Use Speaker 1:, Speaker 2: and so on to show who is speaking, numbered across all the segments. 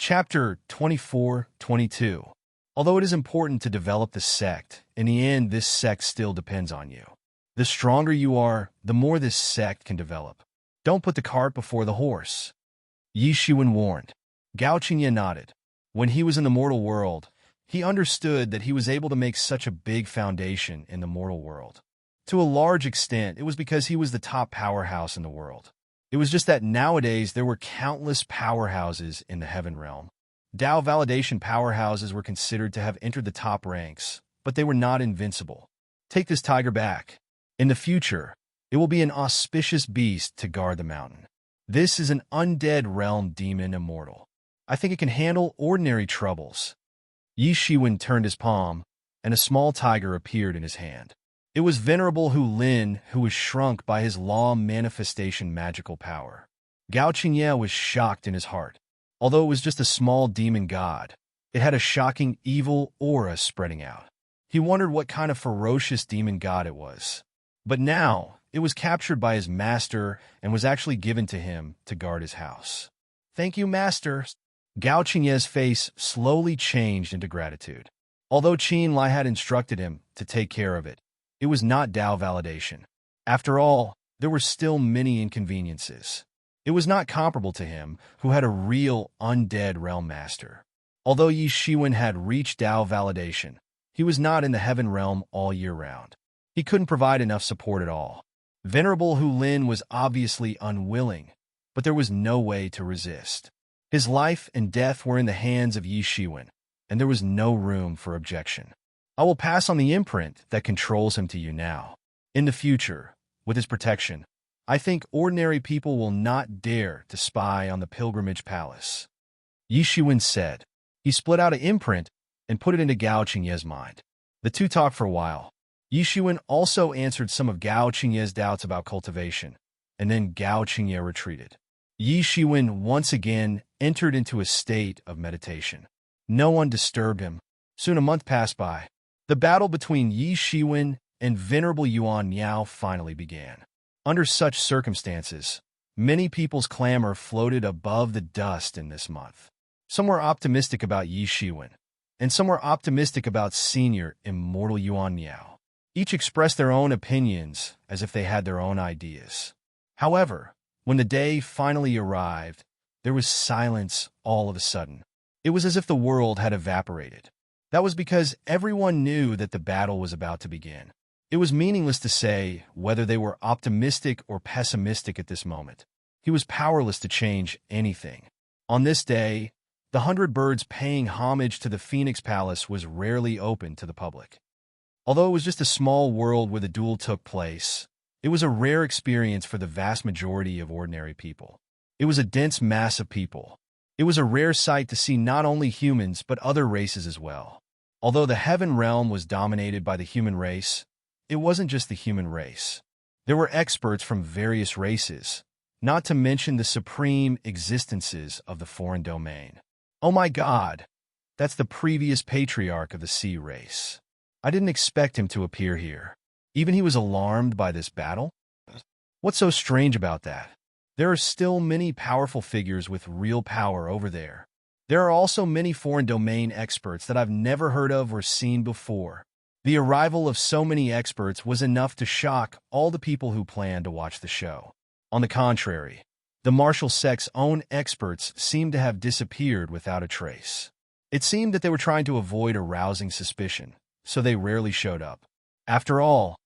Speaker 1: Chapter 24-22. Although it is important to develop the sect, in the end this sect still depends on you. The stronger you are, the more this sect can develop. Don't put the cart before the horse. Yi Shiwen warned. Gao Qingye nodded. When he was in the mortal world, he understood that he was able to make such a big foundation in the mortal world. To a large extent, it was because he was the top powerhouse in the world. It was just that nowadays there were countless powerhouses in the heaven realm. Dao validation powerhouses were considered to have entered the top ranks, but they were not invincible. Take this tiger back. In the future, it will be an auspicious beast to guard the mountain. This is an undead realm demon immortal. I think it can handle ordinary troubles. Yi Shiwen turned his palm, and a small tiger appeared in his hand. It was Venerable Hu Lin, who was shrunk by his law manifestation magical power. Gao Qingye was shocked in his heart. Although it was just a small demon god, it had a shocking evil aura spreading out. He wondered what kind of ferocious demon god it was. But now, it was captured by his master and was actually given to him to guard his house. Thank you, master. Gao Qingye's face slowly changed into gratitude. Although Qin Lai had instructed him to take care of it, it was not Dao validation. After all, there were still many inconveniences. It was not comparable to him, who had a real undead realm master. Although Yi Shiwen had reached Dao validation, he was not in the heaven realm all year round. He couldn't provide enough support at all. Venerable Hu Lin was obviously unwilling, but there was no way to resist. His life and death were in the hands of Yi Shiwen, and there was no room for objection. I will pass on the imprint that controls him to you now. In the future, with his protection, I think ordinary people will not dare to spy on the pilgrimage palace. Yi Shiwen said. He split out an imprint and put it into Gao Qingye's mind. The two talked for a while. Yi Shiwen also answered some of Gao Qingye's doubts about cultivation, and then Gao Qingye retreated. Yi Shiwen once again entered into a state of meditation. No one disturbed him. Soon a month passed by. The battle between Yi Shiwen and Venerable Yuan Niao finally began. Under such circumstances, many people's clamor floated above the dust in this month. Some were optimistic about Yi Shiwen, and some were optimistic about senior immortal Yuan Niao. Each expressed their own opinions as if they had their own ideas. However, when the day finally arrived, there was silence all of a sudden. It was as if the world had evaporated. That was because everyone knew that the battle was about to begin. It was meaningless to say whether they were optimistic or pessimistic at this moment. He was powerless to change anything. On this day, the 100 birds paying homage to the Phoenix Palace was rarely open to the public. Although it was just a small world where the duel took place, it was a rare experience for the vast majority of ordinary people. It was a dense mass of people. It was a rare sight to see not only humans but other races as well. Although the heaven realm was dominated by the human race, it wasn't just the human race. There were experts from various races, not to mention the supreme existences of the foreign domain. Oh my God, that's the previous patriarch of the sea race. I didn't expect him to appear here. Even he was alarmed by this battle? What's so strange about that? There are still many powerful figures with real power over there. There are also many foreign domain experts that I've never heard of or seen before. The arrival of so many experts was enough to shock all the people who planned to watch the show. On the contrary, the martial sect's own experts seemed to have disappeared without a trace. It seemed that they were trying to avoid arousing suspicion, so they rarely showed up. After all,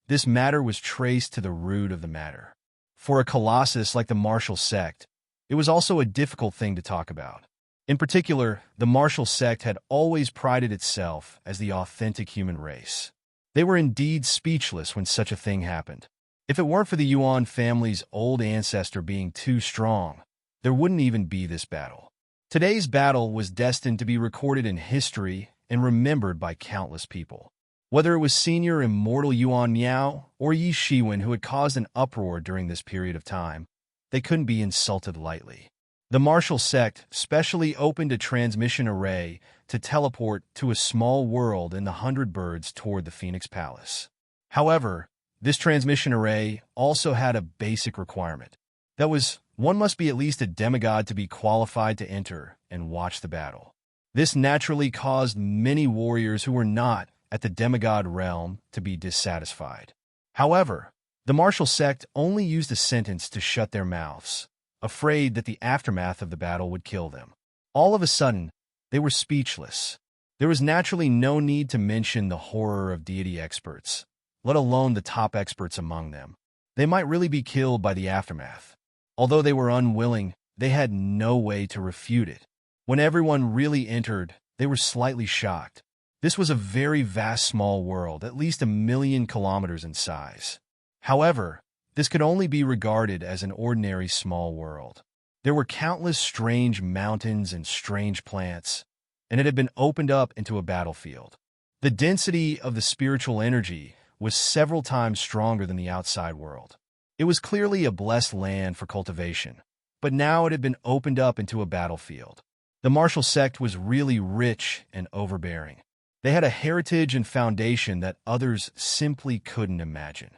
Speaker 1: this matter was traced to the root of the matter. For a colossus like the martial sect, it was also a difficult thing to talk about. In particular, the martial sect had always prided itself as the authentic human race. They were indeed speechless when such a thing happened. If it weren't for the Yuan family's old ancestor being too strong, there wouldn't even be this battle. Today's battle was destined to be recorded in history and remembered by countless people. Whether it was senior immortal Yuan Niao or Yi Shiwen who had caused an uproar during this period of time, they couldn't be insulted lightly. The martial sect specially opened a transmission array to teleport to a small world in the 100 birds toward the Phoenix Palace. However, this transmission array also had a basic requirement. That was one must be at least a demigod to be qualified to enter and watch the battle. This naturally caused many warriors who were not at the demigod realm to be dissatisfied. However, the martial sect only used a sentence to shut their mouths, afraid that the aftermath of the battle would kill them. All of a sudden, they were speechless. There was naturally no need to mention the horror of deity experts, let alone the top experts among them. They might really be killed by the aftermath. Although they were unwilling, they had no way to refute it. When everyone really entered, they were slightly shocked. This was a very vast small world, at least 1,000,000 kilometers in size. However, this could only be regarded as an ordinary small world. There were countless strange mountains and strange plants, and it had been opened up into a battlefield. The density of the spiritual energy was several times stronger than the outside world. It was clearly a blessed land for cultivation, but now it had been opened up into a battlefield. The martial sect was really rich and overbearing. They had a heritage and foundation that others simply couldn't imagine.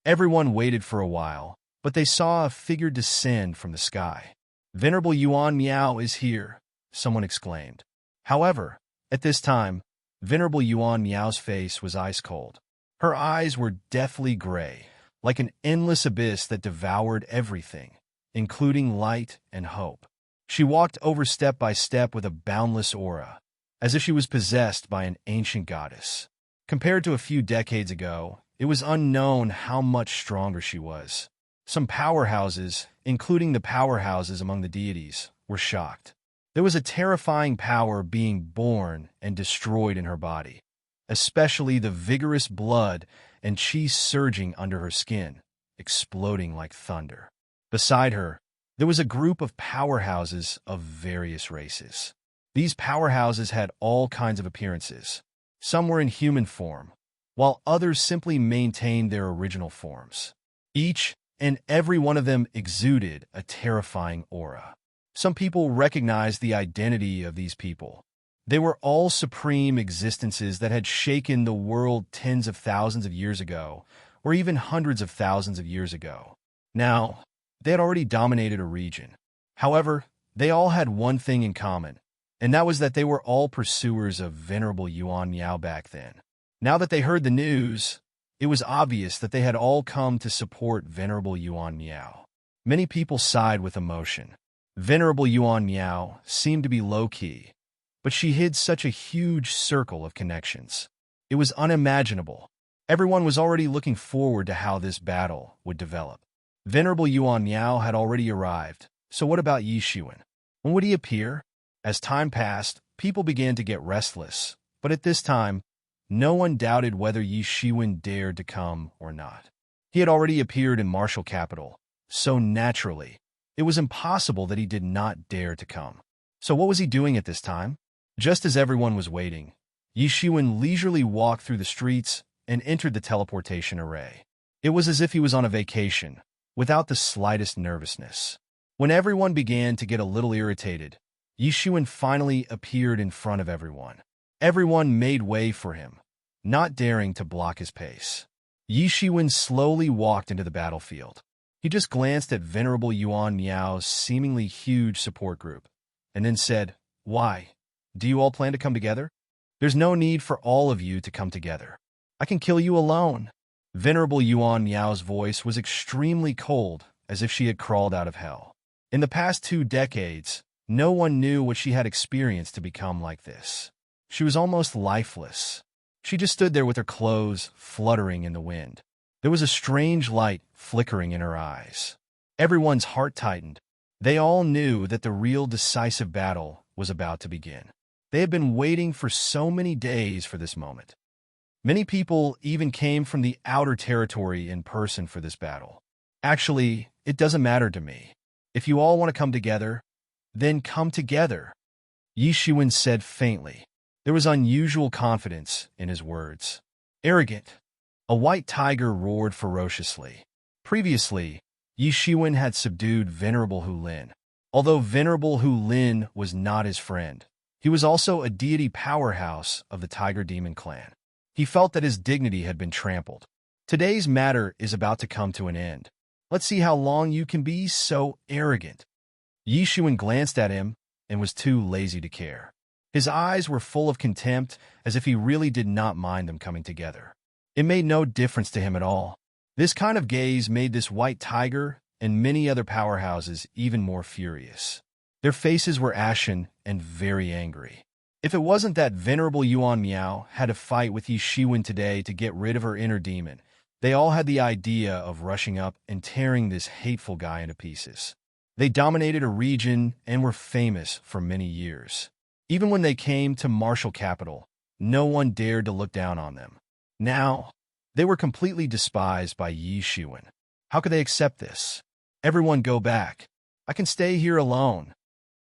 Speaker 1: Everyone waited for a while, but they saw a figure descend from the sky. "Venerable Yuan Miao is here," someone exclaimed. However, at this time, Venerable Yuan Miao's face was ice cold. Her eyes were deathly gray, like an endless abyss that devoured everything, including light and hope. She walked over step by step with a boundless aura, as if she was possessed by an ancient goddess. Compared to a few decades ago, it was unknown how much stronger she was. Some powerhouses, including the powerhouses among the deities, were shocked. There was a terrifying power being born and destroyed in her body, especially the vigorous blood and chi surging under her skin, exploding like thunder. Beside her, there was a group of powerhouses of various races. These powerhouses had all kinds of appearances. Some were in human form, while others simply maintained their original forms. Each and every one of them exuded a terrifying aura. Some people recognized the identity of these people. They were all supreme existences that had shaken the world tens of thousands of years ago, or even hundreds of thousands of years ago. Now, they had already dominated a region. However, they all had one thing in common, and that was that they were all pursuers of Venerable Yuan Miao back then. Now that they heard the news, it was obvious that they had all come to support Venerable Yuan Miao. Many people sighed with emotion. Venerable Yuan Miao seemed to be low-key, but she hid such a huge circle of connections. It was unimaginable. Everyone was already looking forward to how this battle would develop. Venerable Yuan Miao had already arrived, so what about Yi Shiwen? When would he appear? As time passed, people began to get restless, but at this time, no one doubted whether Yi Shiwen dared to come or not. He had already appeared in martial capital, so naturally, it was impossible that he did not dare to come. So what was he doing at this time? Just as everyone was waiting, Yi Shiwen leisurely walked through the streets and entered the teleportation array. It was as if he was on a vacation, without the slightest nervousness. When everyone began to get a little irritated, Yi Shiwen finally appeared in front of everyone. Everyone made way for him, not daring to block his pace. Yi Shiwen slowly walked into the battlefield. He just glanced at Venerable Yuan Miao's seemingly huge support group, and then said, "Why? Do you all plan to come together? There's no need for all of you to come together. I can kill you alone." Venerable Yuan Miao's voice was extremely cold, as if she had crawled out of hell. In the past 2 decades, no one knew what she had experienced to become like this. She was almost lifeless. She just stood there with her clothes fluttering in the wind. There was a strange light flickering in her eyes. Everyone's heart tightened. They all knew that the real decisive battle was about to begin. They had been waiting for so many days for this moment. Many people even came from the outer territory in person for this battle. "Actually, it doesn't matter to me. If you all want to come together, then come together," Yi Shiwen said faintly. There was unusual confidence in his words. "Arrogant." A white tiger roared ferociously. Previously, Yi Shiwen had subdued Venerable Hu Lin. Although Venerable Hu Lin was not his friend, he was also a deity powerhouse of the Tiger Demon clan. He felt that his dignity had been trampled. Today's matter is about to come to an end. Let's see how long you can be so arrogant. Yi Shuan glanced at him and was too lazy to care. His eyes were full of contempt, as if he really did not mind them coming together. It made no difference to him at all. This kind of gaze made this white tiger and many other powerhouses even more furious. Their faces were ashen and very angry. If it wasn't that venerable Yuan Miao had a fight with Yi Shiwen today to get rid of her inner demon, they all had the idea of rushing up and tearing this hateful guy into pieces. They dominated a region and were famous for many years. Even when they came to martial capital, no one dared to look down on them. Now, they were completely despised by Yi Shiwen. How could they accept this? Everyone go back. I can stay here alone.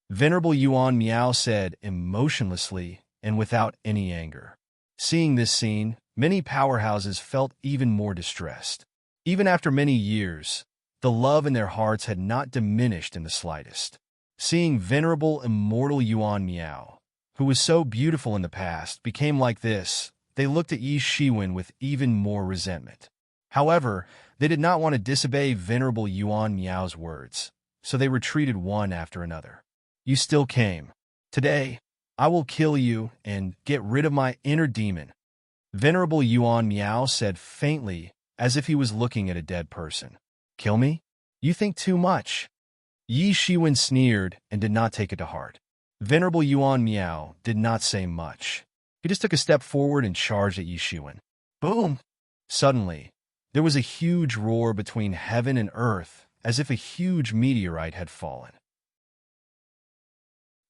Speaker 1: Venerable Yuan Miao said emotionlessly and without any anger. Seeing this scene, many powerhouses felt even more distressed. Even after many years, the love in their hearts had not diminished in the slightest. Seeing venerable immortal Yuan Miao, who was so beautiful in the past, became like this, they looked at Yi Shiwen with even more resentment. However, they did not want to disobey venerable Yuan Miao's words, so they retreated one after another. You still came. Today, I will kill you and get rid of my inner demon. Venerable Yuan Miao said faintly, as if he was looking at a dead person. Kill me? You think too much. Yi Shiwen sneered and did not take it to heart. Venerable Yuan Miao did not say much. He just took a step forward and charged at Yi Shiwen. Boom! Suddenly, there was a huge roar between heaven and earth, as if a huge meteorite had fallen.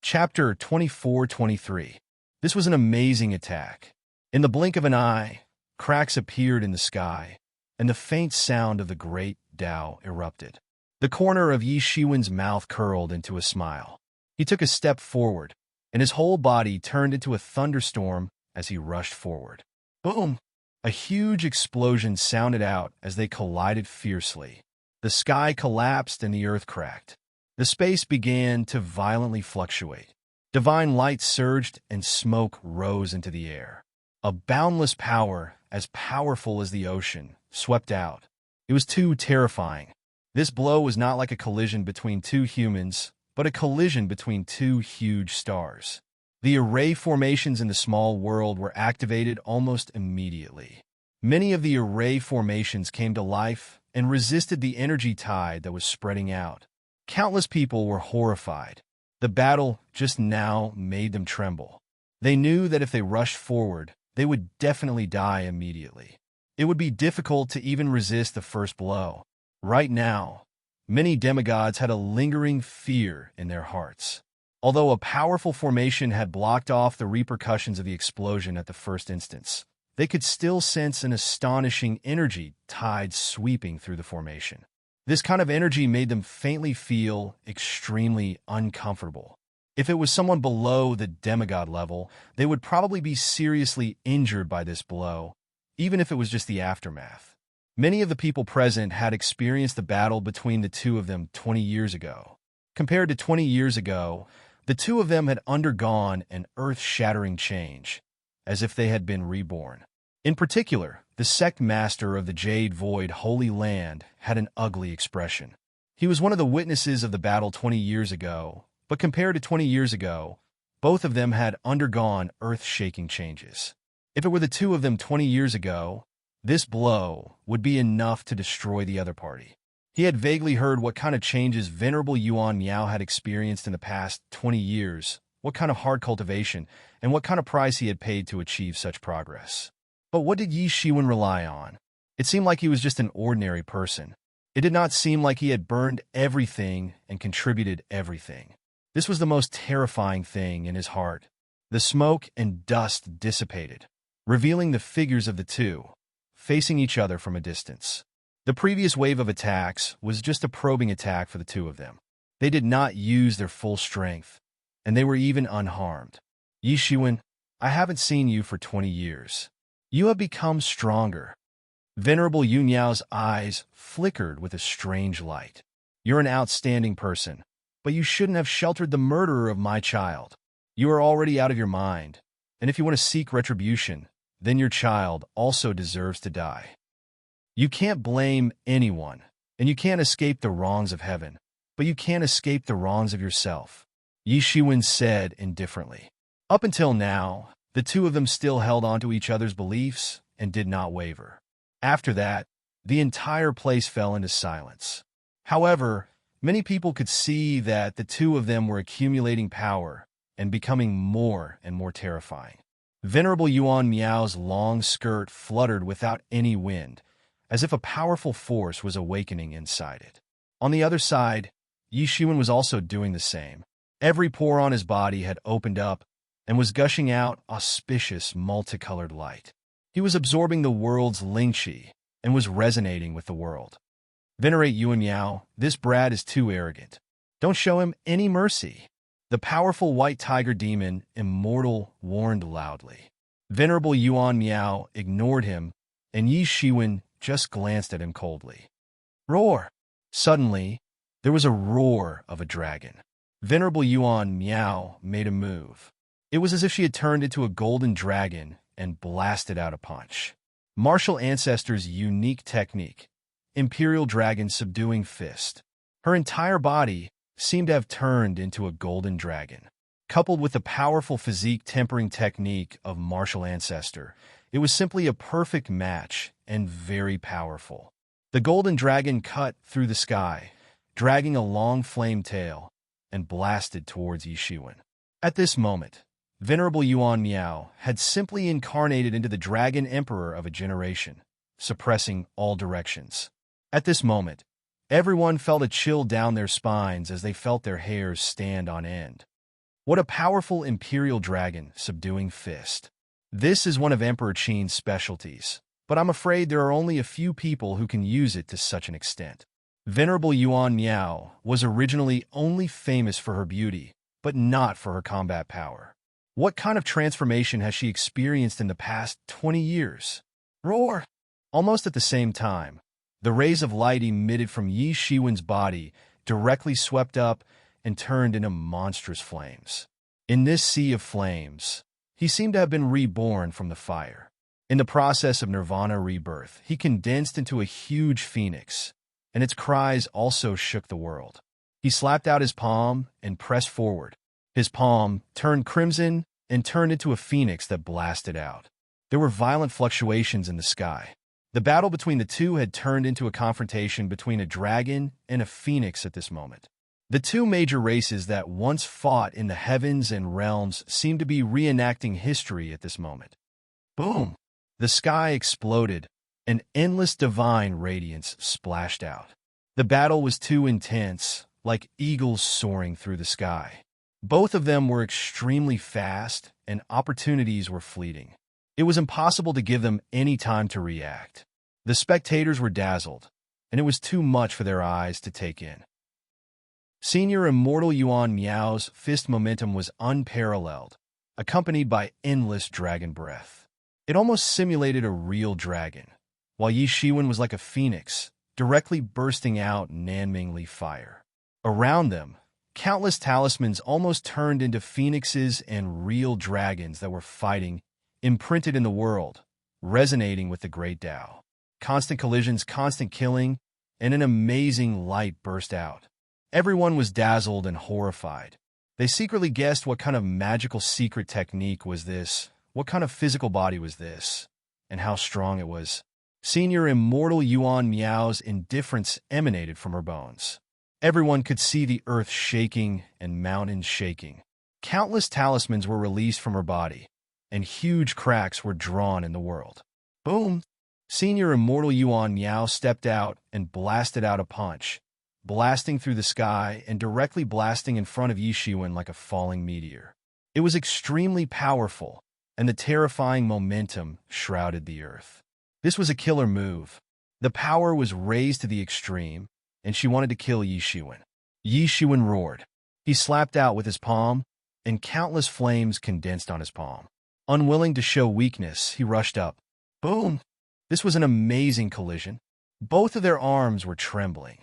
Speaker 1: Chapter 24-23. This was an amazing attack. In the blink of an eye, cracks appeared in the sky, and the faint sound of the great Tao erupted. The corner of Yi Shiwen's mouth curled into a smile. He took a step forward, and his whole body turned into a thunderstorm as he rushed forward. Boom! A huge explosion sounded out as they collided fiercely. The sky collapsed and the earth cracked. The space began to violently fluctuate. Divine light surged and smoke rose into the air. A boundless power, as powerful as the ocean, swept out. It was too terrifying. This blow was not like a collision between two humans, but a collision between two huge stars. The array formations in the small world were activated almost immediately. Many of the array formations came to life and resisted the energy tide that was spreading out. Countless people were horrified. The battle just now made them tremble. They knew that if they rushed forward, they would definitely die immediately. It would be difficult to even resist the first blow. Right now, many demigods had a lingering fear in their hearts. Although a powerful formation had blocked off the repercussions of the explosion at the first instance, they could still sense an astonishing energy tide sweeping through the formation. This kind of energy made them faintly feel extremely uncomfortable. If it was someone below the demigod level, they would probably be seriously injured by this blow, even if it was just the aftermath. Many of the people present had experienced the battle between the two of them 20 years ago. Compared to 20 years ago, the two of them had undergone an earth-shattering change, as if they had been reborn. In particular, the sect master of the Jade Void Holy Land had an ugly expression. He was one of the witnesses of the battle 20 years ago, but compared to 20 years ago, both of them had undergone earth-shaking changes. If it were the two of them 20 years ago, this blow would be enough to destroy the other party. He had vaguely heard what kind of changes Venerable Yuan Miao had experienced in the past 20 years, what kind of hard cultivation, and what kind of price he had paid to achieve such progress. But what did Yi Shiwen rely on? It seemed like he was just an ordinary person. It did not seem like he had burned everything and contributed everything. This was the most terrifying thing in his heart. The smoke and dust dissipated, revealing the figures of the two, facing each other from a distance. The previous wave of attacks was just a probing attack for the two of them. They did not use their full strength, and they were even unharmed. Yi Shiwen, I haven't seen you for 20 years. You have become stronger. Venerable Yun Yao's eyes flickered with a strange light. You're an outstanding person, but you shouldn't have sheltered the murderer of my child. You are already out of your mind, and if you want to seek retribution, then your child also deserves to die. You can't blame anyone, and you can't escape the wrongs of heaven, but you can't escape the wrongs of yourself," Yi Shiwen said indifferently. Up until now, the two of them still held on to each other's beliefs and did not waver. After that, the entire place fell into silence. However, many people could see that the two of them were accumulating power and becoming more and more terrifying. Venerable Yuan Miao's long skirt fluttered without any wind, as if a powerful force was awakening inside it. On the other side, Yi Shiwen was also doing the same. Every pore on his body had opened up and was gushing out auspicious, multicolored light. He was absorbing the world's lingqi and was resonating with the world. "Venerate Yuan Miao, this brat is too arrogant. Don't show him any mercy," the powerful white tiger demon, Immortal, warned loudly. Venerable Yuan Miao ignored him, and Yi Shiwen just glanced at him coldly. Roar! Suddenly, there was a roar of a dragon. Venerable Yuan Miao made a move. It was as if she had turned into a golden dragon and blasted out a punch. Martial Ancestor's unique technique, Imperial Dragon Subduing Fist. Her entire body seemed to have turned into a golden dragon. Coupled with the powerful physique tempering technique of Martial Ancestor, it was simply a perfect match and very powerful. The golden dragon cut through the sky, dragging a long flame tail, and blasted towards Yi Shiwen. At this moment, Venerable Yuan Miao had simply incarnated into the Dragon Emperor of a generation, suppressing all directions. At this moment, everyone felt a chill down their spines as they felt their hairs stand on end. What a powerful Imperial Dragon Subduing Fist. This is one of Emperor Qin's specialties, but I'm afraid there are only a few people who can use it to such an extent. Venerable Yuan Miao was originally only famous for her beauty, but not for her combat power. What kind of transformation has she experienced in the past 20 years? Roar! Almost at the same time, the rays of light emitted from Yi Shiwen's body directly swept up and turned into monstrous flames. In this sea of flames, he seemed to have been reborn from the fire. In the process of nirvana rebirth, he condensed into a huge phoenix, and its cries also shook the world. He slapped out his palm and pressed forward. His palm turned crimson and turned into a phoenix that blasted out. There were violent fluctuations in the sky. The battle between the two had turned into a confrontation between a dragon and a phoenix at this moment. The two major races that once fought in the heavens and realms seemed to be reenacting history at this moment. Boom! The sky exploded, and endless divine radiance splashed out. The battle was too intense, like eagles soaring through the sky. Both of them were extremely fast, and opportunities were fleeting. It was impossible to give them any time to react. The spectators were dazzled, and it was too much for their eyes to take in. Senior Immortal Yuan Miao's fist momentum was unparalleled, accompanied by endless dragon breath. It almost simulated a real dragon, while Yi Shiwen was like a phoenix, directly bursting out Nanmingli fire. Around them, countless talismans almost turned into phoenixes and real dragons that were fighting, imprinted in the world, resonating with the great Tao. Constant collisions, constant killing, and an amazing light burst out. Everyone was dazzled and horrified. They secretly guessed what kind of magical secret technique was this, what kind of physical body was this, and how strong it was. Senior Immortal Yuan Miao's indifference emanated from her bones. Everyone could see the earth shaking and mountains shaking. Countless talismans were released from her body, and huge cracks were drawn in the world. Boom! Senior Immortal Yuan Miao stepped out and blasted out a punch, blasting through the sky and directly blasting in front of Yi Shiwen like a falling meteor. It was extremely powerful, and the terrifying momentum shrouded the earth. This was a killer move. The power was raised to the extreme, and she wanted to kill Yi Shiwen. Yi Shiwen roared. He slapped out with his palm, and countless flames condensed on his palm. Unwilling to show weakness, he rushed up. Boom! This was an amazing collision. Both of their arms were trembling.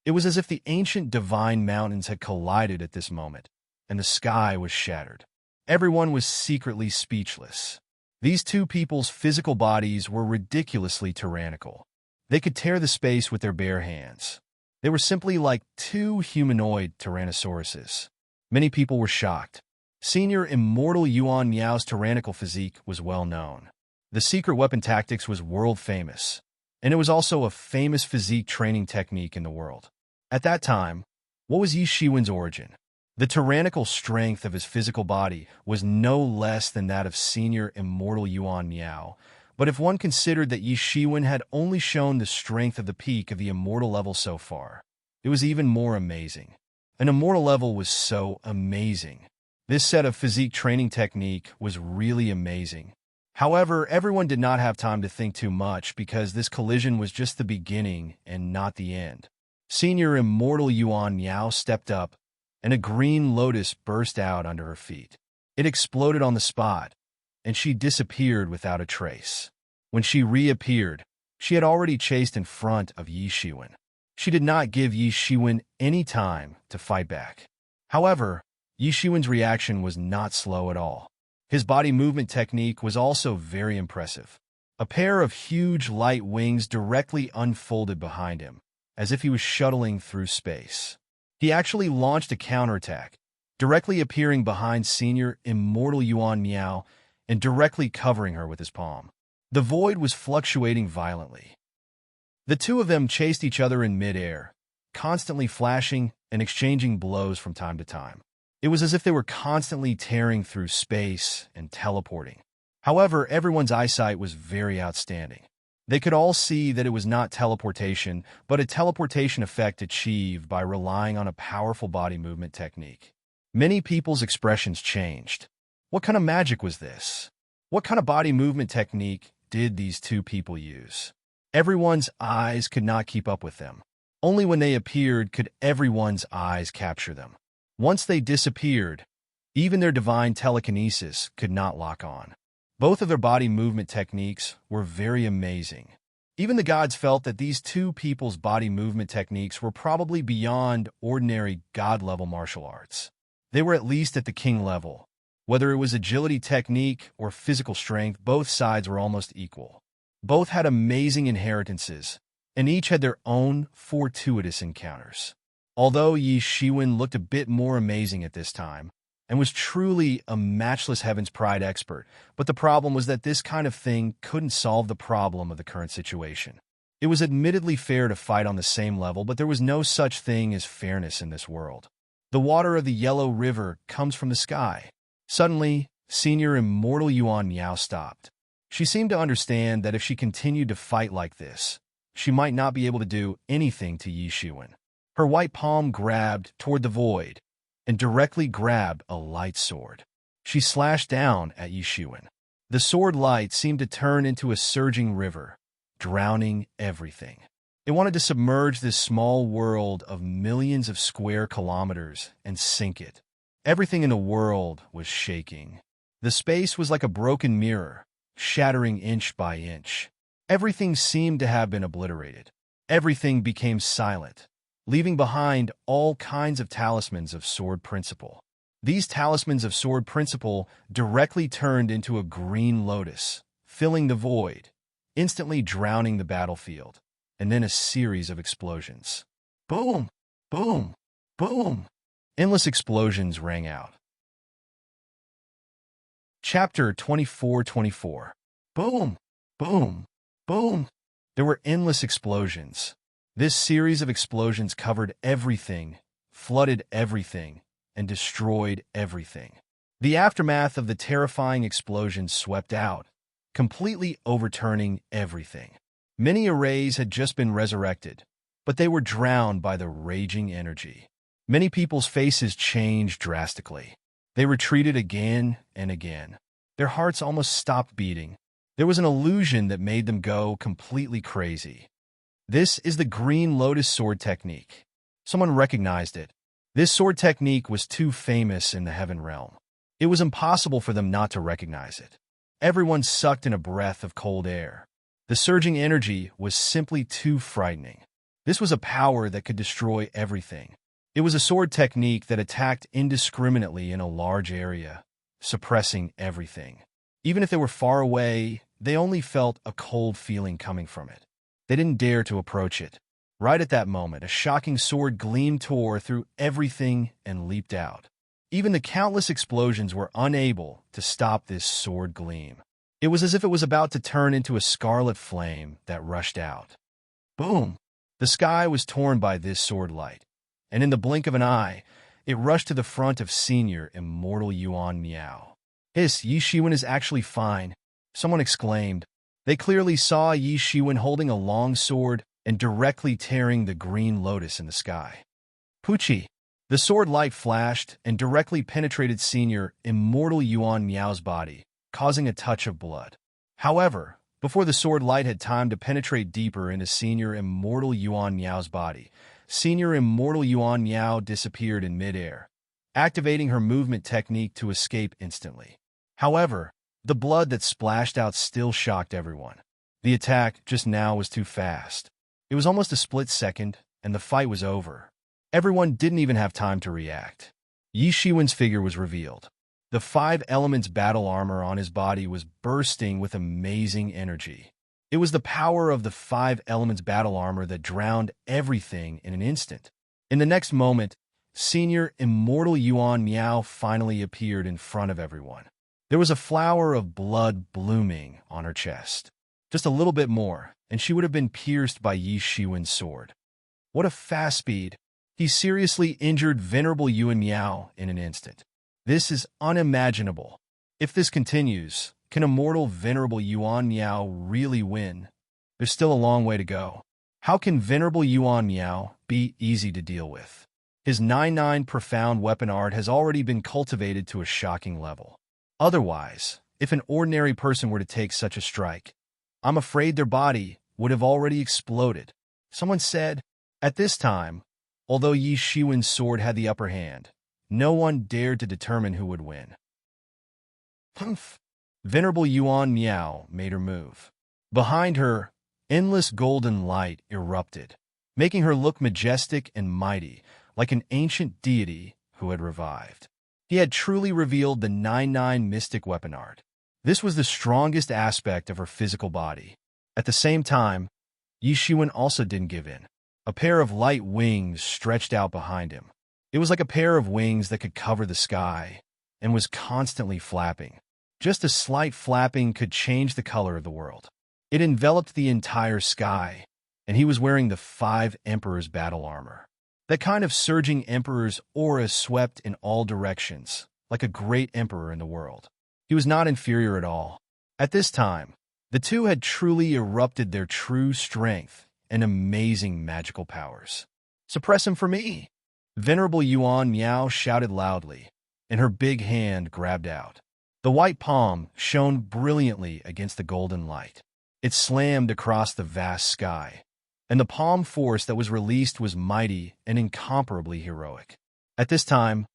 Speaker 1: It was as if the ancient divine mountains had collided at this moment, and the sky was shattered. Everyone was secretly speechless. These two people's physical bodies were ridiculously tyrannical. They could tear the space with their bare hands. They were simply like two humanoid tyrannosauruses. Many people were shocked. Senior Immortal Yuan Miao's tyrannical physique was well known. The secret weapon tactics was world famous, and it was also a famous physique training technique in the world. At that time, what was Yi Shiwen's origin? The tyrannical strength of his physical body was no less than that of Senior Immortal Yuan Miao, but if one considered that Yi Shiwen had only shown the strength of the peak of the immortal level so far, it was even more amazing. An immortal level was so amazing. This set of physique training technique was really amazing. However, everyone did not have time to think too much because this collision was just the beginning and not the end. Senior Immortal Yuan Miao stepped up, and a green lotus burst out under her feet. It exploded on the spot, and she disappeared without a trace. When she reappeared, she had already chased in front of Yi Shiwen. She did not give Yi Shiwen any time to fight back. However, Yi Shiwen's reaction was not slow at all. His body movement technique was also very impressive. A pair of huge light wings directly unfolded behind him, as if he was shuttling through space. He actually launched a counterattack, directly appearing behind Senior Immortal Yuan Miao and directly covering her with his palm. The void was fluctuating violently. The two of them chased each other in midair, constantly flashing and exchanging blows from time to time. It was as if they were constantly tearing through space and teleporting. However, everyone's eyesight was very outstanding. They could all see that it was not teleportation, but a teleportation effect achieved by relying on a powerful body movement technique. Many people's expressions changed. What kind of magic was this? What kind of body movement technique did these two people use? Everyone's eyes could not keep up with them. Only when they appeared could everyone's eyes capture them. Once they disappeared, even their divine telekinesis could not lock on. Both of their body movement techniques were very amazing. Even the gods felt that these two people's body movement techniques were probably beyond ordinary god-level martial arts. They were at least at the king level. Whether it was agility technique or physical strength, both sides were almost equal. Both had amazing inheritances, and each had their own fortuitous encounters. Although Yi Shiwen looked a bit more amazing at this time, and was truly a matchless Heaven's Pride expert, but the problem was that this kind of thing couldn't solve the problem of the current situation. It was admittedly fair to fight on the same level, but there was no such thing as fairness in this world. The water of the Yellow River comes from the sky. Suddenly, Senior Immortal Yuan Miao stopped. She seemed to understand that if she continued to fight like this, she might not be able to do anything to Yi Shiwen. Her white palm grabbed toward the void and directly grabbed a light sword. She slashed down at Yi Shiwen. The sword light seemed to turn into a surging river, drowning everything. It wanted to submerge this small world of millions of square kilometers and sink it. Everything in the world was shaking. The space was like a broken mirror, shattering inch by inch. Everything seemed to have been obliterated. Everything became silent, leaving behind all kinds of talismans of sword principle. These talismans of sword principle directly turned into a green lotus, filling the void, instantly drowning the battlefield, and then a series of explosions. Boom! Boom! Boom! Endless explosions rang out. Chapter 24-24. Boom! Boom! Boom! There were endless explosions. This series of explosions covered everything, flooded everything, and destroyed everything. The aftermath of the terrifying explosions swept out, completely overturning everything. Many arrays had just been resurrected, but they were drowned by the raging energy. Many people's faces changed drastically. They retreated again and again. Their hearts almost stopped beating. There was an illusion that made them go completely crazy. This is the Green Lotus Sword Technique. Someone recognized it. This sword technique was too famous in the Heaven Realm. It was impossible for them not to recognize it. Everyone sucked in a breath of cold air. The surging energy was simply too frightening. This was a power that could destroy everything. It was a sword technique that attacked indiscriminately in a large area, suppressing everything. Even if they were far away, they only felt a cold feeling coming from it. They didn't dare to approach it. Right at that moment, a shocking sword gleam tore through everything and leaped out. Even the countless explosions were unable to stop this sword gleam. It was as if it was about to turn into a scarlet flame that rushed out. Boom! The sky was torn by this sword light, and in the blink of an eye, it rushed to the front of Senior Immortal Yuan Miao. "Hiss, Yi Shiwen is actually fine," someone exclaimed. They clearly saw Yi Shiwen holding a long sword and directly tearing the green lotus in the sky. Puchi! The sword light flashed and directly penetrated Senior Immortal Yuan Miao's body, causing a touch of blood. However, before the sword light had time to penetrate deeper into Senior Immortal Yuan Miao's body, Senior Immortal Yuan Miao disappeared in midair, activating her movement technique to escape instantly. However, the blood that splashed out still shocked everyone. The attack just now was too fast. It was almost a split second, and the fight was over. Everyone didn't even have time to react. Yi Shiwen's figure was revealed. The 5 elements battle armor on his body was bursting with amazing energy. It was the power of the 5 elements battle armor that drowned everything in an instant. In the next moment, Senior Immortal Yuan Miao finally appeared in front of everyone. There was a flower of blood blooming on her chest. Just a little bit more, and she would have been pierced by Yi Shiwen's sword. What a fast speed! He seriously injured Venerable Yuan Miao in an instant. This is unimaginable. If this continues, can immortal Venerable Yuan Miao really win? There's still a long way to go. How can Venerable Yuan Miao be easy to deal with? His 9-9 profound weapon art has already been cultivated to a shocking level. Otherwise, if an ordinary person were to take such a strike, I'm afraid their body would have already exploded. Someone said, at this time, although Yi Shiwen's sword had the upper hand, no one dared to determine who would win. Humph! Venerable Yuan Miao made her move. Behind her, endless golden light erupted, making her look majestic and mighty, like an ancient deity who had revived. He had truly revealed the 9-9 mystic weapon art. This was the strongest aspect of her physical body. At the same time, Yi Shiwen also didn't give in. A pair of light wings stretched out behind him. It was like a pair of wings that could cover the sky and was constantly flapping. Just a slight flapping could change the color of the world. It enveloped the entire sky, and he was wearing the 5 Emperors' battle armor. That kind of surging Emperor's aura swept in all directions, like a great emperor in the world. He was not inferior at all. At this time, the two had truly erupted their true strength and amazing magical powers. "Suppress him for me!" Venerable Yuan Miao shouted loudly, and her big hand grabbed out. The white palm shone brilliantly against the golden light. It slammed across the vast sky, and the palm force that was released was mighty and incomparably heroic. At this time,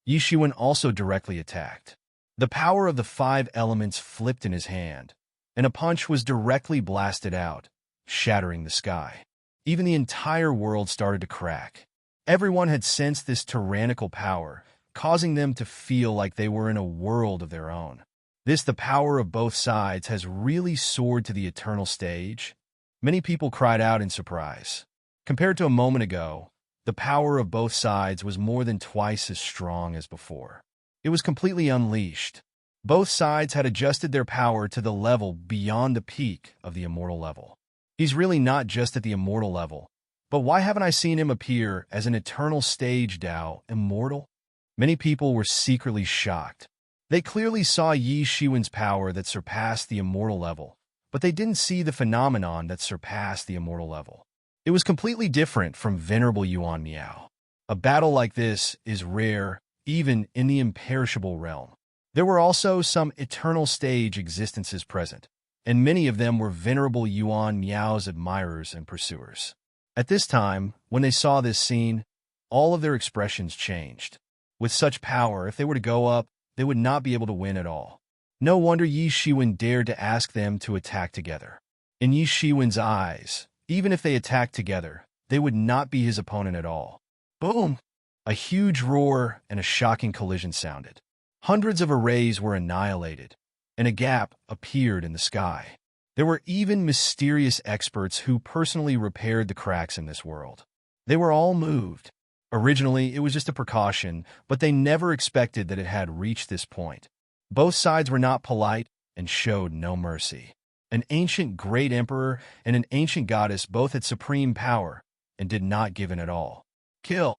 Speaker 1: Yi Shiwen also directly attacked. The power of the 5 elements flipped in his hand, and a punch was directly blasted out, shattering the sky. Even the entire world started to crack. Everyone had sensed this tyrannical power, causing them to feel like they were in a world of their own. The power of both sides has really soared to the eternal stage. Many people cried out in surprise. Compared to a moment ago, the power of both sides was more than twice as strong as before. It was completely unleashed. Both sides had adjusted their power to the level beyond the peak of the immortal level. He's really not just at the immortal level, but why haven't I seen him appear as an eternal stage Dao immortal? Many people were secretly shocked. They clearly saw Yi Shiwen's power that surpassed the immortal level, but they didn't see the phenomenon that surpassed the immortal level. It was completely different from Venerable Yuan Miao. A battle like this is rare, even in the imperishable realm. There were also some eternal stage existences present, and many of them were Venerable Yuan Miao's admirers and pursuers. At this time, when they saw this scene, all of their expressions changed. With such power, if they were to go up, they would not be able to win at all. No wonder Yi Shiwen dared to ask them to attack together. In Yi Shiwen's eyes, even if they attacked together, they would not be his opponent at all. Boom! A huge roar and a shocking collision sounded. Hundreds of arrays were annihilated, and a gap appeared in the sky. There were even mysterious experts who personally repaired the cracks in this world. They were all moved. Originally, it was just a precaution, but they never expected that it had reached this point. Both sides were not polite and showed no mercy. An ancient great emperor and an ancient goddess both had supreme power and did not give in at all. Kill!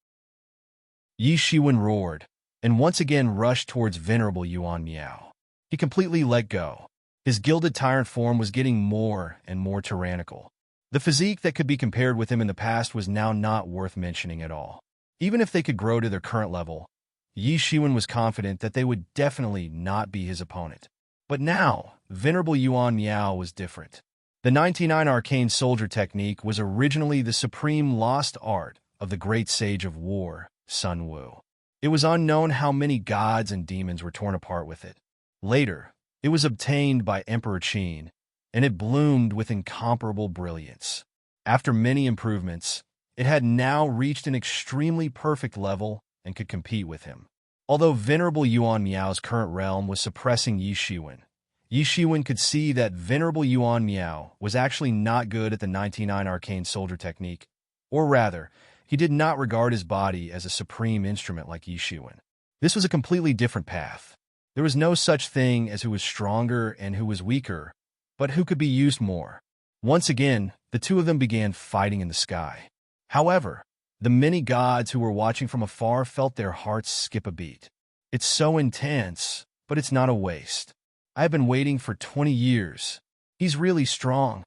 Speaker 1: Yi Shiwen roared, and once again rushed towards venerable Yuan Miao. He completely let go. His gilded tyrant form was getting more and more tyrannical. The physique that could be compared with him in the past was now not worth mentioning at all. Even if they could grow to their current level, Yi Shiwen was confident that they would definitely not be his opponent. But now, venerable Yuan Miao was different. The 99 arcane soldier technique was originally the supreme lost art of the great sage of war, Sun Wu. It was unknown how many gods and demons were torn apart with it. Later, it was obtained by Emperor Qin, and it bloomed with incomparable brilliance. After many improvements, it had now reached an extremely perfect level and could compete with him. Although venerable Yuan Miao's current realm was suppressing Yi Shiwen could see that venerable Yuan Miao was actually not good at the 99 arcane soldier technique, or rather, he did not regard his body as a supreme instrument like Yi Shiwen. This was a completely different path. There was no such thing as who was stronger and who was weaker, but who could be used more. Once again, the two of them began fighting in the sky. However, the many gods who were watching from afar felt their hearts skip a beat. It's so intense, but it's not a waste. I've been waiting for 20 years. He's really strong.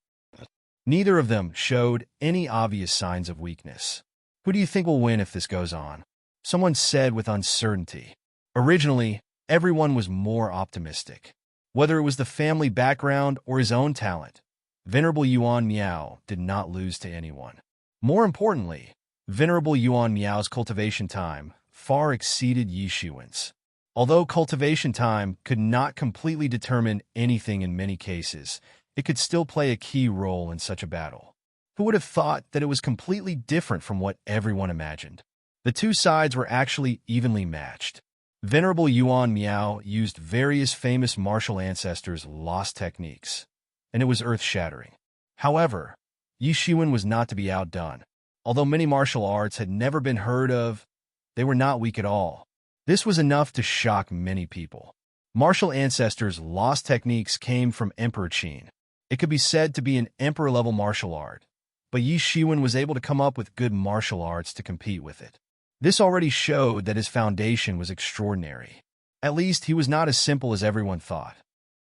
Speaker 1: Neither of them showed any obvious signs of weakness. Who do you think will win if this goes on? Someone said with uncertainty. Originally, everyone was more optimistic. Whether it was the family background or his own talent, venerable Yuan Miao did not lose to anyone. More importantly, venerable Yuan Miao's cultivation time far exceeded Yi Shiwen's. Although cultivation time could not completely determine anything in many cases, it could still play a key role in such a battle. Who would have thought that it was completely different from what everyone imagined? The two sides were actually evenly matched. Venerable Yuan Miao used various famous martial ancestors' lost techniques, and it was earth-shattering. However, Yi Shiwen was not to be outdone. Although many martial arts had never been heard of, they were not weak at all. This was enough to shock many people. Martial ancestors' lost techniques came from Emperor Qin. It could be said to be an emperor-level martial art, but Yi Shiwen was able to come up with good martial arts to compete with it. This already showed that his foundation was extraordinary. At least he was not as simple as everyone thought.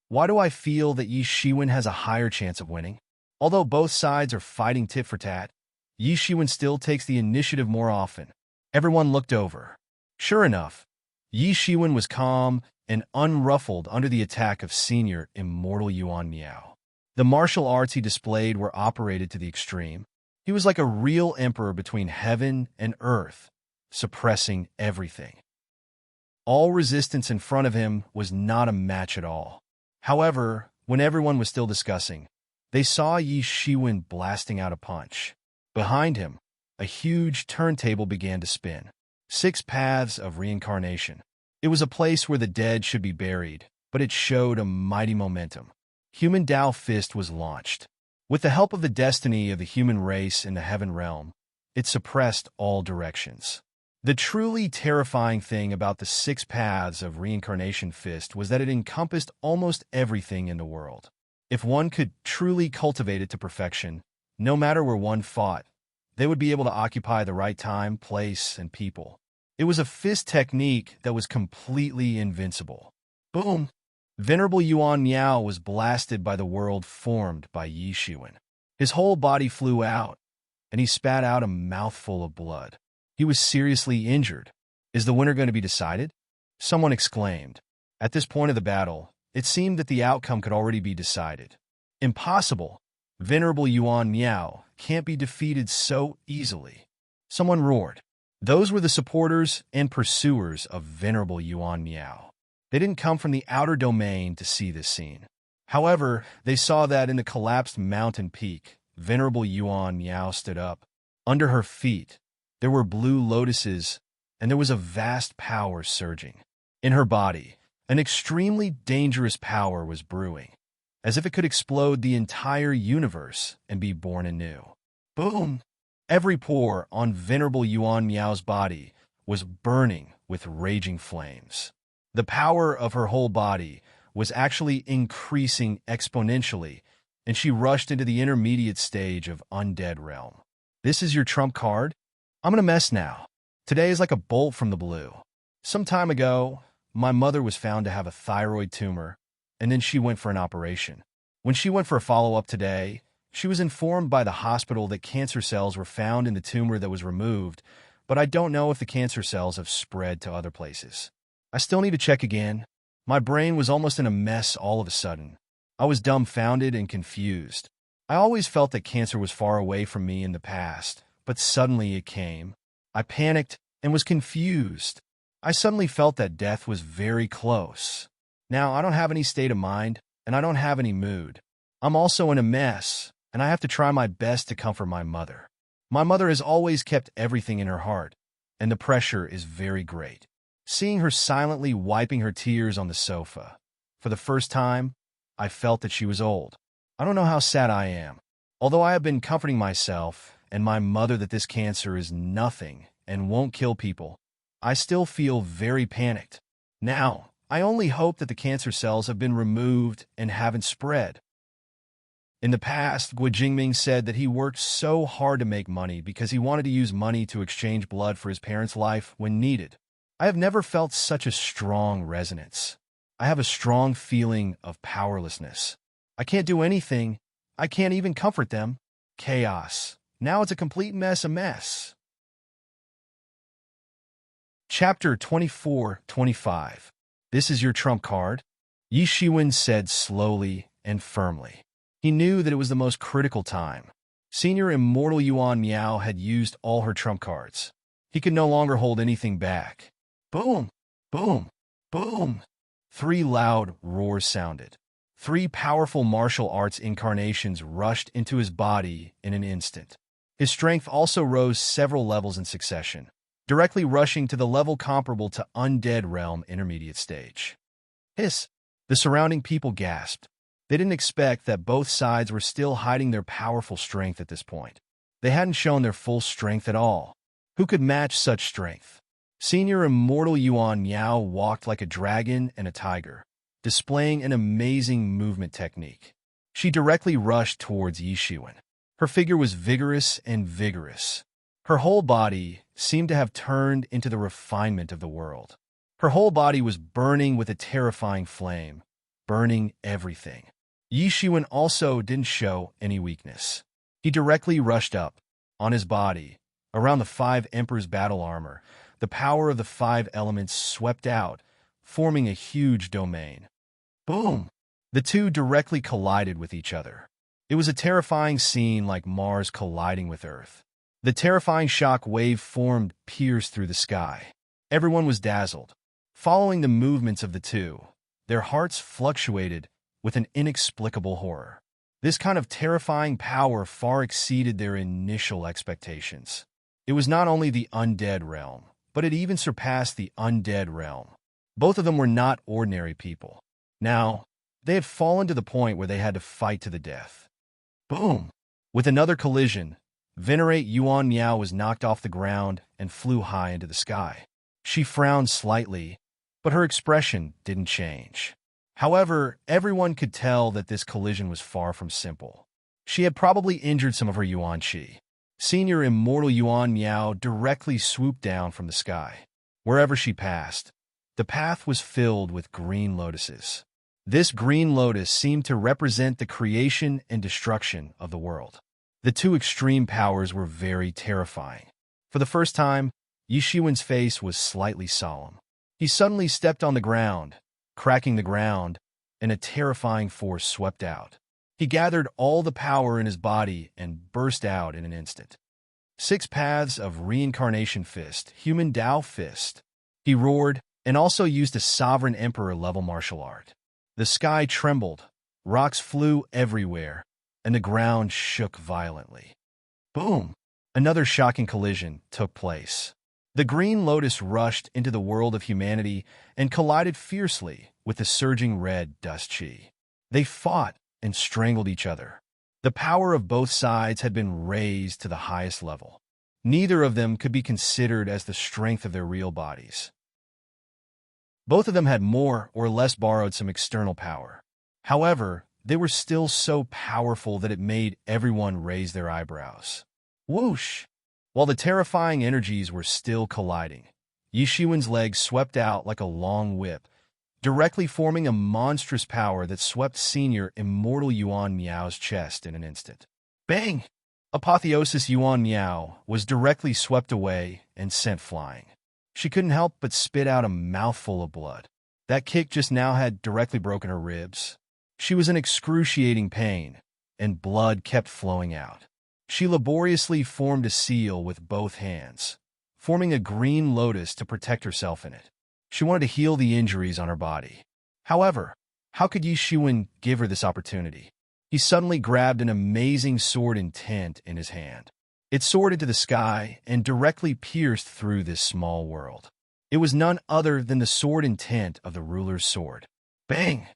Speaker 1: Why do I feel that Yi Shiwen has a higher chance of winning? Although both sides are fighting tit for tat, Yi Shiwen still takes the initiative more often. Everyone looked over. Sure enough, Yi Shiwen was calm and unruffled under the attack of senior immortal Yuan Miao. The martial arts he displayed were operated to the extreme. He was like a real emperor between heaven and earth, suppressing everything. All resistance in front of him was not a match at all. However, when everyone was still discussing, they saw Yi Shiwen blasting out a punch. Behind him, a huge turntable began to spin. 6 paths of reincarnation. It was a place where the dead should be buried, but it showed a mighty momentum. Human Tao Fist was launched. With the help of the destiny of the human race in the heaven realm, it suppressed all directions. The truly terrifying thing about the 6 paths of reincarnation fist was that it encompassed almost everything in the world. If one could truly cultivate it to perfection, no matter where one fought, they would be able to occupy the right time, place, and people. It was a fist technique that was completely invincible. Boom! Venerable Yuan Miao was blasted by the world formed by Yi Shiwen. His whole body flew out, and he spat out a mouthful of blood. He was seriously injured. Is the winner going to be decided? Someone exclaimed. At this point of the battle, it seemed that the outcome could already be decided. Impossible! Venerable Yuan Miao can't be defeated so easily. Someone roared. Those were the supporters and pursuers of Venerable Yuan Miao. They didn't come from the outer domain to see this scene. However, they saw that in the collapsed mountain peak, Venerable Yuan Miao stood up. Under her feet, there were blue lotuses, and there was a vast power surging. In her body, an extremely dangerous power was brewing. as if it could explode the entire universe and be born anew. Boom! Every pore on venerable Yuan Miao's body was burning with raging flames. The power of her whole body was actually increasing exponentially, and she rushed into the intermediate stage of undead realm. This is your trump card? I'm in a mess now. Today is like a bolt from the blue. Some time ago, my mother was found to have a thyroid tumor, and then she went for an operation. When she went for a follow-up today, she was informed by the hospital that cancer cells were found in the tumor that was removed, but I don't know if the cancer cells have spread to other places. I still need to check again. My brain was almost in a mess all of a sudden. I was dumbfounded and confused. I always felt that cancer was far away from me in the past, but suddenly it came. I panicked and was confused. I suddenly felt that death was very close. Now, I don't have any state of mind, and I don't have any mood. I'm also in a mess, and I have to try my best to comfort my mother. My mother has always kept everything in her heart, and the pressure is very great. Seeing her silently wiping her tears on the sofa. For the first time, I felt that she was old. I don't know how sad I am. Although I have been comforting myself and my mother that this cancer is nothing and won't kill people, I still feel very panicked. Now, I only hope that the cancer cells have been removed and haven't spread. In the past, Guo Jingming said that he worked so hard to make money because he wanted to use money to exchange blood for his parents' life when needed. I have never felt such a strong resonance. I have a strong feeling of powerlessness. I can't do anything. I can't even comfort them. Chaos. Now it's a complete mess. Chapter 24-25. This is your trump card? Yi Shiwen said slowly and firmly. He knew that it was the most critical time. Senior Immortal Yuan Miao had used all her trump cards. He could no longer hold anything back. Boom! Boom! Boom! 3 loud roars sounded. 3 powerful martial arts incarnations rushed into his body in an instant. His strength also rose several levels in succession, directly rushing to the level comparable to Undead Realm Intermediate Stage. Hiss! The surrounding people gasped. They didn't expect that both sides were still hiding their powerful strength at this point. They hadn't shown their full strength at all. Who could match such strength? Senior Immortal Yuan Miao walked like a dragon and a tiger, displaying an amazing movement technique. She directly rushed towards Yi Shiwen. Her figure was vigorous and vigorous. Her whole body seemed to have turned into the refinement of the world. Her whole body was burning with a terrifying flame, burning everything. Yi Shiwen also didn't show any weakness. He directly rushed up, on his body, around the 5 Emperor's battle armor. The power of the 5 elements swept out, forming a huge domain. Boom! The two directly collided with each other. It was a terrifying scene like Mars colliding with Earth. The terrifying shock wave formed pierced through the sky. Everyone was dazzled. Following the movements of the two, their hearts fluctuated with an inexplicable horror. This kind of terrifying power far exceeded their initial expectations. It was not only the undead realm, but it even surpassed the undead realm. Both of them were not ordinary people. Now, they had fallen to the point where they had to fight to the death. Boom! With another collision, Venerate Yuan Miao was knocked off the ground and flew high into the sky. She frowned slightly, but her expression didn't change. However, everyone could tell that this collision was far from simple. She had probably injured some of her Yuan Qi. Senior Immortal Yuan Miao directly swooped down from the sky. Wherever she passed, the path was filled with green lotuses. This green lotus seemed to represent the creation and destruction of the world. The two extreme powers were very terrifying. For the first time, Yi Shiwen's face was slightly solemn. He suddenly stepped on the ground, cracking the ground, and a terrifying force swept out. He gathered all the power in his body and burst out in an instant. 6 paths of reincarnation fist, human Tao fist. He roared and also used a sovereign emperor-level martial art. The sky trembled, rocks flew everywhere, and the ground shook violently. Boom! Another shocking collision took place. The Green Lotus rushed into the world of humanity and collided fiercely with the surging red dust chi. They fought, and strangled each other. The power of both sides had been raised to the highest level. Neither of them could be considered as the strength of their real bodies. Both of them had more or less borrowed some external power. However, they were still so powerful that it made everyone raise their eyebrows. Whoosh! While the terrifying energies were still colliding, Yi Shiwen's legs swept out like a long whip, directly forming a monstrous power that swept Senior Immortal Yuan Miao's chest in an instant. Bang! Apotheosis Yuan Miao was directly swept away and sent flying. She couldn't help but spit out a mouthful of blood. That kick just now had directly broken her ribs. She was in excruciating pain, and blood kept flowing out. She laboriously formed a seal with both hands, forming a green lotus to protect herself in it. She wanted to heal the injuries on her body. However, how could Yi Shiwen give her this opportunity? He suddenly grabbed an amazing sword intent in his hand. It soared into the sky and directly pierced through this small world. It was none other than the sword intent of the ruler's sword. Bang!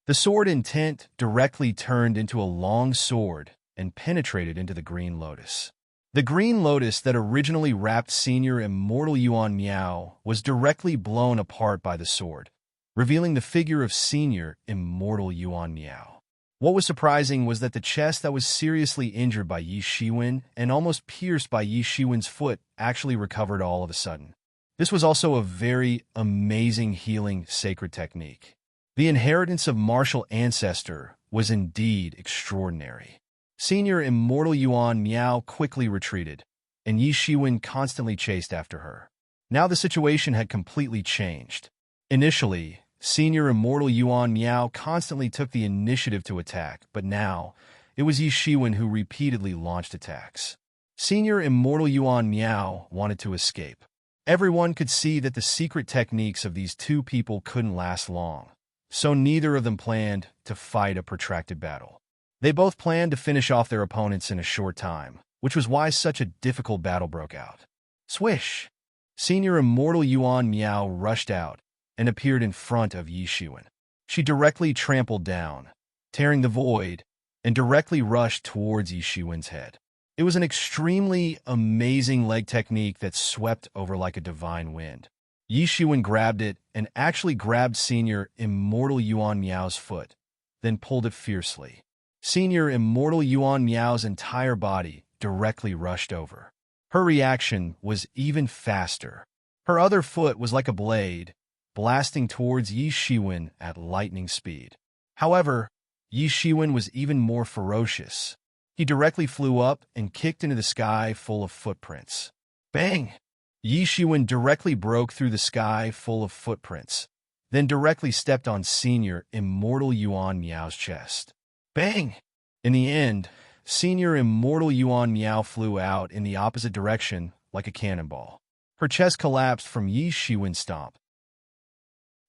Speaker 1: The sword intent directly turned into a long sword and penetrated into the green lotus. The green lotus that originally wrapped Senior Immortal Yuan Miao was directly blown apart by the sword, revealing the figure of Senior Immortal Yuan Miao. What was surprising was that the chest that was seriously injured by Yi Shiwen and almost pierced by Yi Shiwen's foot actually recovered all of a sudden. This was also a very amazing healing sacred technique. The inheritance of martial ancestor was indeed extraordinary. Senior Immortal Yuan Miao quickly retreated, and Yi Shiwen constantly chased after her. Now the situation had completely changed. Initially, Senior Immortal Yuan Miao constantly took the initiative to attack, but now it was Yi Shiwen who repeatedly launched attacks. Senior Immortal Yuan Miao wanted to escape. Everyone could see that the secret techniques of these two people couldn't last long, so neither of them planned to fight a protracted battle. They both planned to finish off their opponents in a short time, which was why such a difficult battle broke out. Swish! Senior Immortal Yuan Miao rushed out and appeared in front of Yi Shiwen. She directly trampled down, tearing the void, and directly rushed towards Yi Shiwen's head. It was an extremely amazing leg technique that swept over like a divine wind. Yi Shiwen grabbed it and actually grabbed Senior Immortal Yuan Miao's foot, then pulled it fiercely. Senior Immortal Yuan Miao's entire body directly rushed over. Her reaction was even faster. Her other foot was like a blade, blasting towards Yi Shiwen at lightning speed. However, Yi Shiwen was even more ferocious. He directly flew up and kicked into the sky full of footprints. Bang! Yi Shiwen directly broke through the sky full of footprints, then directly stepped on Senior Immortal Yuan Miao's chest. Bang! In the end, Senior Immortal Yuan Miao flew out in the opposite direction like a cannonball. Her chest collapsed from Yi Shiwen's stomp.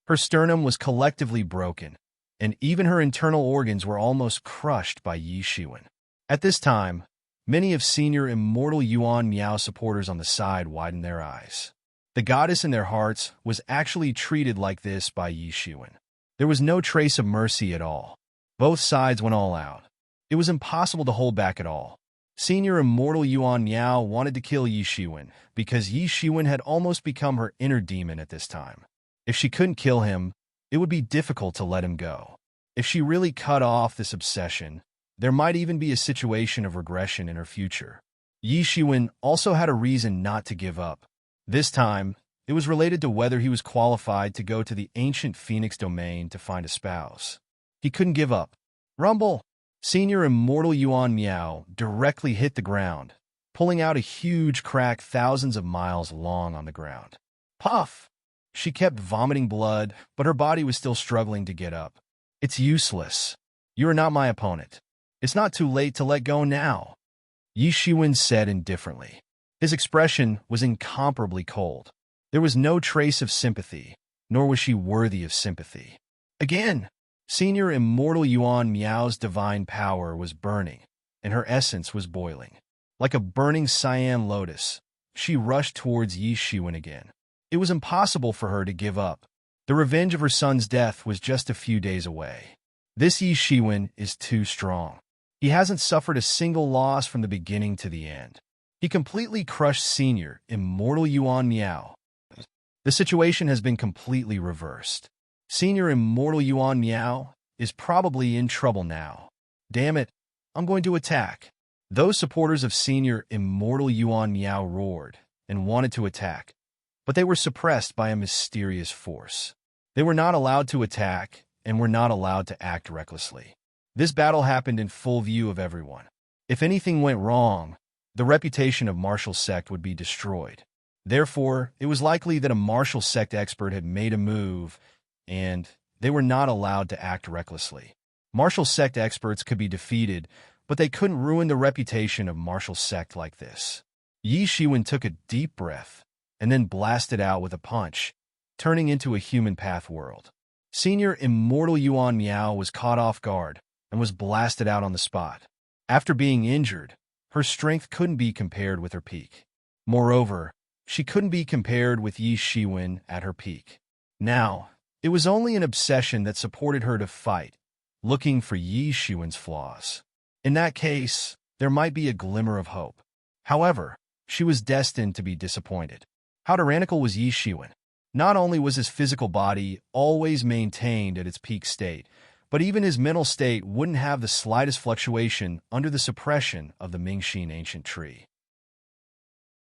Speaker 1: Her sternum was collectively broken, and even her internal organs were almost crushed by Yi Shiwen. At this time, many of Senior Immortal Yuan Miao supporters on the side widened their eyes. The goddess in their hearts was actually treated like this by Yi Shiwen. There was no trace of mercy at all. Both sides went all out. It was impossible to hold back at all. Senior Immortal Yuan Miao wanted to kill Yi Shiwen because Yi Shiwen had almost become her inner demon at this time. If she couldn't kill him, it would be difficult to let him go. If she really cut off this obsession, there might even be a situation of regression in her future. Yi Shiwen also had a reason not to give up. This time, it was related to whether he was qualified to go to the ancient Phoenix domain to find a spouse. He couldn't give up. Rumble! Senior Immortal Yuan Miao directly hit the ground, pulling out a huge crack thousands of miles long on the ground. Puff! She kept vomiting blood, but her body was still struggling to get up. It's useless. You are not my opponent. It's not too late to let go now, Yi Shiwen said indifferently. His expression was incomparably cold. There was no trace of sympathy, nor was she worthy of sympathy. Again, Senior Immortal Yuan Miao's divine power was burning, and her essence was boiling. Like a burning cyan lotus, she rushed towards Yi Shiwen again. It was impossible for her to give up. The revenge of her son's death was just a few days away. This Yi Shiwen is too strong. He hasn't suffered a single loss from the beginning to the end. He completely crushed Senior Immortal Yuan Miao. The situation has been completely reversed. Senior Immortal Yuan Miao is probably in trouble now. Damn it, I'm going to attack. Those supporters of Senior Immortal Yuan Miao roared and wanted to attack, but they were suppressed by a mysterious force. They were not allowed to attack and were not allowed to act recklessly. This battle happened in full view of everyone. If anything went wrong, the reputation of martial sect would be destroyed. Therefore, it was likely that a martial sect expert had made a move, and they were not allowed to act recklessly. Martial sect experts could be defeated, but they couldn't ruin the reputation of martial sect like this. Yi Shiwen took a deep breath and then blasted out with a punch, turning into a human path world. Senior Immortal Yuan Miao was caught off guard and was blasted out on the spot. After being injured, her strength couldn't be compared with her peak. Moreover, she couldn't be compared with Yi Shiwen at her peak. Now, it was only an obsession that supported her to fight, looking for Yi Shiwen's flaws. In that case, there might be a glimmer of hope. However, she was destined to be disappointed. How tyrannical was Yi Shiwen? Not only was his physical body always maintained at its peak state, but even his mental state wouldn't have the slightest fluctuation under the suppression of the Mingxin ancient tree.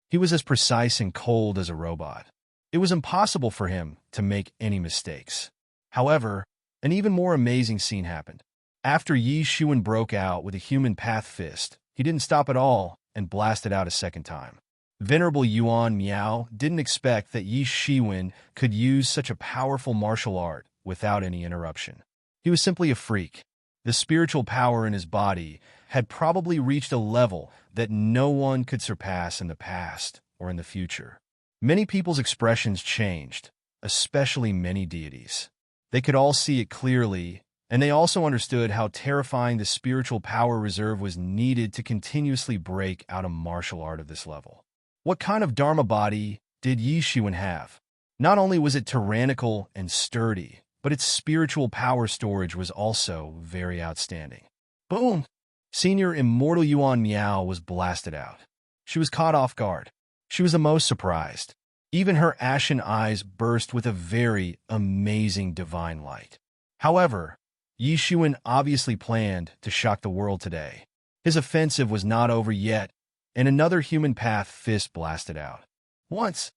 Speaker 1: He was as precise and cold as a robot. It was impossible for him to make any mistakes. However, an even more amazing scene happened. After Yi Shiwen broke out with a human path fist, he didn't stop at all and blasted out a second time. Venerable Yuan Miao didn't expect that Yi Shiwen could use such a powerful martial art without any interruption. He was simply a freak. The spiritual power in his body had probably reached a level that no one could surpass in the past or in the future. Many people's expressions changed, especially many deities. They could all see it clearly, and they also understood how terrifying the spiritual power reserve was needed to continuously break out a martial art of this level. What kind of Dharma body did Yi Shiwen have? Not only was it tyrannical and sturdy, but its spiritual power storage was also very outstanding. Boom! Senior Immortal Yuan Miao was blasted out. She was caught off guard. She was the most surprised. Even her ashen eyes burst with a very amazing divine light. However, Yi Shiwen obviously planned to shock the world today. His offensive was not over yet, and another human path fist blasted out. Once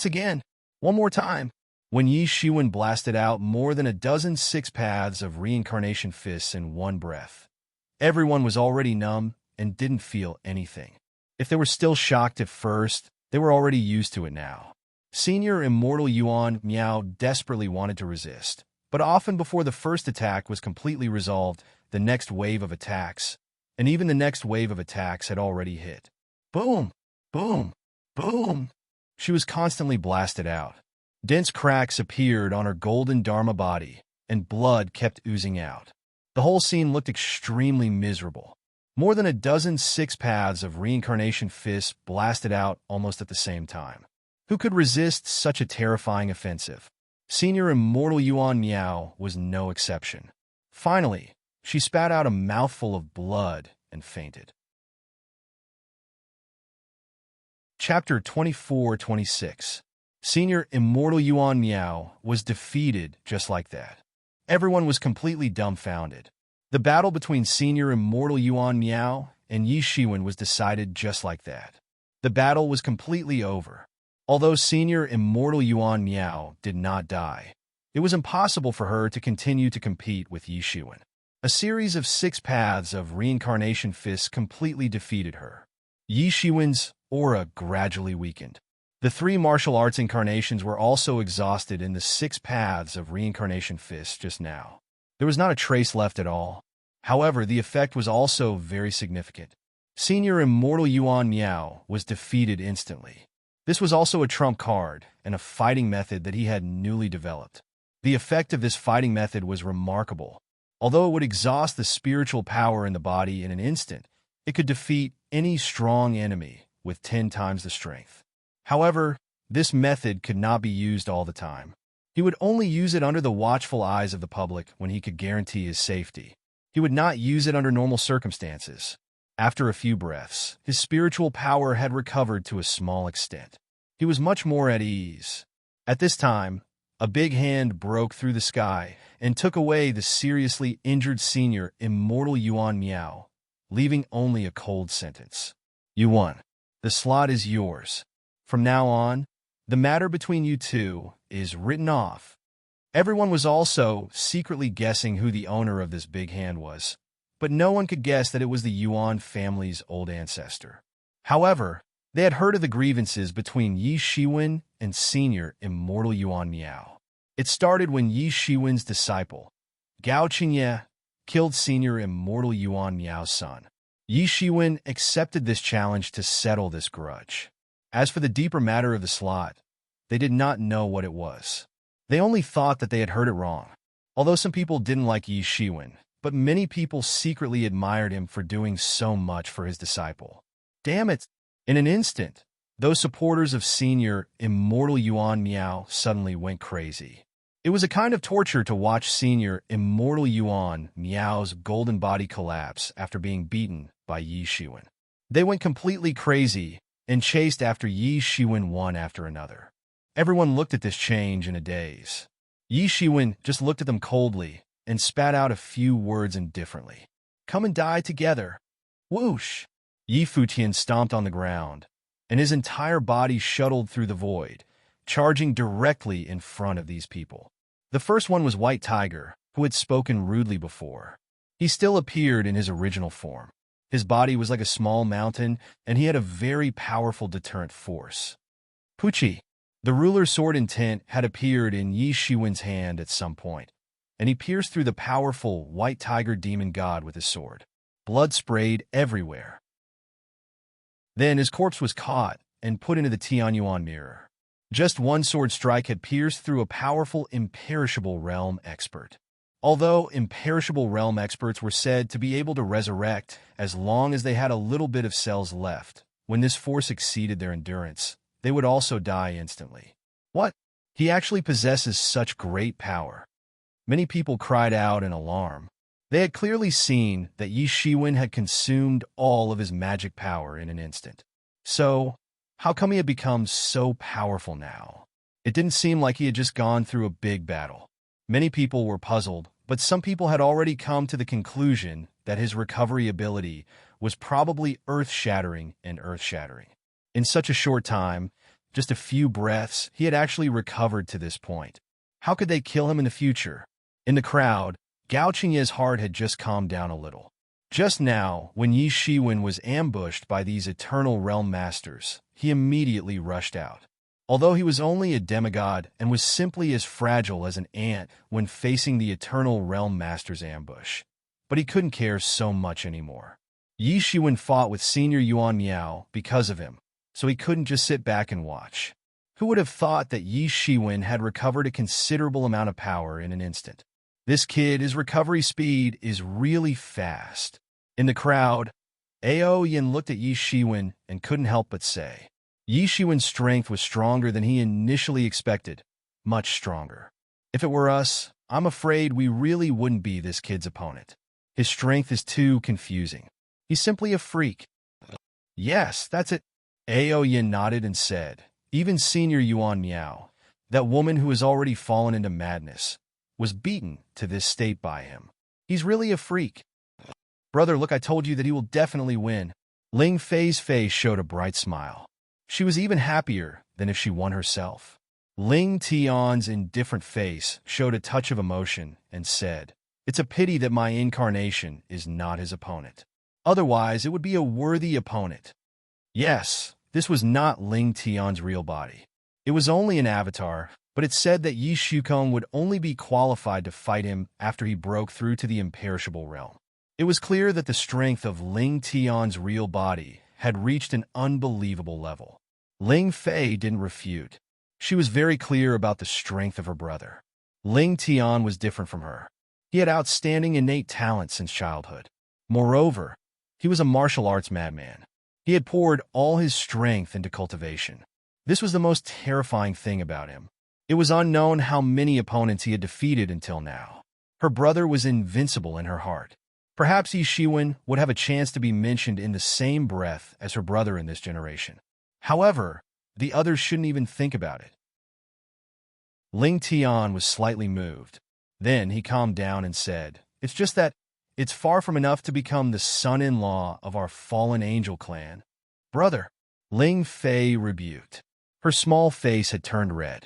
Speaker 1: again, one more time. When Yi Shiwen blasted out more than a dozen six paths of reincarnation fists in one breath, everyone was already numb and didn't feel anything. If they were still shocked at first, they were already used to it now. Senior Immortal Yuan Miao desperately wanted to resist, but often before the first attack was completely resolved, the next wave of attacks, and even the next wave of attacks had already hit. Boom! Boom! Boom! She was constantly blasted out. Dense cracks appeared on her golden Dharma body, and blood kept oozing out. The whole scene looked extremely miserable. More than a dozen six paths of reincarnation fists blasted out almost at the same time. Who could resist such a terrifying offensive? Senior Immortal Yuan Miao was no exception. Finally, she spat out a mouthful of blood and fainted. Chapter 24-26. Senior Immortal Yuan Miao was defeated just like that. Everyone was completely dumbfounded. The battle between Senior Immortal Yuan Miao and Yi Shiwen was decided just like that. The battle was completely over. Although Senior Immortal Yuan Miao did not die, it was impossible for her to continue to compete with Yi Shiwen. A series of six paths of reincarnation fists completely defeated her. Yi Shiwen's aura gradually weakened. The three martial arts incarnations were also exhausted in the six paths of reincarnation fists just now. There was not a trace left at all. However, the effect was also very significant. Senior Immortal Yuan Miao was defeated instantly. This was also a trump card and a fighting method that he had newly developed. The effect of this fighting method was remarkable. Although it would exhaust the spiritual power in the body in an instant, it could defeat any strong enemy with 10 times the strength. However, this method could not be used all the time. He would only use it under the watchful eyes of the public when he could guarantee his safety. He would not use it under normal circumstances. After a few breaths, his spiritual power had recovered to a small extent. He was much more at ease. At this time, a big hand broke through the sky and took away the seriously injured senior immortal Yuan Miao, leaving only a cold sentence. You won. The slot is yours. From now on, the matter between you two is written off. Everyone was also secretly guessing who the owner of this big hand was, but no one could guess that it was the Yuan family's old ancestor. However, they had heard of the grievances between Yi Shiwen and senior immortal Yuan Miao. It started when Yi Shiwen's disciple, Gao Qingye, killed senior immortal Yuan Miao's son. Yi Shiwen accepted this challenge to settle this grudge. As for the deeper matter of the slot, they did not know what it was. They only thought that they had heard it wrong. Although some people didn't like Yi Shiwen, but many people secretly admired him for doing so much for his disciple. Damn it! In an instant, those supporters of senior immortal Yuan Miao suddenly went crazy. It was a kind of torture to watch senior immortal Yuan Miao's golden body collapse after being beaten by Yi Shiwen. They went completely crazy and chased after Yi Shiwen one after another. Everyone looked at this change in a daze. Yi Shiwen just looked at them coldly and spat out a few words indifferently. Come and die together. Whoosh! Yi Futian stomped on the ground, and his entire body shuttled through the void, charging directly in front of these people. The first one was White Tiger, who had spoken rudely before. He still appeared in his original form. His body was like a small mountain, and he had a very powerful deterrent force. Puchi, the ruler's sword intent, had appeared in Yi Shiwen's hand at some point, and he pierced through the powerful White Tiger demon god with his sword. Blood sprayed everywhere. Then his corpse was caught and put into the Tianyuan mirror. Just one sword strike had pierced through a powerful imperishable realm expert. Although imperishable realm experts were said to be able to resurrect as long as they had a little bit of cells left, when this force exceeded their endurance, they would also die instantly. What? He actually possesses such great power. Many people cried out in alarm. They had clearly seen that Yi Shiwen had consumed all of his magic power in an instant. So, how come he had become so powerful now? It didn't seem like he had just gone through a big battle. Many people were puzzled, but some people had already come to the conclusion that his recovery ability was probably earth-shattering and earth-shattering. In such a short time, just a few breaths, he had actually recovered to this point. How could they kill him in the future? In the crowd, Gao Qingye's heart had just calmed down a little. Just now, when Yi Shiwen was ambushed by these Eternal Realm Masters, he immediately rushed out. Although he was only a demigod and was simply as fragile as an ant when facing the Eternal Realm Masters' ambush. But he couldn't care so much anymore. Yi Shiwen fought with Senior Yuan Miao because of him, so he couldn't just sit back and watch. Who would have thought that Yi Shiwen had recovered a considerable amount of power in an instant? This kid, his recovery speed is really fast. In the crowd, Ao Yin looked at Yi Shiwen and couldn't help but say, Yi Shiwen's strength was stronger than he initially expected, much stronger. If it were us, I'm afraid we really wouldn't be this kid's opponent. His strength is too confusing. He's simply a freak. Yes, that's it. Ao Yin nodded and said, even Senior Yuan Miao, that woman who has already fallen into madness, was beaten to this state by him. He's really a freak. Brother, look, I told you that he will definitely win. Ling Fei's face showed a bright smile. She was even happier than if she won herself. Ling Tian's indifferent face showed a touch of emotion and said, it's a pity that my incarnation is not his opponent. Otherwise, it would be a worthy opponent. Yes, this was not Ling Tian's real body. It was only an avatar, but it said that Yi Shukong would only be qualified to fight him after he broke through to the imperishable realm. It was clear that the strength of Ling Tian's real body had reached an unbelievable level. Ling Fei didn't refute. She was very clear about the strength of her brother. Ling Tian was different from her. He had outstanding innate talent since childhood. Moreover, he was a martial arts madman. He had poured all his strength into cultivation. This was the most terrifying thing about him. It was unknown how many opponents he had defeated until now. Her brother was invincible in her heart. Perhaps Yi Shiwen would have a chance to be mentioned in the same breath as her brother in this generation. However, the others shouldn't even think about it. Ling Tian was slightly moved. Then he calmed down and said, "It's just that it's far from enough to become the son-in-law of our fallen angel clan. Brother," Ling Fei rebuked. Her small face had turned red.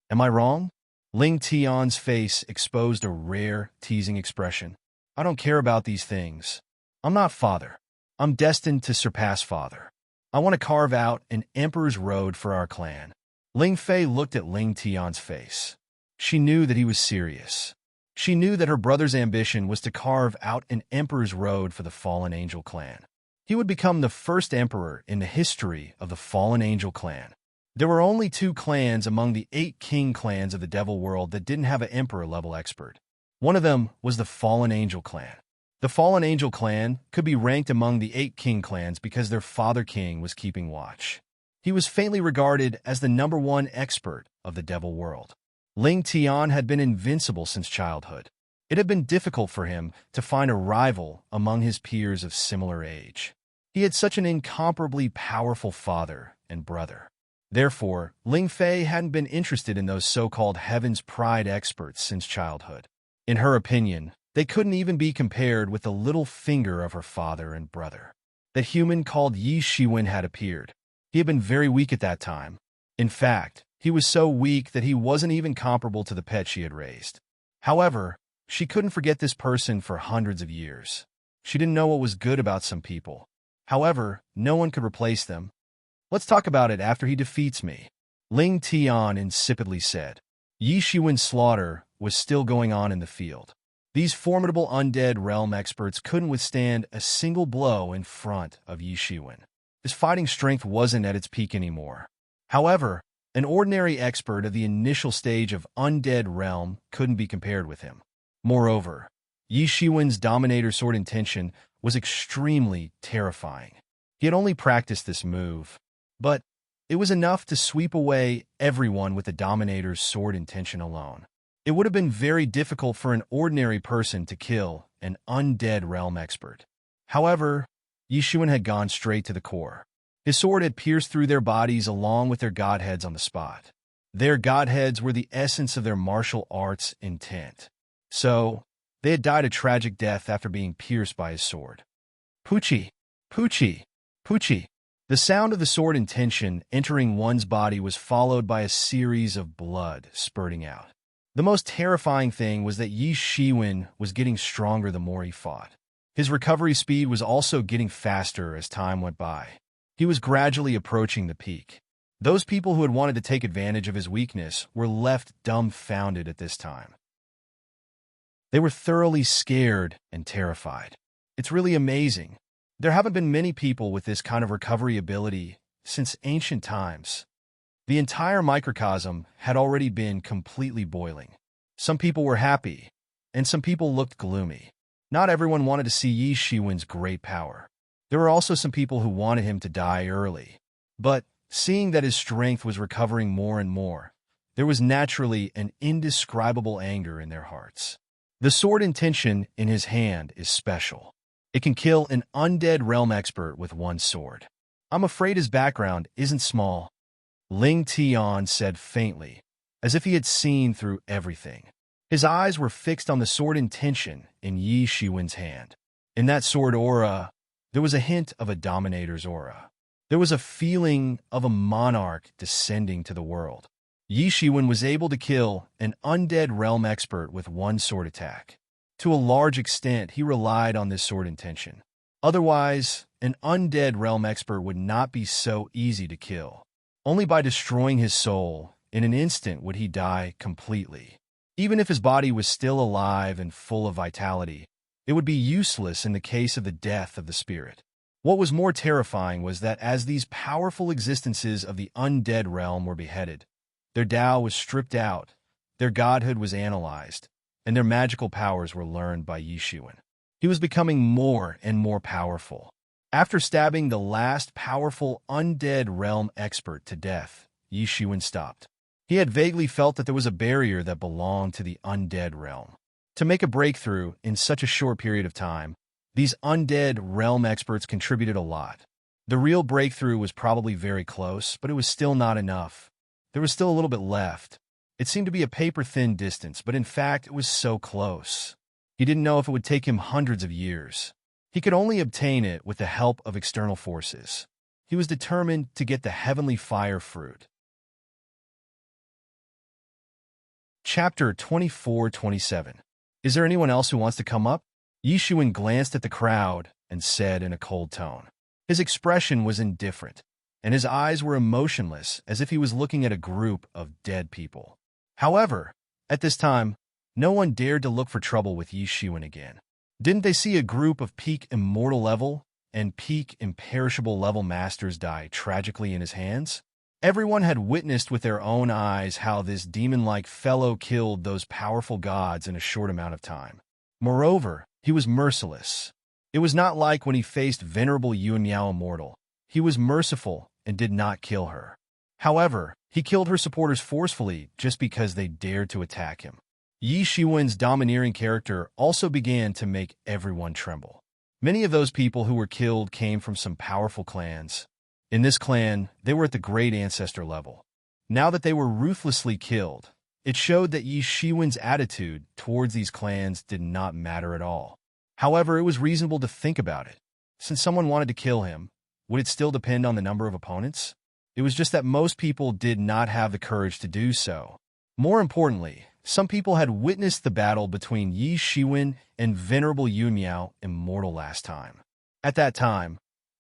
Speaker 1: "Am I wrong?" Ling Tian's face exposed a rare, teasing expression. "I don't care about these things. I'm not father. I'm destined to surpass father. I want to carve out an emperor's road for our clan." Ling Fei looked at Ling Tian's face. She knew that he was serious. She knew that her brother's ambition was to carve out an emperor's road for the fallen angel clan. He would become the first emperor in the history of the fallen angel clan. There were only 2 clans among the 8 king clans of the devil world that didn't have an emperor-level expert. One of them was the fallen angel clan. The fallen angel clan could be ranked among the 8 king clans because their father king was keeping watch. He was faintly regarded as the #1 expert of the devil world. Ling Tian had been invincible since childhood. It had been difficult for him to find a rival among his peers of similar age. He had such an incomparably powerful father and brother. Therefore, Ling Fei hadn't been interested in those so-called Heaven's Pride experts since childhood. In her opinion, they couldn't even be compared with the little finger of her father and brother. The human called Yi Shiwen had appeared. He had been very weak at that time. In fact, he was so weak that he wasn't even comparable to the pet she had raised. However, she couldn't forget this person for hundreds of years. She didn't know what was good about some people. However, no one could replace them. "Let's talk about it after he defeats me," Ling Tian insipidly said. Yi Shiwen's slaughter was still going on in the field. These formidable undead realm experts couldn't withstand a single blow in front of Yi Shiwen. His fighting strength wasn't at its peak anymore. However, an ordinary expert of the initial stage of undead realm couldn't be compared with him. Moreover, Yi Shiwen's Dominator Sword Intention was extremely terrifying. He had only practiced this move, but it was enough to sweep away everyone with the Dominator's Sword Intention alone. It would have been very difficult for an ordinary person to kill an undead realm expert. However, Yi Shiwen had gone straight to the core. His sword had pierced through their bodies along with their godheads on the spot. Their godheads were the essence of their martial arts intent. So, they had died a tragic death after being pierced by his sword. Poochie! Poochie! Poochie! The sound of the sword intention entering one's body was followed by a series of blood spurting out. The most terrifying thing was that Yi Shiwen was getting stronger the more he fought. His recovery speed was also getting faster as time went by. He was gradually approaching the peak. Those people who had wanted to take advantage of his weakness were left dumbfounded at this time. They were thoroughly scared and terrified. It's really amazing. There haven't been many people with this kind of recovery ability since ancient times. The entire microcosm had already been completely boiling. Some people were happy, and some people looked gloomy. Not everyone wanted to see Yi Shiwen's great power. There were also some people who wanted him to die early. But, seeing that his strength was recovering more and more, there was naturally an indescribable anger in their hearts. The sword intention in his hand is special. It can kill an undead realm expert with one sword. I'm afraid his background isn't small, Ling Tian said faintly, as if he had seen through everything. His eyes were fixed on the sword intention in Yi Shiwen's hand. In that sword aura, there was a hint of a dominator's aura. There was a feeling of a monarch descending to the world. Yi Shiwen was able to kill an undead realm expert with one sword attack. To a large extent, he relied on this sword intention. Otherwise, an undead realm expert would not be so easy to kill. Only by destroying his soul, in an instant would he die completely. Even if his body was still alive and full of vitality, it would be useless in the case of the death of the spirit. What was more terrifying was that as these powerful existences of the undead realm were beheaded, their Tao was stripped out, their godhood was analyzed, and their magical powers were learned by Yi Shiwen. He was becoming more and more powerful. After stabbing the last powerful undead realm expert to death, Yi Shiwen stopped. He had vaguely felt that there was a barrier that belonged to the undead realm. To make a breakthrough in such a short period of time, these undead realm experts contributed a lot. The real breakthrough was probably very close, but it was still not enough. There was still a little bit left. It seemed to be a paper-thin distance, but in fact, it was so close. He didn't know if it would take him hundreds of years. He could only obtain it with the help of external forces. He was determined to get the heavenly fire fruit. Chapter 24-27. Is there anyone else who wants to come up? Yishuan glanced at the crowd and said in a cold tone. His expression was indifferent, and his eyes were emotionless, as if he was looking at a group of dead people. However, at this time, no one dared to look for trouble with Yishuan again. Didn't they see a group of peak immortal level and peak imperishable level masters die tragically in his hands? Everyone had witnessed with their own eyes how this demon-like fellow killed those powerful gods in a short amount of time. Moreover, he was merciless. It was not like when he faced venerable Yuanyao Immortal. He was merciful and did not kill her. However, he killed her supporters forcefully just because they dared to attack him. Yishuan's domineering character also began to make everyone tremble. Many of those people who were killed came from some powerful clans. In this clan, they were at the great ancestor level. Now that they were ruthlessly killed, it showed that Yishuan's attitude towards these clans did not matter at all. However, it was reasonable to think about it. Since someone wanted to kill him, would it still depend on the number of opponents? It was just that most people did not have the courage to do so. More importantly, some people had witnessed the battle between Yishuan and venerable Yuanyao Immortal last time. At that time,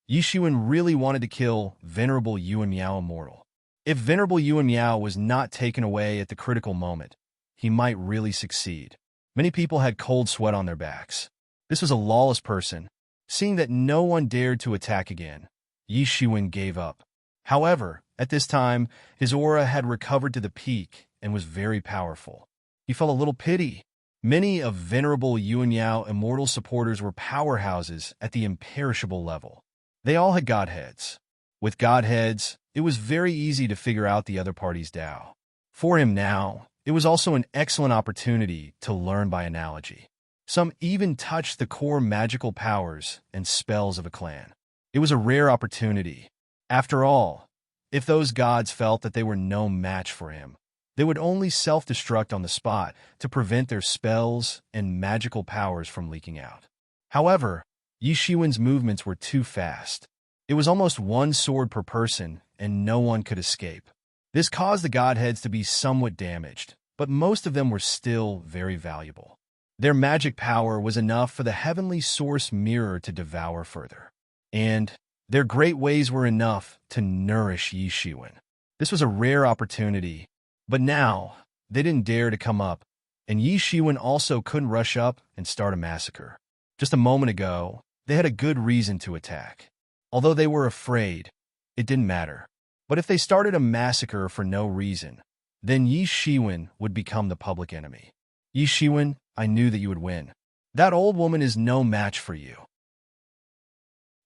Speaker 1: Yishuan really wanted to kill venerable Yuanyao Immortal. If venerable Yuanyao was not taken away at the critical moment, he might really succeed. Many people had cold sweat on their backs. This was a lawless person. Seeing that no one dared to attack again, Yishuan gave up. However, at this time, his aura had recovered to the peak and was very powerful. He felt a little pity. Many of venerable Yuanyao Immortal supporters were powerhouses at the imperishable level. They all had godheads. With godheads, it was very easy to figure out the other party's Tao. For him now, it was also an excellent opportunity to learn by analogy. Some even touched the core magical powers and spells of a clan. It was a rare opportunity. After all, if those gods felt that they were no match for him, they would only self-destruct on the spot to prevent their spells and magical powers from leaking out. However, Yishuan's movements were too fast. It was almost one sword per person, and no one could escape. This caused the godheads to be somewhat damaged, but most of them were still very valuable. Their magic power was enough for the heavenly source mirror to devour further. And their great ways were enough to nourish Yishuan. This was a rare opportunity, but now they didn't dare to come up, and Yishuan also couldn't rush up and start a massacre. Just a moment ago, they had a good reason to attack. Although they were afraid, it didn't matter. But if they started a massacre for no reason, then Yishuan would become the public enemy. Yishuan, I knew that you would win. That old woman is no match for you.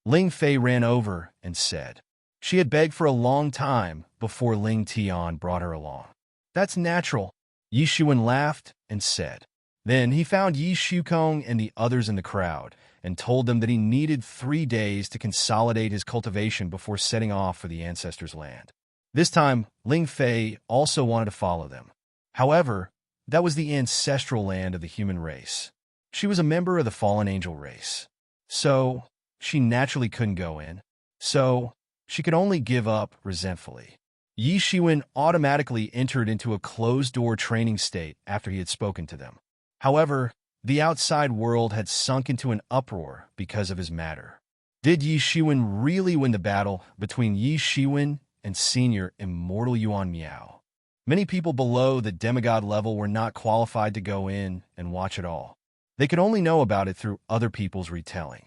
Speaker 1: Ling Fei ran over and said. She had begged for a long time before Ling Tian brought her along. That's natural, Yishuan laughed and said. Then he found Yi Shukong and the others in the crowd and told them that he needed 3 days to consolidate his cultivation before setting off for the ancestors' land. This time, Ling Fei also wanted to follow them. However, that was the ancestral land of the human race. She was a member of the fallen angel race. So, she naturally couldn't go in. So, she could only give up resentfully. Yishuan automatically entered into a closed-door training state after he had spoken to them. However, the outside world had sunk into an uproar because of his matter. Did Yishuan really win the battle between Yishuan and Senior Immortal Yuan Miao? Many people below the demigod level were not qualified to go in and watch it all. They could only know about it through other people's retelling.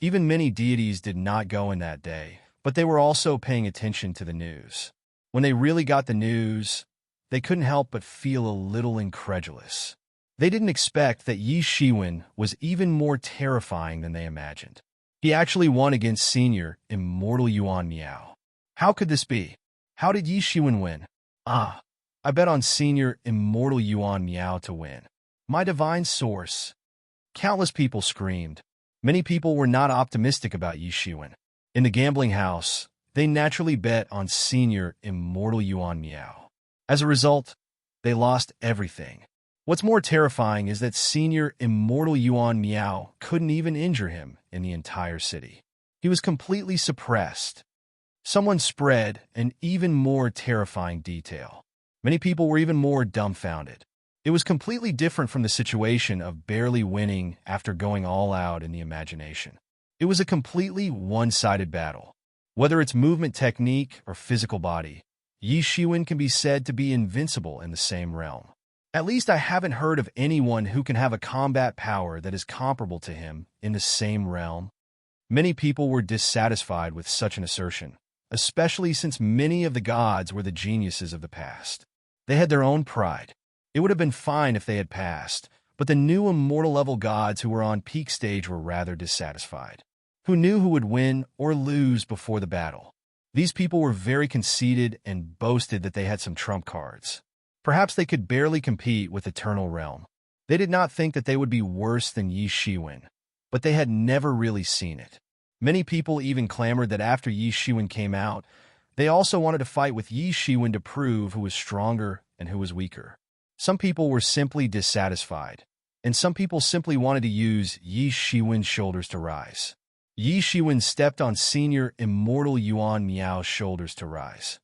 Speaker 1: Even many deities did not go in that day, but they were also paying attention to the news. When they really got the news, they couldn't help but feel a little incredulous. They didn't expect that Yishuan was even more terrifying than they imagined. He actually won against Senior Immortal Yuan Miao. How could this be? How did Yishuan win? I I bet on senior immortal Yuan Miao to win. My divine source. Countless people screamed. Many people were not optimistic about Yi Shiwen. In the gambling house, they naturally bet on senior immortal Yuan Miao. As a result, they lost everything. What's more terrifying is that senior immortal Yuan Miao couldn't even injure him in the entire city. He was completely suppressed. Someone spread an even more terrifying detail. Many people were even more dumbfounded. It was completely different from the situation of barely winning after going all out in the imagination. It was a completely one-sided battle. Whether it's movement technique or physical body, Yi Shiwen can be said to be invincible in the same realm. At least I haven't heard of anyone who can have a combat power that is comparable to him in the same realm. Many people were dissatisfied with such an assertion, especially since many of the gods were the geniuses of the past. They had their own pride. It would have been fine if they had passed, but the new immortal-level gods who were on peak stage were rather dissatisfied. Who knew who would win or lose before the battle? These people were very conceited and boasted that they had some trump cards. Perhaps they could barely compete with Eternal Realm. They did not think that they would be worse than Yi Shiwen, but they had never really seen it. Many people even clamored that after Yi Shiwen came out, they also wanted to fight with Yi Shiwen to prove who was stronger and who was weaker. Some people were simply dissatisfied, and some people simply wanted to use Yi Shiwen's shoulders to rise. Yi Shiwen stepped on senior immortal Yuan Miao's shoulders to rise.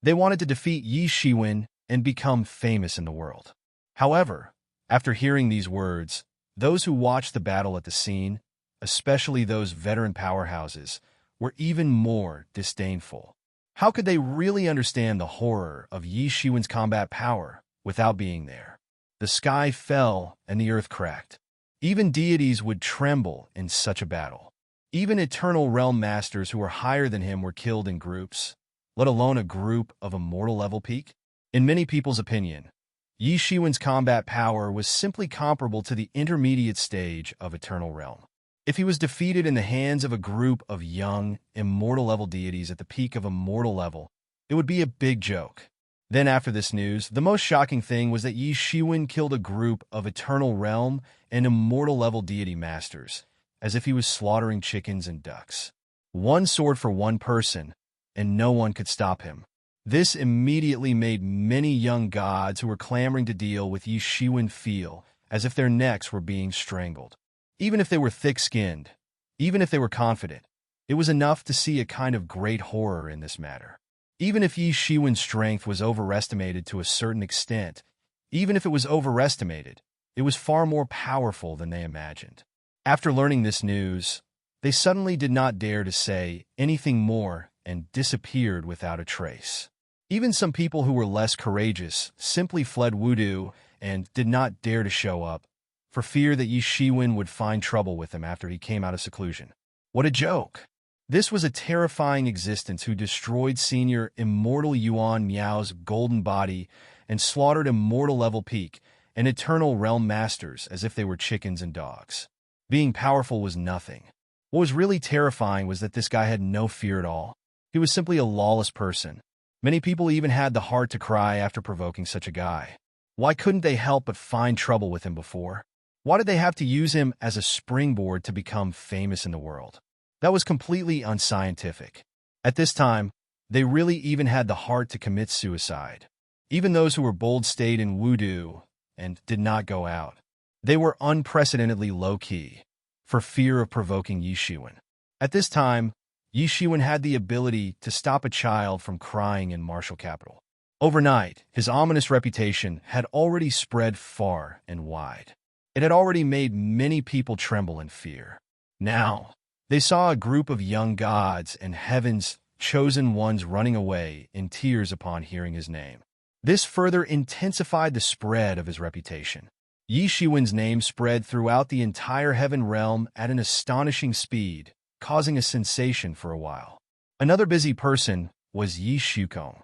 Speaker 1: They wanted to defeat Yi Shiwen and become famous in the world. However, after hearing these words, those who watched the battle at the scene, especially those veteran powerhouses, were even more disdainful. How could they really understand the horror of Yi Shiwen's combat power without being there? The sky fell and the earth cracked. Even deities would tremble in such a battle. Even Eternal Realm Masters who were higher than him were killed in groups, let alone a group of immortal level peak. In many people's opinion, Yi Shiwen's combat power was simply comparable to the intermediate stage of Eternal Realm. If he was defeated in the hands of a group of young, immortal-level deities at the peak of immortal level, it would be a big joke. Then after this news, the most shocking thing was that Yi Shiwen killed a group of Eternal Realm and immortal-level deity masters, as if he was slaughtering chickens and ducks. One sword for one person, and no one could stop him. This immediately made many young gods who were clamoring to deal with Yi Shiwen feel as if their necks were being strangled. Even if they were thick-skinned, even if they were confident, it was enough to see a kind of great horror in this matter. Even if Yi Shiwen's strength was overestimated to a certain extent, even if it was overestimated, it was far more powerful than they imagined. After learning this news, they suddenly did not dare to say anything more and disappeared without a trace. Even some people who were less courageous simply fled Wudu and did not dare to show up, for fear that Yi Shiwen would find trouble with him after he came out of seclusion. What a joke! This was a terrifying existence who destroyed senior immortal Yuan Miao's golden body and slaughtered immortal level peak and Eternal Realm Masters as if they were chickens and dogs. Being powerful was nothing. What was really terrifying was that this guy had no fear at all. He was simply a lawless person. Many people even had the heart to cry after provoking such a guy. Why couldn't they help but find trouble with him before? Why did they have to use him as a springboard to become famous in the world? That was completely unscientific. At this time, they really even had the heart to commit suicide. Even those who were bold stayed in Wudu and did not go out. They were unprecedentedly low-key, for fear of provoking Yi Shiwen. At this time, Yi Shiwen had the ability to stop a child from crying in martial capital. Overnight, his ominous reputation had already spread far and wide. It had already made many people tremble in fear. Now, they saw a group of young gods and heaven's chosen ones running away in tears upon hearing his name. This further intensified the spread of his reputation. Yi Shiwen's name spread throughout the entire heaven realm at an astonishing speed, causing a sensation for a while. Another busy person was Yi Shukong.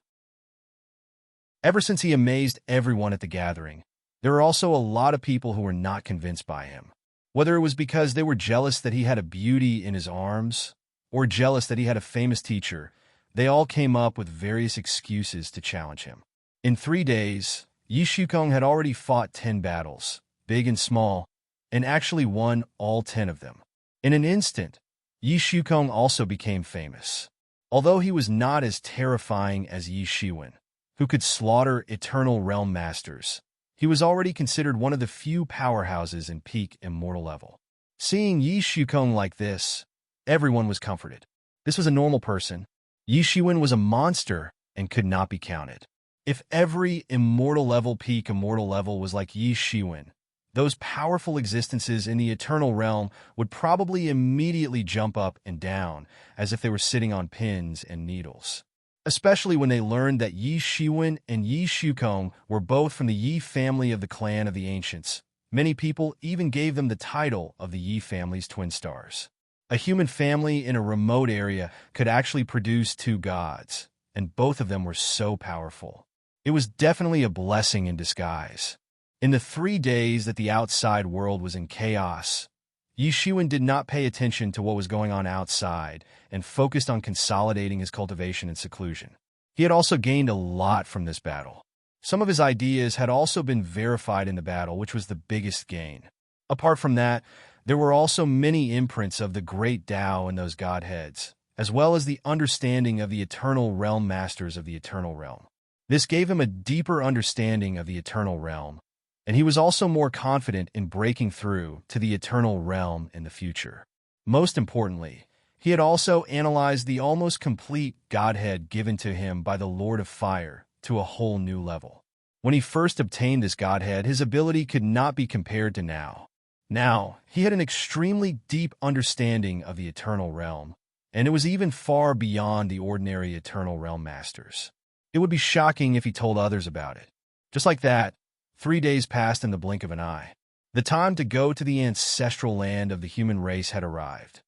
Speaker 1: Ever since he amazed everyone at the gathering, there were also a lot of people who were not convinced by him. Whether it was because they were jealous that he had a beauty in his arms, or jealous that he had a famous teacher, they all came up with various excuses to challenge him. In 3 days, Yi Shukong had already fought 10 battles, big and small, and actually won all 10 of them. In an instant, Yi Shukong also became famous. Although he was not as terrifying as Yi Shiwen, who could slaughter Eternal Realm Masters, he was already considered one of the few powerhouses in peak immortal level. Seeing Yi Shukong like this, everyone was comforted. This was a normal person. Yi Shiwen was a monster and could not be counted. If every immortal level peak immortal level was like Yi Shiwen, those powerful existences in the Eternal Realm would probably immediately jump up and down as if they were sitting on pins and needles. Especially when they learned that Yi Shiwen and Yi Shukong were both from the Yi family of the clan of the Ancients. Many people even gave them the title of the Yi family's twin stars. A human family in a remote area could actually produce two gods, and both of them were so powerful. It was definitely a blessing in disguise. In the 3 days that the outside world was in chaos, Yi Shiwen did not pay attention to what was going on outside and focused on consolidating his cultivation and seclusion. He had also gained a lot from this battle. Some of his ideas had also been verified in the battle, which was the biggest gain. Apart from that, there were also many imprints of the great Tao in those godheads, as well as the understanding of the Eternal Realm Masters of the Eternal Realm. This gave him a deeper understanding of the Eternal Realm, and he was also more confident in breaking through to the Eternal Realm in the future. Most importantly, he had also analyzed the almost complete godhead given to him by the Lord of Fire to a whole new level. When he first obtained this godhead, his ability could not be compared to now. Now, he had an extremely deep understanding of the Eternal Realm, and it was even far beyond the ordinary Eternal Realm Masters. It would be shocking if he told others about it. Just like that, 3 days passed in the blink of an eye. The time to go to the ancestral land of the human race had arrived.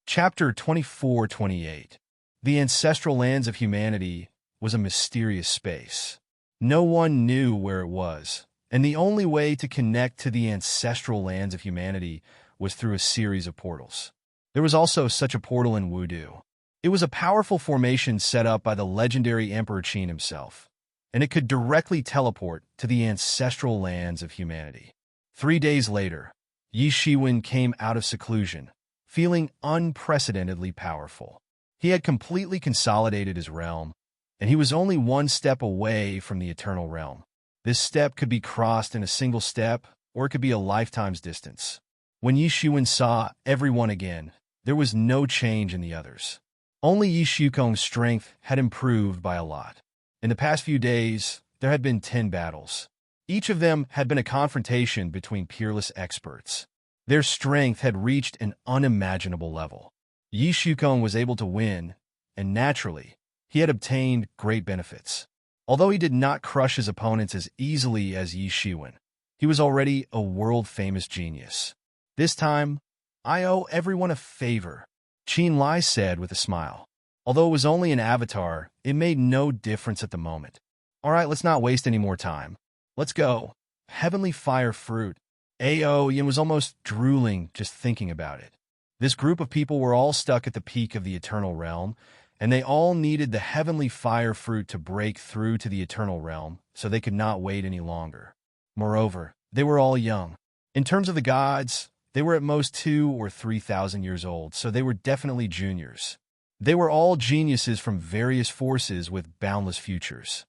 Speaker 1: Chapter 24-28. The ancestral lands of humanity was a mysterious space. No one knew where it was, and the only way to connect to the ancestral lands of humanity was through a series of portals. There was also such a portal in Wudu. It was a powerful formation set up by the legendary Emperor Qin himself, and it could directly teleport to the ancestral lands of humanity. 3 days later, Yi Shiwen came out of seclusion, feeling unprecedentedly powerful. He had completely consolidated his realm, and he was only one step away from the Eternal Realm. This step could be crossed in a single step, or it could be a lifetime's distance. When Yi Shiwen saw everyone again, there was no change in the others. Only Yi Shukong's strength had improved by a lot. In the past few days, there had been 10 battles. Each of them had been a confrontation between peerless experts. Their strength had reached an unimaginable level. Yi Shukong was able to win, and naturally, he had obtained great benefits. Although he did not crush his opponents as easily as Yi Shiwen, he was already a world-famous genius. This time, I owe everyone a favor, Qin Lai said with a smile. Although it was only an avatar, it made no difference at the moment. All right, let's not waste any more time. Let's go. Heavenly Fire Fruit. Yin was almost drooling just thinking about it. This group of people were all stuck at the peak of the Eternal Realm, and they all needed the Heavenly Fire Fruit to break through to the Eternal Realm, so they could not wait any longer. Moreover, they were all young. In terms of the gods, they were at most 2,000 or 3,000 years old, so they were definitely juniors. They were all geniuses from various forces with boundless futures.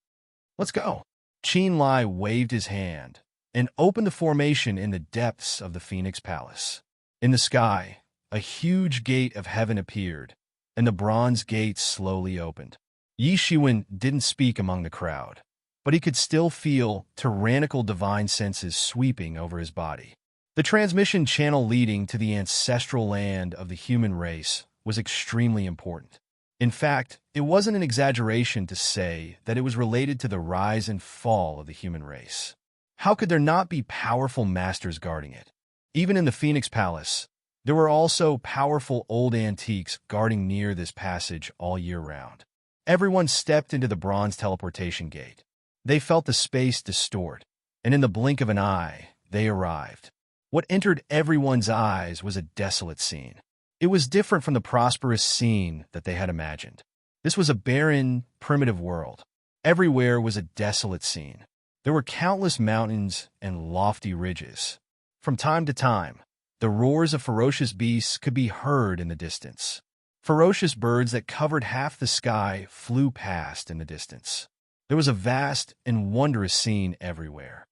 Speaker 1: Let's go. Qin Lai waved his hand and opened the formation in the depths of the Phoenix Palace. In the sky, a huge gate of heaven appeared, and the bronze gate slowly opened. Yi Shiwen didn't speak among the crowd, but he could still feel tyrannical divine senses sweeping over his body. The transmission channel leading to the ancestral land of the human race was extremely important. In fact, it wasn't an exaggeration to say that it was related to the rise and fall of the human race. How could there not be powerful masters guarding it? Even in the Phoenix Palace, there were also powerful old antiques guarding near this passage all year round. Everyone stepped into the bronze teleportation gate. They felt the space distort, and in the blink of an eye, they arrived. What entered everyone's eyes was a desolate scene. It was different from the prosperous scene that they had imagined. This was a barren, primitive world. Everywhere was a desolate scene. There were countless mountains and lofty ridges. From time to time, the roars of ferocious beasts could be heard in the distance. Ferocious birds that covered half the sky flew past in the distance. There was a vast and wondrous scene everywhere.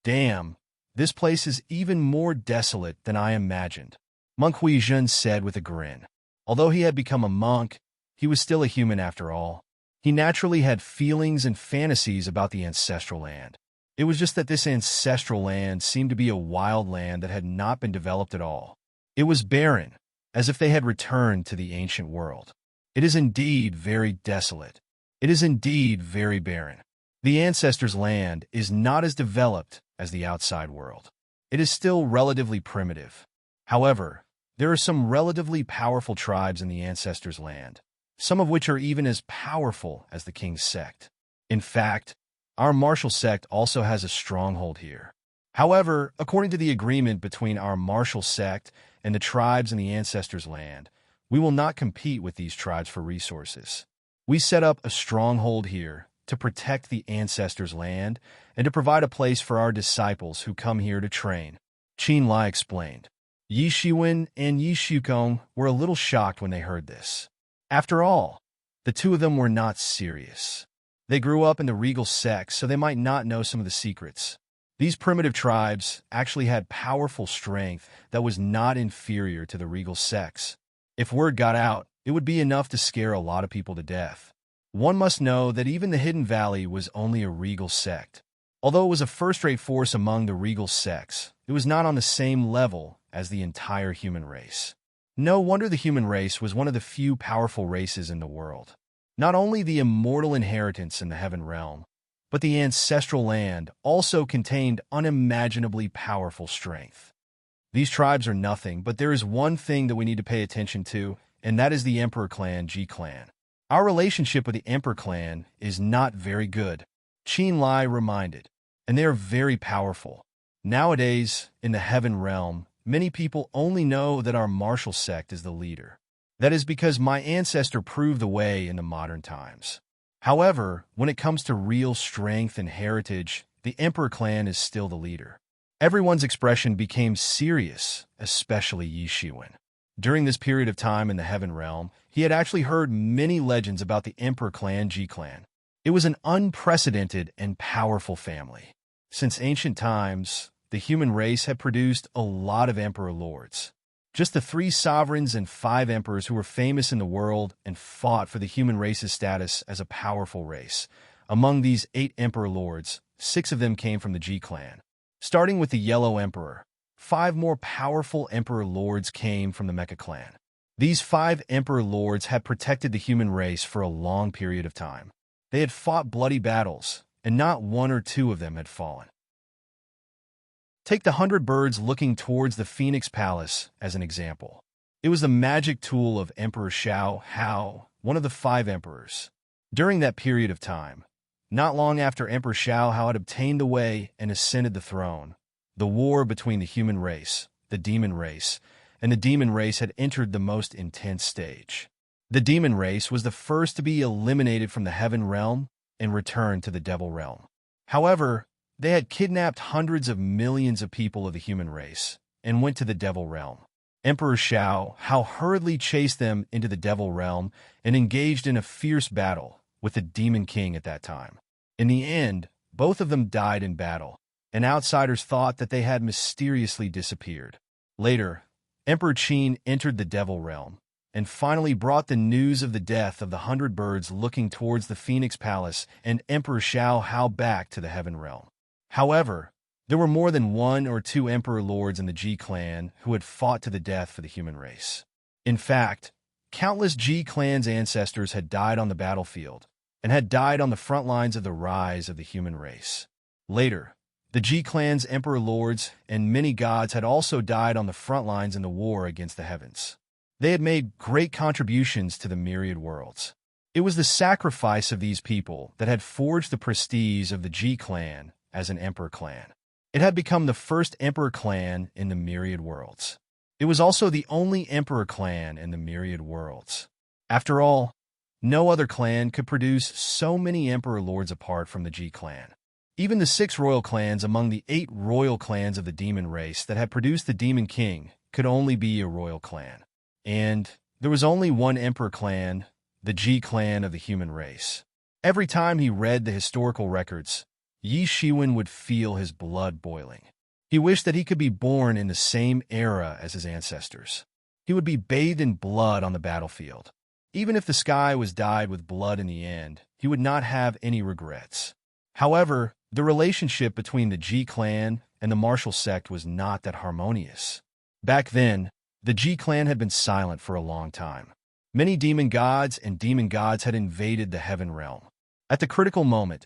Speaker 1: Damn, this place is even more desolate than I imagined, Monk Huizhen said with a grin. Although he had become a monk, he was still a human after all. He naturally had feelings and fantasies about the ancestral land. It was just that this ancestral land seemed to be a wild land that had not been developed at all. It was barren, as if they had returned to the ancient world. It is indeed very desolate. It is indeed very barren. The ancestors' land is not as developed as the outside world. It is still relatively primitive. However, there are some relatively powerful tribes in the ancestors' land, some of which are even as powerful as the king's sect. In fact, our martial sect also has a stronghold here. However, according to the agreement between our martial sect and the tribes in the ancestors' land, we will not compete with these tribes for resources. We set up a stronghold here to protect the ancestors' land and to provide a place for our disciples who come here to train, Qin Lai explained. Yi Shiwen and Yi Shukong were a little shocked when they heard this. After all, the two of them were not serious. They grew up in the regal sect, so they might not know some of the secrets. These primitive tribes actually had powerful strength that was not inferior to the regal sects. If word got out, it would be enough to scare a lot of people to death. One must know that even the Hidden Valley was only a regal sect. Although it was a first-rate force among the regal sects, it was not on the same level as the entire human race. No wonder the human race was one of the few powerful races in the world. Not only the immortal inheritance in the heaven realm, but the ancestral land also contained unimaginably powerful strength. These tribes are nothing, but there is one thing that we need to pay attention to, and that is the Emperor Clan, Ji Clan. Our relationship with the Emperor Clan is not very good, Qin Lai reminded, and they are very powerful. Nowadays, in the heaven realm, many people only know that our martial sect is the leader. That is because my ancestor proved the way in the modern times. However, when it comes to real strength and heritage, the Emperor Clan is still the leader. Everyone's expression became serious, especially Yi Shiwen. During this period of time in the heaven realm, he had actually heard many legends about the Emperor Clan, Ji Clan. It was an unprecedented and powerful family. Since ancient times, the human race had produced a lot of emperor lords. Just the 3 sovereigns and 5 emperors who were famous in the world and fought for the human race's status as a powerful race. Among these 8 emperor lords, 6 of them came from the Ji Clan. Starting with the Yellow Emperor, 5 more powerful emperor lords came from the Mecha clan. These 5 emperor lords had protected the human race for a long period of time. They had fought bloody battles, and not 1 or 2 of them had fallen. Take the 100 birds looking towards the Phoenix Palace as an example. It was the magic tool of Emperor Xiao Hao, one of the 5 emperors. During that period of time, not long after Emperor Xiao Hao had obtained the way and ascended the throne, the war between the human race, the demon race, and the demon race had entered the most intense stage. The demon race was the first to be eliminated from the heaven realm and returned to the devil realm. However, they had kidnapped hundreds of millions of people of the human race and went to the devil realm. Emperor Xiao Hao hurriedly chased them into the devil realm and engaged in a fierce battle with the demon king at that time. In the end, both of them died in battle, and outsiders thought that they had mysteriously disappeared. Later, Emperor Qin entered the devil realm and finally brought the news of the death of the 100 birds looking towards the Phoenix Palace and Emperor Xiao Hao back to the heaven realm. However, there were more than 1 or 2 emperor lords in the Ji clan who had fought to the death for the human race. In fact, countless Ji clan's ancestors had died on the battlefield and had died on the front lines of the rise of the human race. Later, the Ji clan's emperor lords and many gods had also died on the front lines in the war against the heavens. They had made great contributions to the myriad worlds. It was the sacrifice of these people that had forged the prestige of the Ji clan as an emperor clan. It had become the first emperor clan in the myriad worlds. It was also the only emperor clan in the myriad worlds. After all, no other clan could produce so many emperor lords apart from the Ji clan. Even the 6 royal clans among the 8 royal clans of the demon race that had produced the demon king could only be a royal clan. And there was only one emperor clan, the Ji clan of the human race. Every time he read the historical records, Yi Shiwen would feel his blood boiling. He wished that he could be born in the same era as his ancestors. He would be bathed in blood on the battlefield. Even if the sky was dyed with blood in the end, he would not have any regrets. However, the relationship between the Ji clan and the martial sect was not that harmonious. Back then, the Ji clan had been silent for a long time. Many demon gods and demon gods had invaded the heaven realm. At the critical moment,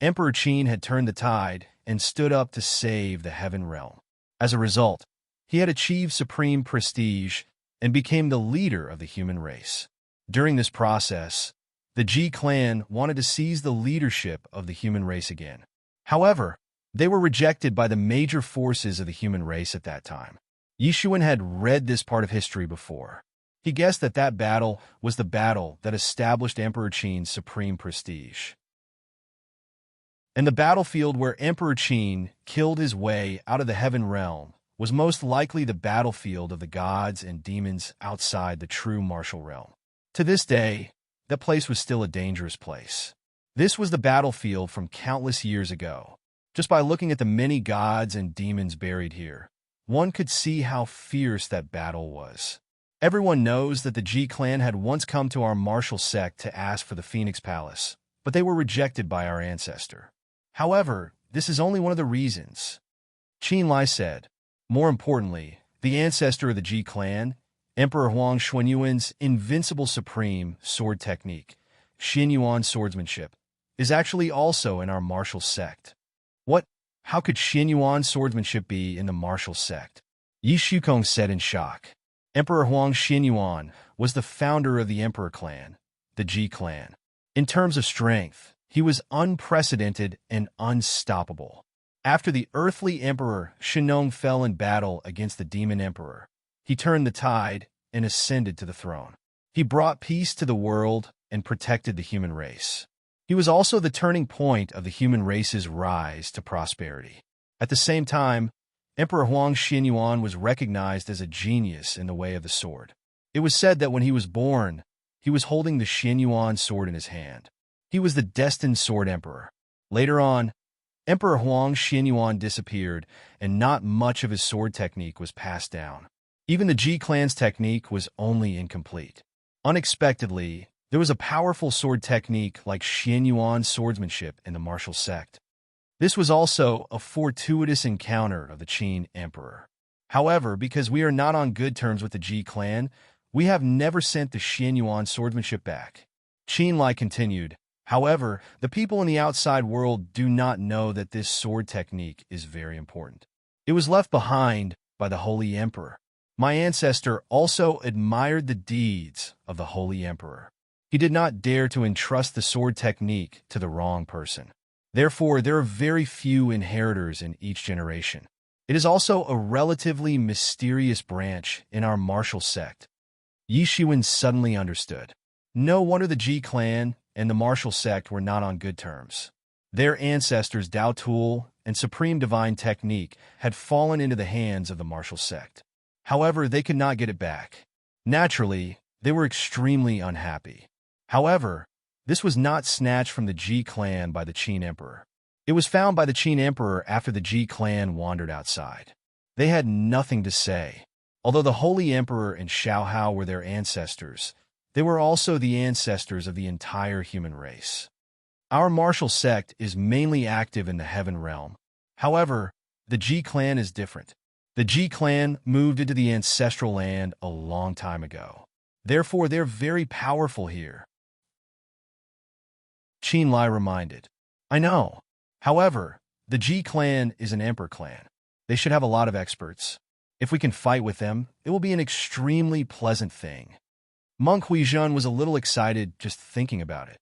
Speaker 1: Emperor Qin had turned the tide and stood up to save the heaven realm. As a result, he had achieved supreme prestige and became the leader of the human race. During this process, the Ji clan wanted to seize the leadership of the human race again. However, they were rejected by the major forces of the human race at that time. Yi Shiwen had read this part of history before. He guessed that that battle was the battle that established Emperor Qin's supreme prestige. And the battlefield where Emperor Qin killed his way out of the heaven realm was most likely the battlefield of the gods and demons outside the true martial realm. To this day, that place was still a dangerous place. This was the battlefield from countless years ago. Just by looking at the many gods and demons buried here, one could see how fierce that battle was. Everyone knows that the Ji clan had once come to our martial sect to ask for the Phoenix Palace, but they were rejected by our ancestor. However, this is only one of the reasons. Qin Lai said. More importantly, the ancestor of the Ji clan, Emperor Huang Xuanyuan's invincible supreme sword technique, Xianyuan swordsmanship, is actually also in our martial sect. What? How could Xianyuan swordsmanship be in the martial sect? Yi Shukong said in shock. Emperor Huang Xianyuan was the founder of the Emperor clan, the Ji clan. In terms of strength, he was unprecedented and unstoppable. After the earthly emperor Shennong fell in battle against the demon emperor, he turned the tide and ascended to the throne. He brought peace to the world and protected the human race. He was also the turning point of the human race's rise to prosperity. At the same time, Emperor Huang Xianyuan was recognized as a genius in the way of the sword. It was said that when he was born, he was holding the Xianyuan sword in his hand. He was the destined sword emperor. Later on, Emperor Huang Xianyuan disappeared, and not much of his sword technique was passed down. Even the Ji clan's technique was only incomplete. Unexpectedly, there was a powerful sword technique like Xianyuan swordsmanship in the martial sect. This was also a fortuitous encounter of the Qin emperor. However, because we are not on good terms with the Ji clan, we have never sent the Xianyuan swordsmanship back. Qin Lai continued. However, the people in the outside world do not know that this sword technique is very important. It was left behind by the Holy Emperor. My ancestor also admired the deeds of the Holy Emperor. He did not dare to entrust the sword technique to the wrong person. Therefore, there are very few inheritors in each generation. It is also a relatively mysterious branch in our martial sect. Yi Shiwen suddenly understood. No wonder the Ji clan and the martial sect were not on good terms. Their ancestors Dao Tool and Supreme Divine Technique had fallen into the hands of the martial sect. However, they could not get it back. Naturally, they were extremely unhappy. However, this was not snatched from the Ji clan by the Qin Emperor. It was found by the Qin Emperor after the Ji clan wandered outside. They had nothing to say. Although the Holy Emperor and Xiaohao were their ancestors, they were also the ancestors of the entire human race. Our martial sect is mainly active in the heaven realm. However, the Ji clan is different. The Ji clan moved into the ancestral land a long time ago. Therefore, they're very powerful here. Qin Lai reminded. I know. However, the Ji clan is an emperor clan. They should have a lot of experts. If we can fight with them, it will be an extremely pleasant thing. Monk Huizhen was a little excited just thinking about it.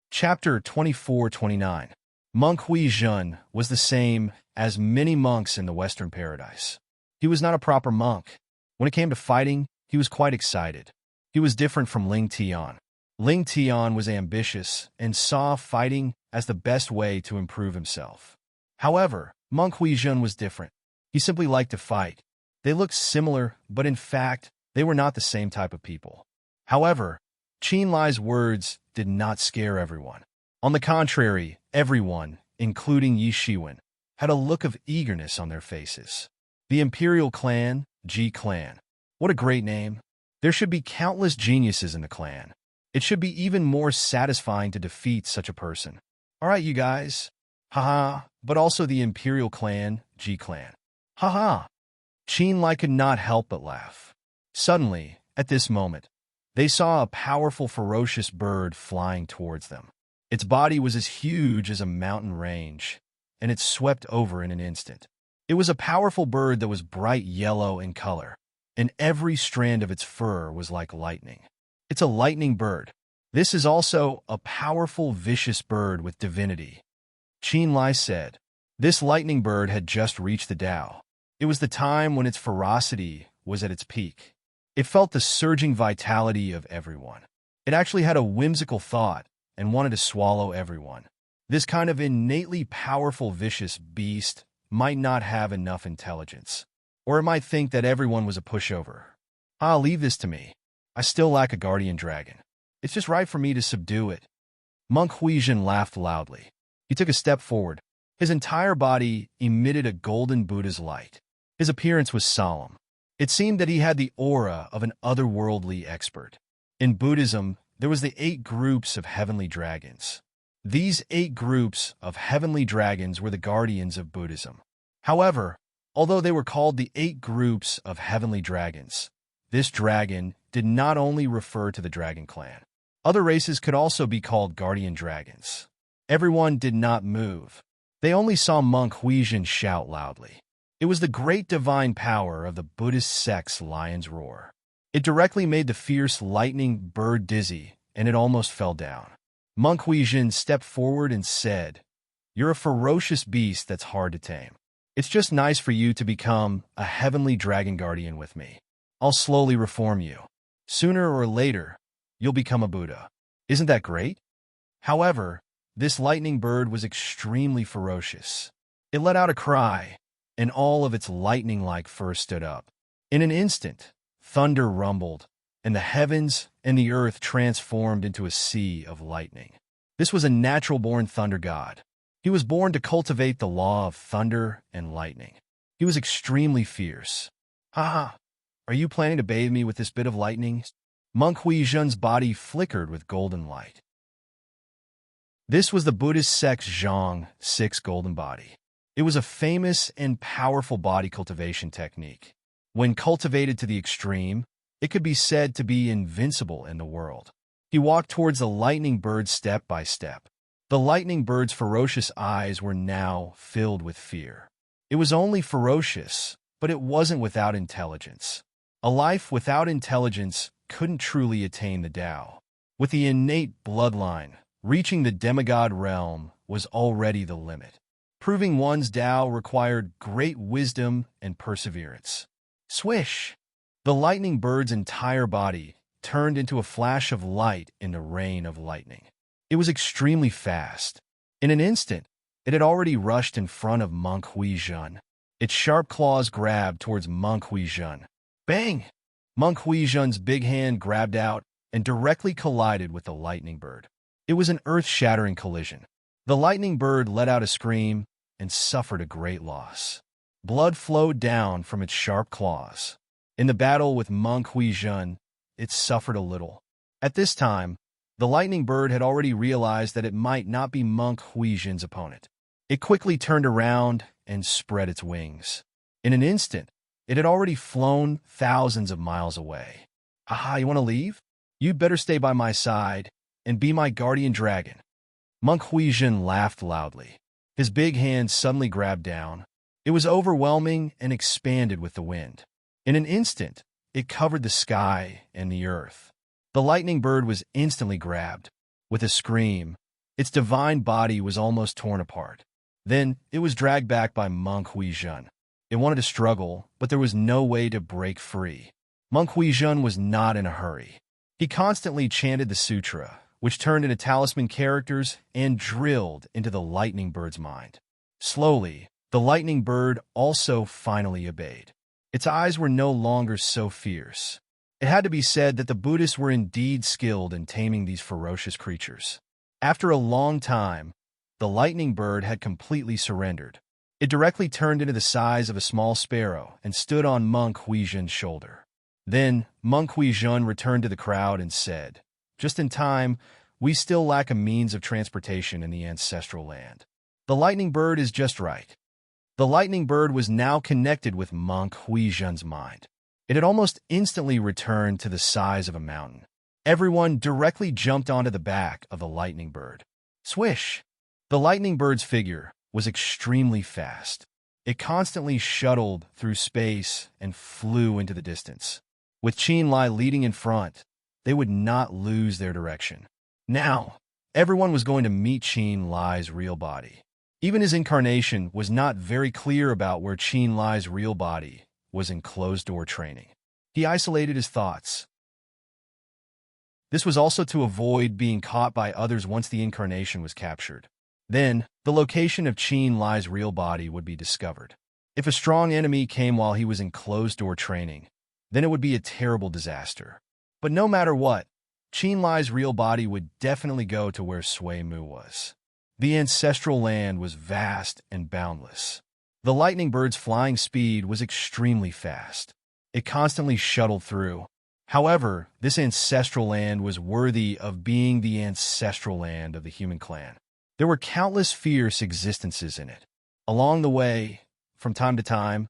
Speaker 1: Chapter 24-29. Monk Huizhen was the same as many monks in the Western Paradise. He was not a proper monk. When it came to fighting, he was quite excited. He was different from Ling Tian. Ling Tian was ambitious and saw fighting as the best way to improve himself. However, Monk Huijun was different. He simply liked to fight. They looked similar, but in fact, they were not the same type of people. However, Qin Lai's words did not scare everyone. On the contrary, everyone, including Yi Shiwen, had a look of eagerness on their faces. The Imperial Clan, Ji Clan. What a great name. There should be countless geniuses in the clan. It should be even more satisfying to defeat such a person. All right, you guys. Haha, but also the Imperial Clan, Ji Clan. Haha. Qin Lai could not help but laugh. Suddenly, at this moment, they saw a powerful, ferocious bird flying towards them. Its body was as huge as a mountain range, and it swept over in an instant. It was a powerful bird that was bright yellow in color, and every strand of its fur was like lightning. It's a lightning bird. This is also a powerful, vicious bird with divinity. Qin Lai said. This lightning bird had just reached the Tao. It was the time when its ferocity was at its peak. It felt the surging vitality of everyone. It actually had a whimsical thought and wanted to swallow everyone. This kind of innately powerful, vicious beast might not have enough intelligence, or it might think that everyone was a pushover. I'll leave this to me. I still lack a guardian dragon. It's just right for me to subdue it. Monk Huijin laughed loudly. He took a step forward. His entire body emitted a golden Buddha's light. His appearance was solemn. It seemed that he had the aura of an otherworldly expert. In Buddhism, there was the 8 groups of heavenly dragons. These 8 groups of heavenly dragons were the guardians of Buddhism. However, although they were called the 8 groups of heavenly dragons, this dragon did not only refer to the dragon clan. Other races could also be called guardian dragons. Everyone did not move. They only saw Monk Huijin shout loudly. It was the great divine power of the Buddhist sect's lion's roar. It directly made the fierce lightning bird dizzy, and it almost fell down. Monk Huijin stepped forward and said, "You're a ferocious beast that's hard to tame. It's just nice for you to become a heavenly dragon guardian with me. I'll slowly reform you. Sooner or later, you'll become a Buddha. Isn't that great?" However, this lightning bird was extremely ferocious. It let out a cry, and all of its lightning-like fur stood up. In an instant, thunder rumbled, and the heavens and the earth transformed into a sea of lightning. This was a natural-born thunder god. He was born to cultivate the law of thunder and lightning. He was extremely fierce. "Haha, are you planning to bathe me with this bit of lightning?" Monk Huijin's body flickered with golden light. This was the Buddhist sect's Zhang 6 golden body. It was a famous and powerful body cultivation technique. When cultivated to the extreme, it could be said to be invincible in the world. He walked towards the lightning bird step by step. The lightning bird's ferocious eyes were now filled with fear. It was only ferocious, but it wasn't without intelligence. A life without intelligence couldn't truly attain the Tao. With the innate bloodline, reaching the demigod realm was already the limit. Proving one's Tao required great wisdom and perseverance. Swish! The lightning bird's entire body turned into a flash of light in the rain of lightning. It was extremely fast. In an instant, it had already rushed in front of Monk Huijin. Its sharp claws grabbed towards Monk Huijin. Bang! Monk Huijin's big hand grabbed out and directly collided with the lightning bird. It was an earth-shattering collision. The lightning bird let out a scream and suffered a great loss. Blood flowed down from its sharp claws. In the battle with Monk Huijin, it suffered a little. At this time, the lightning bird had already realized that it might not be Monk Huijin's opponent. It quickly turned around and spread its wings. In an instant, it had already flown thousands of miles away. "Aha, you want to leave? You'd better stay by my side and be my guardian dragon." Monk Huijin laughed loudly. His big hand suddenly grabbed down. It was overwhelming and expanded with the wind. In an instant, it covered the sky and the earth. The lightning bird was instantly grabbed. With a scream, its divine body was almost torn apart. Then it was dragged back by Monk Huijin. It wanted to struggle, but there was no way to break free. Monk Huizhen was not in a hurry. He constantly chanted the sutra, which turned into talisman characters and drilled into the lightning bird's mind. Slowly, the lightning bird also finally obeyed. Its eyes were no longer so fierce. It had to be said that the Buddhists were indeed skilled in taming these ferocious creatures. After a long time, the lightning bird had completely surrendered. It directly turned into the size of a small sparrow and stood on Monk Huizhen's shoulder. Then, Monk Huizhen returned to the crowd and said, "Just in time, we still lack a means of transportation in the ancestral land. The lightning bird is just right." The lightning bird was now connected with Monk Huizhen's mind. It had almost instantly returned to the size of a mountain. Everyone directly jumped onto the back of the lightning bird. Swish! The lightning bird's figure was extremely fast. It constantly shuttled through space and flew into the distance. With Qin Lai leading in front, they would not lose their direction. Now, everyone was going to meet Qin Lai's real body. Even his incarnation was not very clear about where Qin Lai's real body was in closed-door training. He isolated his thoughts. This was also to avoid being caught by others once the incarnation was captured. Then, the location of Qin Lai's real body would be discovered. If a strong enemy came while he was in closed-door training, then it would be a terrible disaster. But no matter what, Qin Lai's real body would definitely go to where Sui Mu was. The ancestral land was vast and boundless. The lightning bird's flying speed was extremely fast. It constantly shuttled through. However, this ancestral land was worthy of being the ancestral land of the human clan. There were countless fierce existences in it. Along the way, from time to time,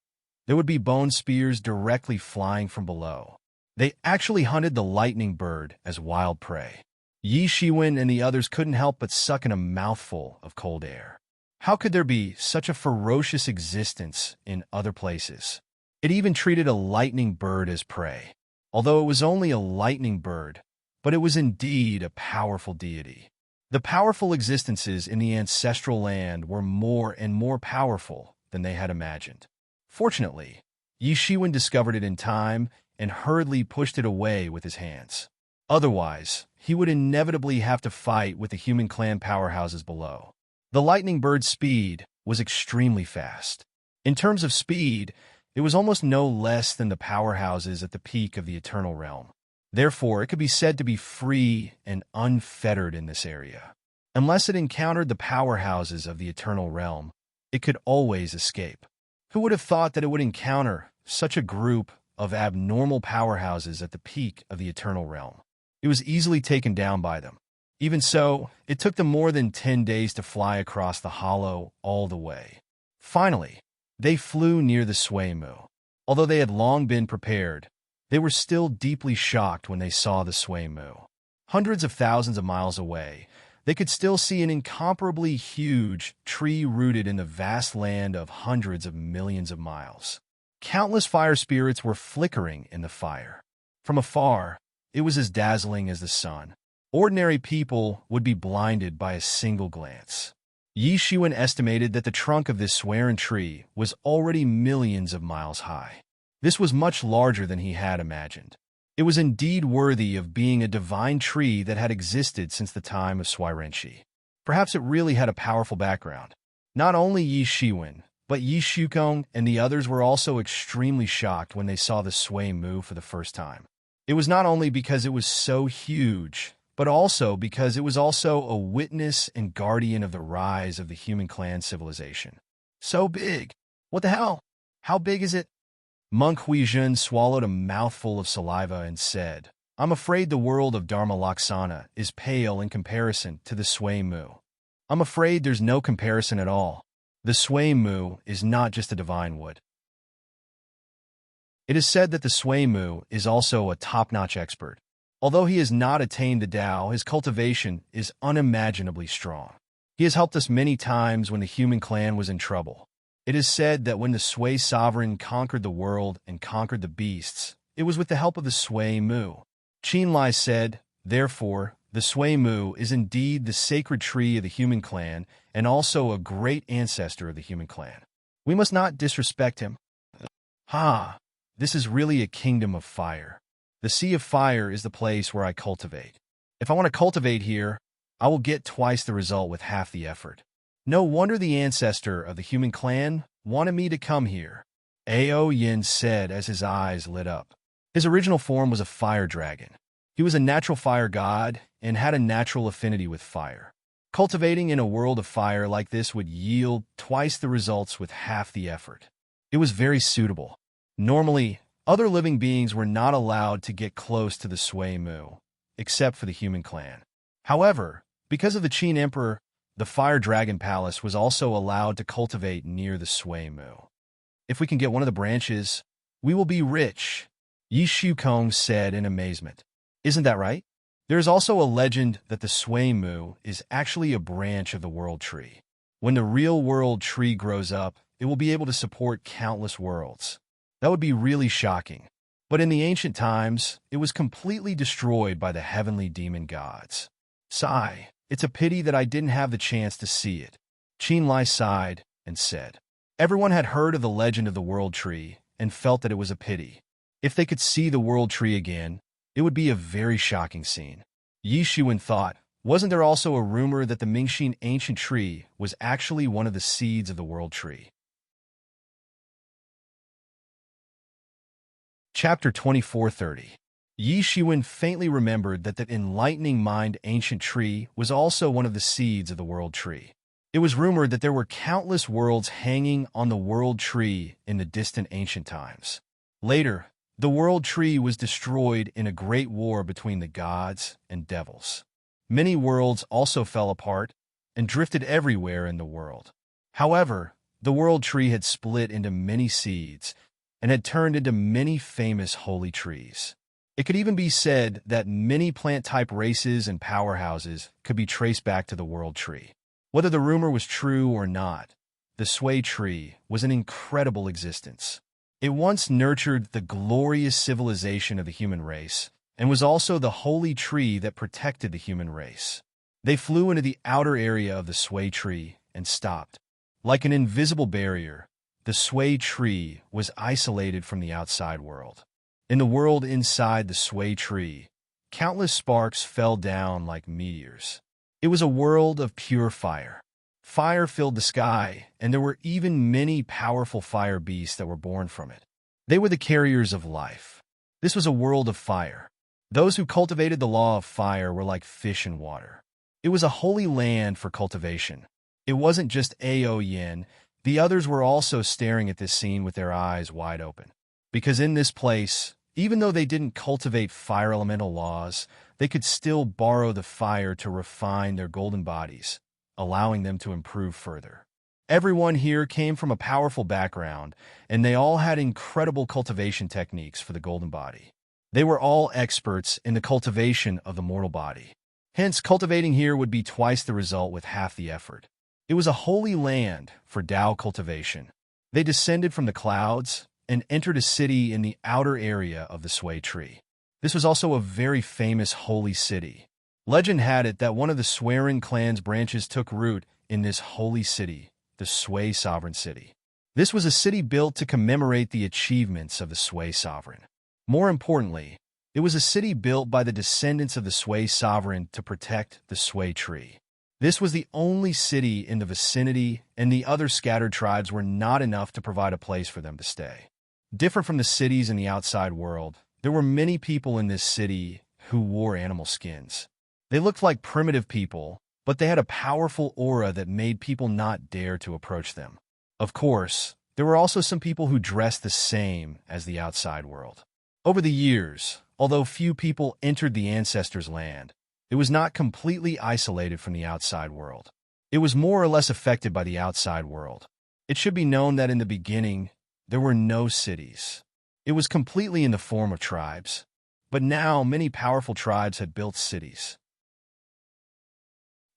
Speaker 1: there would be bone spears directly flying from below. They actually hunted the lightning bird as wild prey. Yi Shiwen and the others couldn't help but suck in a mouthful of cold air. How could there be such a ferocious existence in other places? It even treated a lightning bird as prey. Although it was only a lightning bird, but it was indeed a powerful deity. The powerful existences in the ancestral land were more and more powerful than they had imagined. Fortunately, Yi Shiwen discovered it in time and hurriedly pushed it away with his hands. Otherwise, he would inevitably have to fight with the human clan powerhouses below. The lightning bird's speed was extremely fast. In terms of speed, it was almost no less than the powerhouses at the peak of the Eternal Realm. Therefore, it could be said to be free and unfettered in this area. Unless it encountered the powerhouses of the Eternal Realm, it could always escape. Who would have thought that it would encounter such a group of abnormal powerhouses at the peak of the Eternal Realm? It was easily taken down by them. Even so, it took them more than 10 days to fly across the hollow all the way. Finally, they flew near the Sui Mu. Although they had long been prepared, they were still deeply shocked when they saw the Sui Mu. Hundreds of thousands of miles away, they could still see an incomparably huge tree rooted in the vast land of hundreds of millions of miles. Countless fire spirits were flickering in the fire. From afar, it was as dazzling as the sun. Ordinary people would be blinded by a single glance. Yi Shiwen estimated that the trunk of this swearing tree was already millions of miles high. This was much larger than he had imagined. It was indeed worthy of being a divine tree that had existed since the time of Sui Renshi. Perhaps it really had a powerful background. Not only Yi Shiwen, but Yi Shukong and the others were also extremely shocked when they saw the Sui Mu for the first time. It was not only because it was so huge, but also because it was also a witness and guardian of the rise of the human clan civilization. So big! What the hell? How big is it? Monk Huizhen swallowed a mouthful of saliva and said, "I'm afraid the world of Dharma Laksana is pale in comparison to the Sui Mu. I'm afraid there's no comparison at all. The Sui Mu is not just a divine wood. It is said that the Sui Mu is also a top-notch expert. Although he has not attained the Tao, his cultivation is unimaginably strong. He has helped us many times when the human clan was in trouble. It is said that when the Sui sovereign conquered the world and conquered the beasts, it was with the help of the Sui Mu." Qin Lai said, "Therefore, the Sui Mu is indeed the sacred tree of the human clan and also a great ancestor of the human clan. We must not disrespect him. Ha! This is really a kingdom of fire. The sea of fire is the place where I cultivate. If I want to cultivate here, I will get twice the result with half the effort. No wonder the ancestor of the human clan wanted me to come here, Ao Yin said as his eyes lit up. His original form was a fire dragon. He was a natural fire god and had a natural affinity with fire. Cultivating in a world of fire like this would yield twice the results with half the effort. It was very suitable. Normally, other living beings were not allowed to get close to the Sui Mu, except for the human clan. However, because of the Qin Emperor, the Fire Dragon Palace was also allowed to cultivate near the Sui Mu. If we can get one of the branches, we will be rich, Yi Shukong said in amazement. Isn't that right? There is also a legend that the Sui Mu is actually a branch of the world tree. When the real world tree grows up, it will be able to support countless worlds. That would be really shocking. But in the ancient times, it was completely destroyed by the heavenly demon gods. Sigh, it's a pity that I didn't have the chance to see it. Qin Lai sighed and said. Everyone had heard of the legend of the world tree and felt that it was a pity. If they could see the world tree again, it would be a very shocking scene. Yi Xuan thought, wasn't there also a rumor that the Mingxin ancient tree was actually one of the seeds of the world tree? Chapter 2430. Yi Xuan faintly remembered that enlightening mind ancient tree was also one of the seeds of the world tree. It was rumored that there were countless worlds hanging on the world tree in the distant ancient times. Later, the world tree was destroyed in a great war between the gods and devils. Many worlds also fell apart and drifted everywhere in the world. However, the world tree had split into many seeds and had turned into many famous holy trees. It could even be said that many plant-type races and powerhouses could be traced back to the world tree. Whether the rumor was true or not, the Sui tree was an incredible existence. It once nurtured the glorious civilization of the human race and was also the holy tree that protected the human race. They flew into the outer area of the Sui tree and stopped. Like an invisible barrier, the Sui tree was isolated from the outside world. In the world inside the Sui tree, countless sparks fell down like meteors. It was a world of pure fire. Fire filled the sky, and there were even many powerful fire beasts that were born from it. They were the carriers of life. This was a world of fire. Those who cultivated the law of fire were like fish in water. It was a holy land for cultivation. It wasn't just Ao Yin. The others were also staring at this scene with their eyes wide open. Because in this place, even though they didn't cultivate fire elemental laws, they could still borrow the fire to refine their golden bodies, allowing them to improve further. Everyone here came from a powerful background, and they all had incredible cultivation techniques for the golden body. They were all experts in the cultivation of the mortal body. Hence, cultivating here would be twice the result with half the effort. It was a holy land for Tao cultivation. They descended from the clouds and entered a city in the outer area of the Sui tree. This was also a very famous holy city. Legend had it that one of the Serene clan's branches took root in this holy city, the Sui sovereign city. This was a city built to commemorate the achievements of the Sui sovereign. More importantly, it was a city built by the descendants of the Sui sovereign to protect the Sui tree. This was the only city in the vicinity, and the other scattered tribes were not enough to provide a place for them to stay. Different from the cities in the outside world, there were many people in this city who wore animal skins. They looked like primitive people, but they had a powerful aura that made people not dare to approach them. Of course, there were also some people who dressed the same as the outside world. Over the years, although few people entered the ancestors' land, it was not completely isolated from the outside world. It was more or less affected by the outside world. It should be known that in the beginning, there were no cities. It was completely in the form of tribes. But now, many powerful tribes had built cities.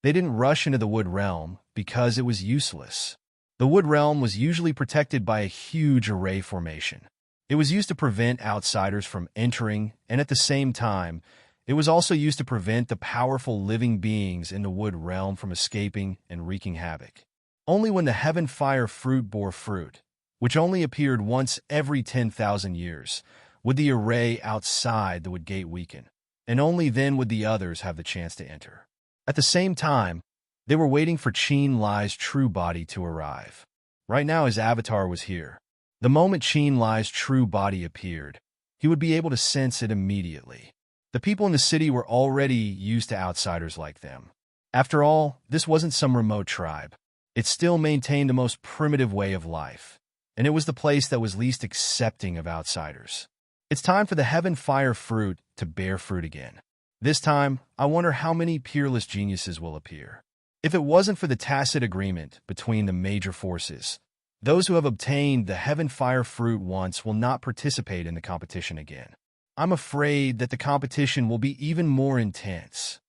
Speaker 1: They didn't rush into the wood realm because it was useless. The wood realm was usually protected by a huge array formation. It was used to prevent outsiders from entering, and at the same time, it was also used to prevent the powerful living beings in the wood realm from escaping and wreaking havoc. Only when the heaven fire fruit bore fruit, which only appeared once every 10,000 years, would the array outside the wood gate weaken, and only then would the others have the chance to enter. At the same time, they were waiting for Qin Lai's true body to arrive. Right now his avatar was here. The moment Qin Lai's true body appeared, he would be able to sense it immediately. The people in the city were already used to outsiders like them. After all, this wasn't some remote tribe. It still maintained the most primitive way of life, and it was the place that was least accepting of outsiders. It's time for the heaven fire fruit to bear fruit again. This time, I wonder how many peerless geniuses will appear. If it wasn't for the tacit agreement between the major forces, those who have obtained the heaven fire fruit once will not participate in the competition again. I'm afraid that the competition will be even more intense.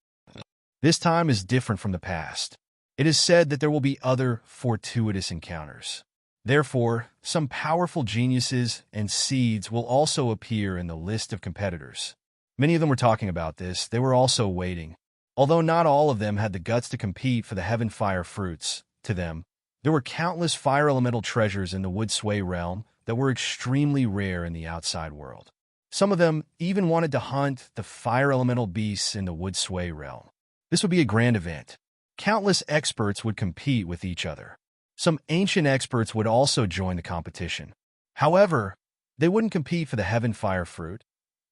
Speaker 1: This time is different from the past. It is said that there will be other fortuitous encounters. Therefore, some powerful geniuses and seeds will also appear in the list of competitors. Many of them were talking about this. They were also waiting. Although not all of them had the guts to compete for the heaven fire fruits, to them, there were countless fire elemental treasures in the wood sway realm that were extremely rare in the outside world. Some of them even wanted to hunt the fire elemental beasts in the wood sway realm. This would be a grand event. Countless experts would compete with each other. Some ancient experts would also join the competition. However, they wouldn't compete for the heaven fire fruit,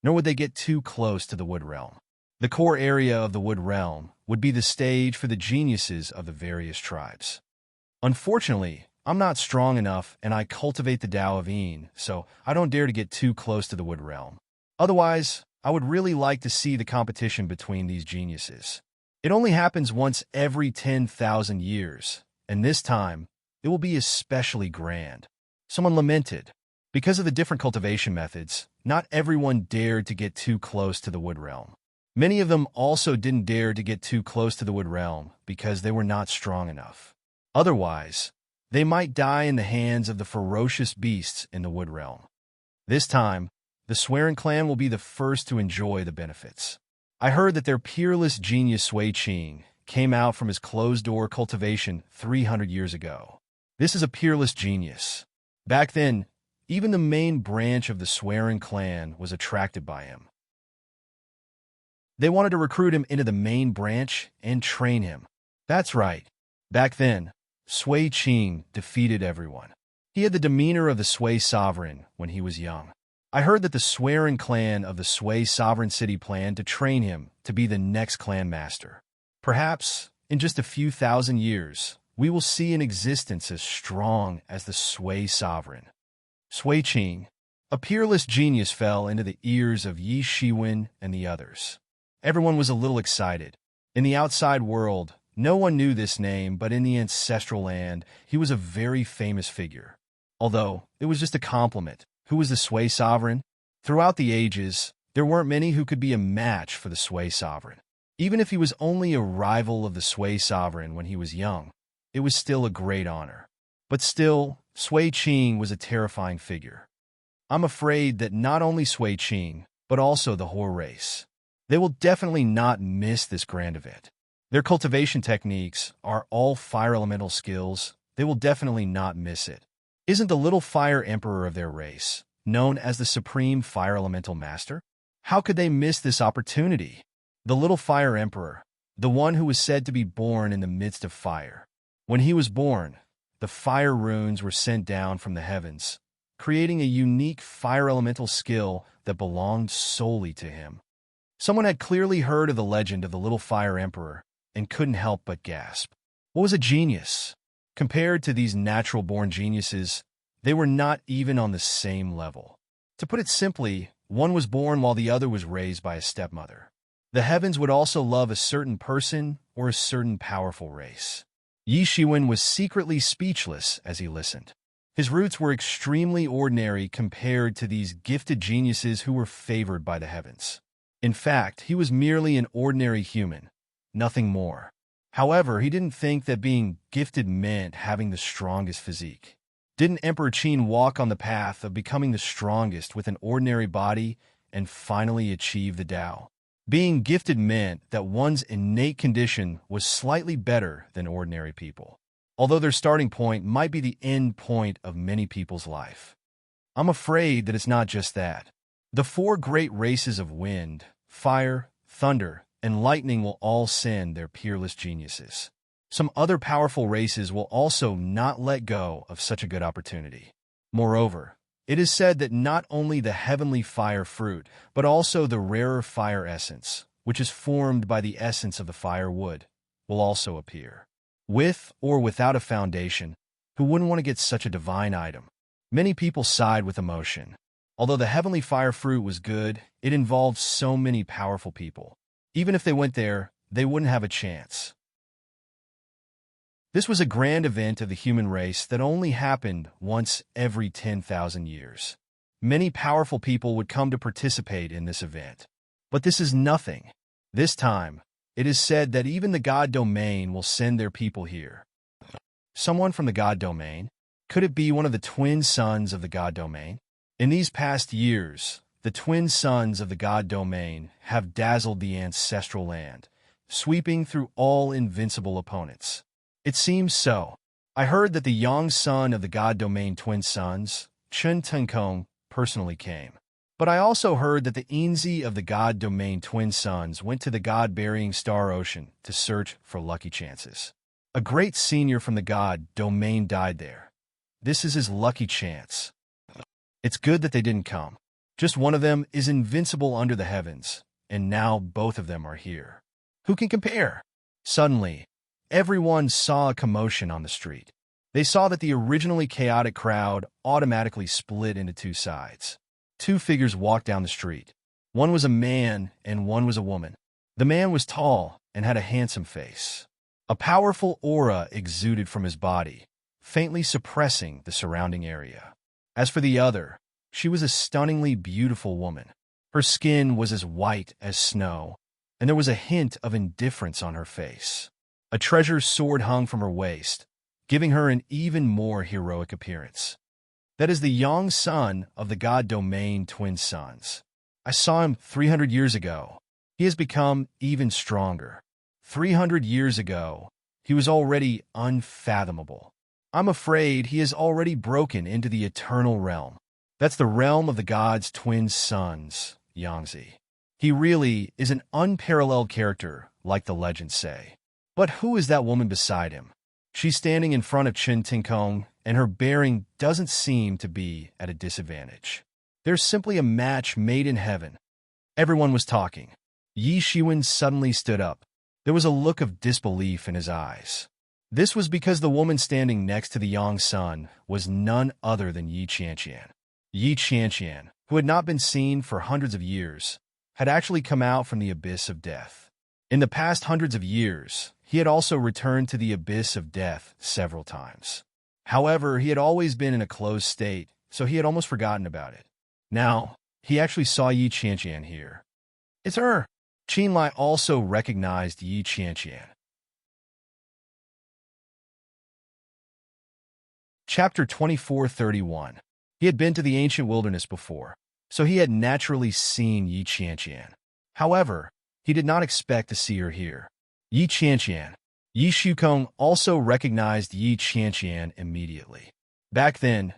Speaker 1: nor would they get too close to the wood realm. The core area of the wood realm would be the stage for the geniuses of the various tribes. Unfortunately, I'm not strong enough and I cultivate the Tao of Yin, so I don't dare to get too close to the wood realm. Otherwise, I would really like to see the competition between these geniuses. It only happens once every 10,000 years, and this time, it will be especially grand. Someone lamented. Because of the different cultivation methods, not everyone dared to get too close to the wood realm. Many of them also didn't dare to get too close to the wood realm because they were not strong enough. Otherwise, they might die in the hands of the ferocious beasts in the wood realm. This time, the Swearing clan will be the first to enjoy the benefits. I heard that their peerless genius Sui Qing came out from his closed-door cultivation 300 years ago. This is a peerless genius. Back then, even the main branch of the Swearing clan was attracted by him. They wanted to recruit him into the main branch and train him. That's right. Back then, Sui Qing defeated everyone. He had the demeanor of the Sui sovereign when he was young. I heard that the Swearing clan of the Sui sovereign city planned to train him to be the next clan master. Perhaps, in just a few thousand years, we will see an existence as strong as the Sui sovereign. Sui Qing, a peerless genius, fell into the ears of Yi Shiwen and the others. Everyone was a little excited. In the outside world, no one knew this name, but in the ancestral land, he was a very famous figure. Although, it was just a compliment. Who was the Sui sovereign? Throughout the ages, there weren't many who could be a match for the Sui sovereign. Even if he was only a rival of the Sui sovereign when he was young, it was still a great honor. But still, Sui Qing was a terrifying figure. I'm afraid that not only Sui Qing, but also the whole race. They will definitely not miss this grand event. Their cultivation techniques are all fire elemental skills. They will definitely not miss it. Isn't the little fire emperor of their race known as the supreme fire elemental master? How could they miss this opportunity? The little fire emperor, the one who was said to be born in the midst of fire. When he was born, the fire runes were sent down from the heavens, creating a unique fire elemental skill that belonged solely to him. Someone had clearly heard of the legend of the little fire emperor and couldn't help but gasp. What was a genius? Compared to these natural-born geniuses, they were not even on the same level. To put it simply, one was born while the other was raised by a stepmother. The heavens would also love a certain person or a certain powerful race. Yi Shiwen was secretly speechless as he listened. His roots were extremely ordinary compared to these gifted geniuses who were favored by the heavens. In fact, he was merely an ordinary human, nothing more. However, he didn't think that being gifted meant having the strongest physique. Didn't Emperor Qin walk on the path of becoming the strongest with an ordinary body and finally achieve the Tao? Being gifted meant that one's innate condition was slightly better than ordinary people. although their starting point might be the end point of many people's life. I'm afraid that it's not just that. The four great races of wind, fire, thunder, and lightning will all send their peerless geniuses. Some other powerful races will also not let go of such a good opportunity. Moreover, it is said that not only the heavenly fire fruit, but also the rarer fire essence, which is formed by the essence of the fire wood, will also appear. With or without a foundation, who wouldn't want to get such a divine item? Many people sighed with emotion. Although the heavenly fire fruit was good, it involved so many powerful people. Even if they went there, they wouldn't have a chance. This was a grand event of the human race that only happened once every 10,000 years. Many powerful people would come to participate in this event. But this is nothing. This time, it is said that even the God domain will send their people here. Someone from the God domain? Could it be one of the twin sons of the God domain? In these past years, the twin sons of the God domain have dazzled the ancestral land, sweeping through all invincible opponents. It seems so. I heard that the young son of the God domain twin sons, Chen Tenkong, personally came. But I also heard that the Inzi of the God domain twin sons went to the God-burying star ocean to search for lucky chances. A great senior from the God domain died there. This is his lucky chance. It's good that they didn't come. Just one of them is invincible under the heavens, and now both of them are here. Who can compare? Suddenly, everyone saw a commotion on the street. They saw that the originally chaotic crowd automatically split into two sides. Two figures walked down the street. One was a man and one was a woman. The man was tall and had a handsome face. A powerful aura exuded from his body, faintly suppressing the surrounding area. As for the other, she was a stunningly beautiful woman. Her skin was as white as snow, and there was a hint of indifference on her face. A treasure sword hung from her waist, giving her an even more heroic appearance. That is the young son of the God domain twin sons. I saw him 300 years ago. He has become even stronger. 300 years ago, he was already unfathomable. I'm afraid he has already broken into the eternal realm. That's the realm of the gods' twin sons, Yangzi. He really is an unparalleled character, like the legends say. But who is that woman beside him? She's standing in front of Chen Tinkong, and her bearing doesn't seem to be at a disadvantage. There's simply a match made in heaven. Everyone was talking. Yi Shiwen suddenly stood up. There was a look of disbelief in his eyes. This was because the woman standing next to the young son was none other than Yi Qianqian. Yi Qianqian, who had not been seen for hundreds of years, had actually come out from the abyss of death. In the past hundreds of years, he had also returned to the abyss of death several times. However, he had always been in a closed state, so he had almost forgotten about it. Now, he actually saw Yi Qianqian here. It's her! Qin Lai also recognized Yi Qianqian. Chapter 24:31. He had been to the ancient wilderness before, so he had naturally seen Yi Qianqian. However, he did not expect to see her here. Yi Qianqian. Yi Shukong also recognized Yi Qianqian immediately. Back then,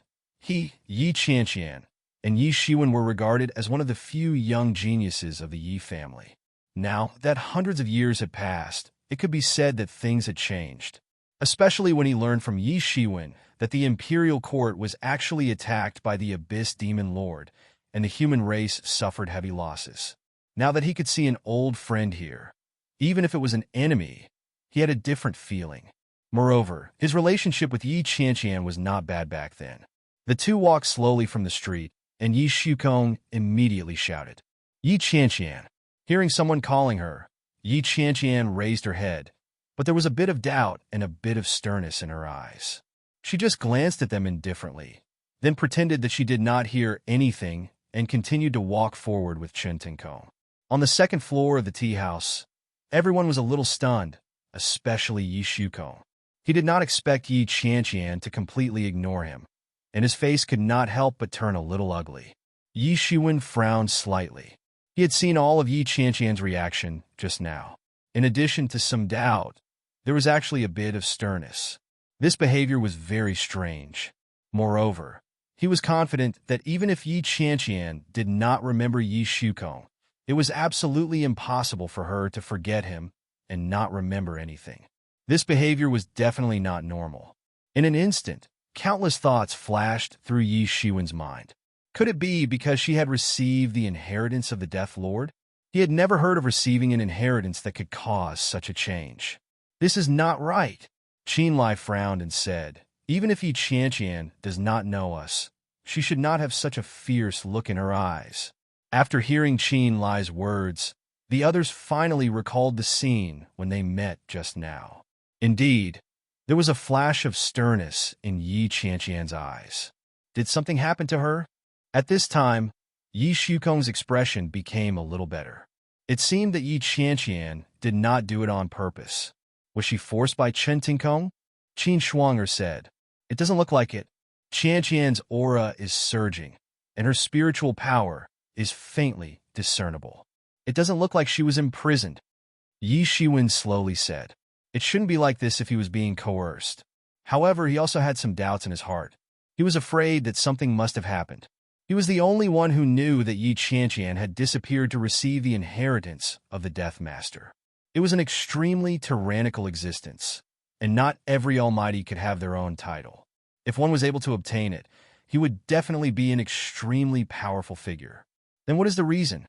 Speaker 1: Yi Qianqian, and Yi Shiwen were regarded as one of the few young geniuses of the Yi family. Now that hundreds of years had passed, it could be said that things had changed, especially when he learned from Yi Shiwen that the imperial court was actually attacked by the Abyss Demon Lord, and the human race suffered heavy losses. Now that he could see an old friend here, even if it was an enemy, he had a different feeling. Moreover, his relationship with Yi Qianqian was not bad back then. The two walked slowly from the street, and Yi Shukong immediately shouted, "Yi Qianqian!" Hearing someone calling her, Yi Qianqian raised her head, but there was a bit of doubt and a bit of sternness in her eyes. She just glanced at them indifferently, then pretended that she did not hear anything and continued to walk forward with Chen Tinkong. On the second floor of the tea house, everyone was a little stunned, especially Yi Shukong. He did not expect Yi Qianqian to completely ignore him, and his face could not help but turn a little ugly. Yi Shiwen frowned slightly. He had seen all of Yi Qianqian's reaction just now. In addition to some doubt, there was actually a bit of sternness. This behavior was very strange. Moreover, he was confident that even if Yi Qianqian did not remember Yi Shukong, it was absolutely impossible for her to forget him and not remember anything. This behavior was definitely not normal. In an instant, countless thoughts flashed through Yi Shiwen's mind. Could it be because she had received the inheritance of the Death Lord? He had never heard of receiving an inheritance that could cause such a change. This is not right. Qin Lai frowned and said, even if Yi Qianqian does not know us, she should not have such a fierce look in her eyes. After hearing Qin Lai's words, the others finally recalled the scene when they met just now. Indeed, there was a flash of sternness in Yi Qianqian's eyes. Did something happen to her? At this time, Yi Shukong's expression became a little better. It seemed that Yi Qianqian did not do it on purpose. Was she forced by Chen Tingkong? Qin Shuanger said. It doesn't look like it. Qianqian's aura is surging, and her spiritual power is faintly discernible. It doesn't look like she was imprisoned. Yi Shiwen slowly said. It shouldn't be like this if he was being coerced. However, he also had some doubts in his heart. He was afraid that something must have happened. He was the only one who knew that Yi Qianqian had disappeared to receive the inheritance of the Death Master. It was an extremely tyrannical existence, and not every almighty could have their own title. If one was able to obtain it, he would definitely be an extremely powerful figure. Then what is the reason?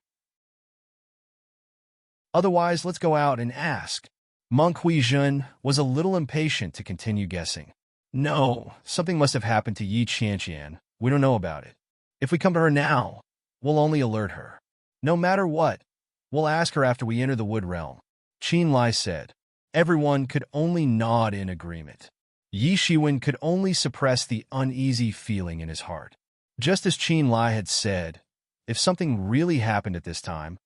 Speaker 1: Otherwise, let's go out and ask. Monk Huizhen was a little impatient to continue guessing. No, something must have happened to Yi Qianqian. We don't know about it. If we come to her now, we'll only alert her. No matter what, we'll ask her after we enter the Wood Realm. Qin Lai said. Everyone could only nod in agreement. Yi Shiwen could only suppress the uneasy feeling in his heart. Just as Qin Lai had said, if something really happened at this time,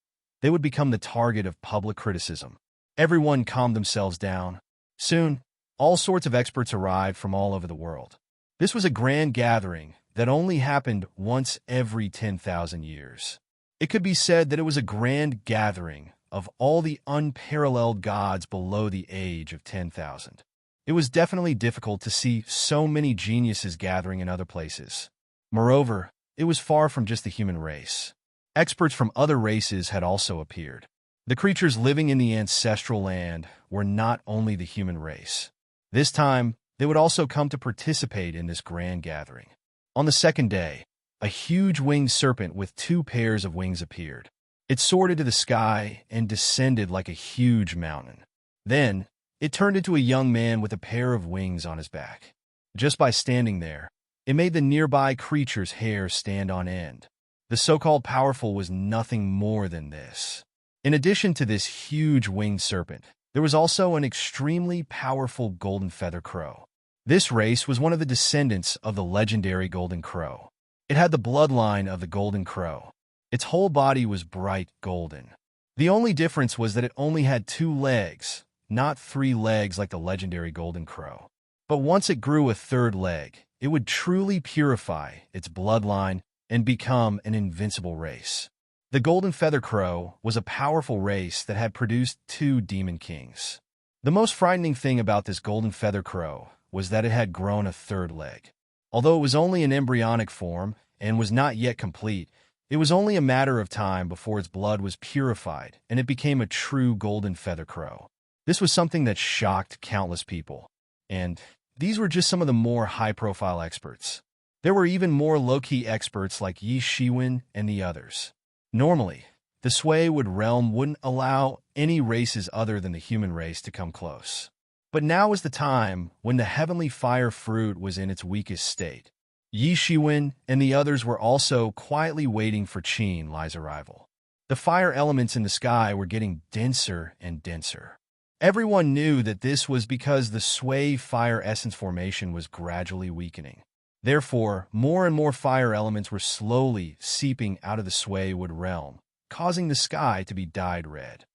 Speaker 1: they would become the target of public criticism. Everyone calmed themselves down. Soon, all sorts of experts arrived from all over the world. This was a grand gathering that only happened once every 10,000 years. It could be said that it was a grand gathering of all the unparalleled gods below the age of 10,000. It was definitely difficult to see so many geniuses gathering in other places. Moreover, it was far from just the human race. Experts from other races had also appeared. The creatures living in the ancestral land were not only the human race. This time, they would also come to participate in this grand gathering. On the second day, a huge winged serpent with 2 pairs of wings appeared. It soared into the sky and descended like a huge mountain. Then, it turned into a young man with a pair of wings on his back. Just by standing there, it made the nearby creature's hair stand on end. The so-called powerful was nothing more than this. In addition to this huge winged serpent, there was also an extremely powerful golden feather crow. This race was one of the descendants of the legendary golden crow. It had the bloodline of the golden crow. Its whole body was bright golden. The only difference was that it only had 2 legs, not 3 legs like the legendary golden crow. But once it grew a 3rd leg, it would truly purify its bloodline and become an invincible race. The Golden Feather Crow was a powerful race that had produced 2 demon kings. The most frightening thing about this Golden Feather Crow was that it had grown a 3rd leg. Although it was only in embryonic form and was not yet complete, it was only a matter of time before its blood was purified and it became a true Golden Feather Crow. This was something that shocked countless people. And these were just some of the more high-profile experts. There were even more low-key experts like Yi Shiwen and the others. Normally, the Swaywood realm wouldn't allow any races other than the human race to come close. But now was the time when the heavenly fire fruit was in its weakest state. Yi Shiwen and the others were also quietly waiting for Qin Lai's arrival. The fire elements in the sky were getting denser and denser. Everyone knew that this was because the Sway fire essence formation was gradually weakening. Therefore, more and more fire elements were slowly seeping out of the Swaywood realm, causing the sky to be dyed red.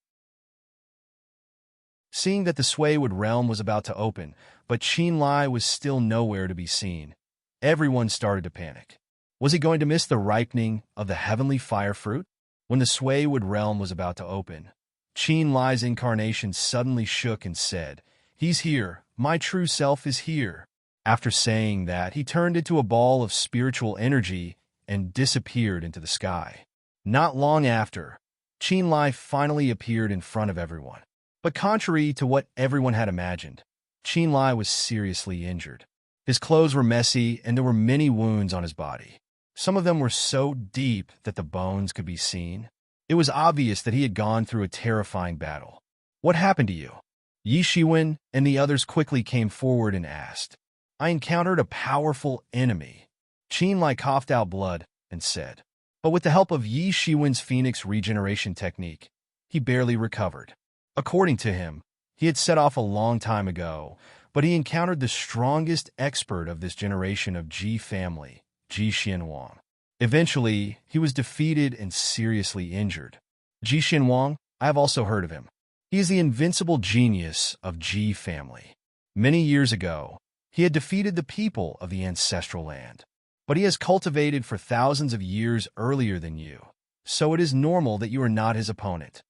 Speaker 1: Seeing that the Swaywood realm was about to open, but Qin Lai was still nowhere to be seen, everyone started to panic. Was he going to miss the ripening of the heavenly fire fruit? When the Swaywood realm was about to open, Qin Lai's incarnation suddenly shook and said, "He's here, my true self is here." After saying that, he turned into a ball of spiritual energy and disappeared into the sky. Not long after, Qin Lai finally appeared in front of everyone. But contrary to what everyone had imagined, Qin Lai was seriously injured. His clothes were messy, and there were many wounds on his body. Some of them were so deep that the bones could be seen. It was obvious that he had gone through a terrifying battle. "What happened to you?" Yi Shiwen and the others quickly came forward and asked. "I encountered a powerful enemy." Qin Lai coughed out blood and said. But with the help of Yi Shiwen's Phoenix regeneration technique, he barely recovered. According to him, he had set off a long time ago, but he encountered the strongest expert of this generation of Ji family, Ji Xianwang. Eventually, he was defeated and seriously injured. Ji Xianwang, I have also heard of him. He is the invincible genius of Ji family. Many years ago, he had defeated the people of the ancestral land. But he has cultivated for thousands of years earlier than you, so it is normal that you are not his opponent.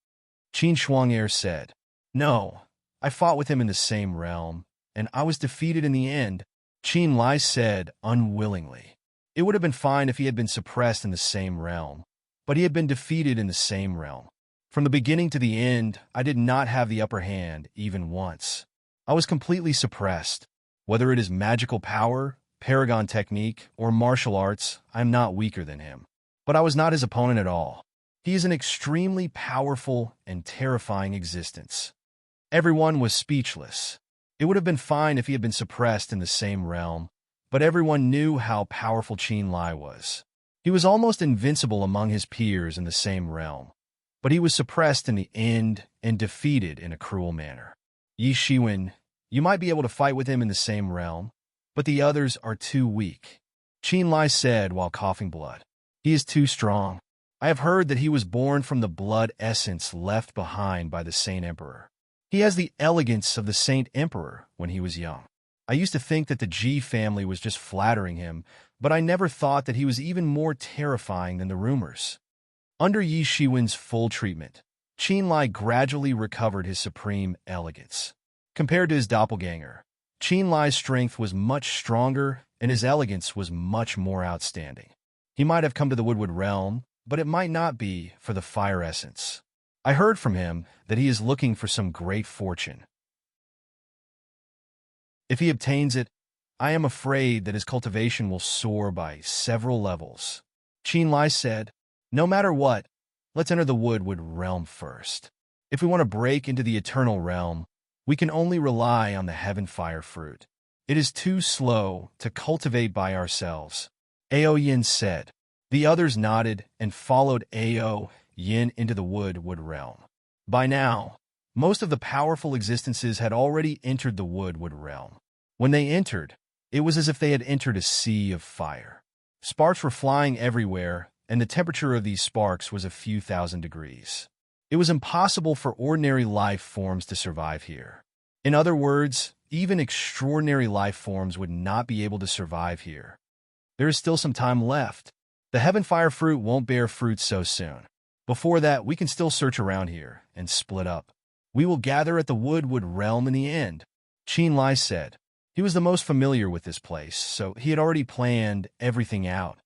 Speaker 1: Qin Shuang'er said. "No, I fought with him in the same realm, and I was defeated in the end," Qin Lai said unwillingly. It would have been fine if he had been suppressed in the same realm, but he had been defeated in the same realm. From the beginning to the end, I did not have the upper hand even once. I was completely suppressed. Whether it is magical power, Paragon technique, or martial arts, I am not weaker than him. But I was not his opponent at all. He is an extremely powerful and terrifying existence. Everyone was speechless. It would have been fine if he had been suppressed in the same realm, but everyone knew how powerful Qin Lai was. He was almost invincible among his peers in the same realm, but he was suppressed in the end and defeated in a cruel manner. Yi Shiwen, you might be able to fight with him in the same realm, but the others are too weak, Qin Lai said while coughing blood. He is too strong. I have heard that he was born from the blood essence left behind by the Saint Emperor. He has the elegance of the Saint Emperor when he was young. I used to think that the Ji family was just flattering him, but I never thought that he was even more terrifying than the rumors. Under Yi Shiwen's full treatment, Qin Lai gradually recovered his supreme elegance. Compared to his doppelganger, Qin Lai's strength was much stronger and his elegance was much more outstanding. He might have come to the Woodwood realm, but it might not be for the fire essence. I heard from him that he is looking for some great fortune. If he obtains it, I am afraid that his cultivation will soar by several levels. Qin Lai said, "No matter what, let's enter the Woodwood realm first. If we want to break into the eternal realm, we can only rely on the heaven fire fruit. It is too slow to cultivate by ourselves," Ao Yin said. The others nodded and followed Ao Yin into the Woodwood realm. By now, most of the powerful existences had already entered the Woodwood realm. When they entered, it was as if they had entered a sea of fire. Sparks were flying everywhere, and the temperature of these sparks was a few thousand degrees. It was impossible for ordinary life forms to survive here. In other words, even extraordinary life forms would not be able to survive here. There is still some time left. The heaven fire fruit won't bear fruit so soon. Before that, we can still search around here and split up. We will gather at the Woodwood realm in the end, Qin Lai said. He was the most familiar with this place, so he had already planned everything out.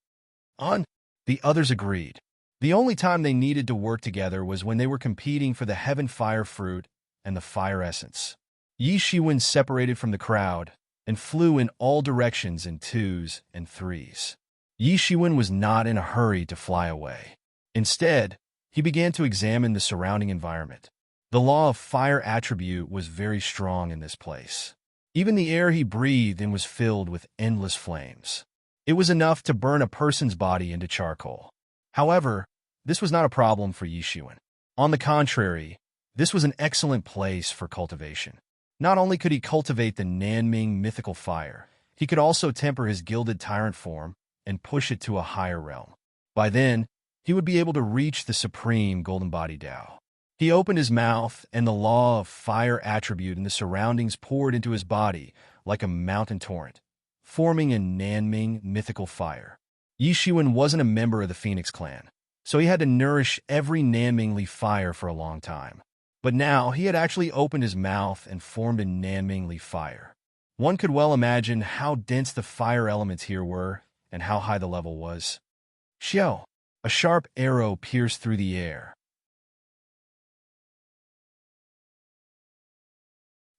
Speaker 1: The others agreed. The only time they needed to work together was when they were competing for the heaven fire fruit and the fire essence. Yi Shiwen separated from the crowd and flew in all directions in 2s and 3s. Yi Shiwen was not in a hurry to fly away. Instead, he began to examine the surrounding environment. The law of fire attribute was very strong in this place. Even the air he breathed in was filled with endless flames. It was enough to burn a person's body into charcoal. However, this was not a problem for Yi Shiwen. On the contrary, this was an excellent place for cultivation. Not only could he cultivate the Nanming mythical fire, he could also temper his gilded tyrant form and push it to a higher realm. By then, he would be able to reach the supreme golden body Tao. He opened his mouth, and the law of fire attribute in the surroundings poured into his body like a mountain torrent, forming a Nanming mythical fire. Yi Shiwen wasn't a member of the Phoenix clan, so he had to nourish every Nanmingly fire for a long time. But now he had actually opened his mouth and formed a namingly fire. One could well imagine how dense the fire elements here were and how high the level was. Xiao, a sharp arrow pierced through the air.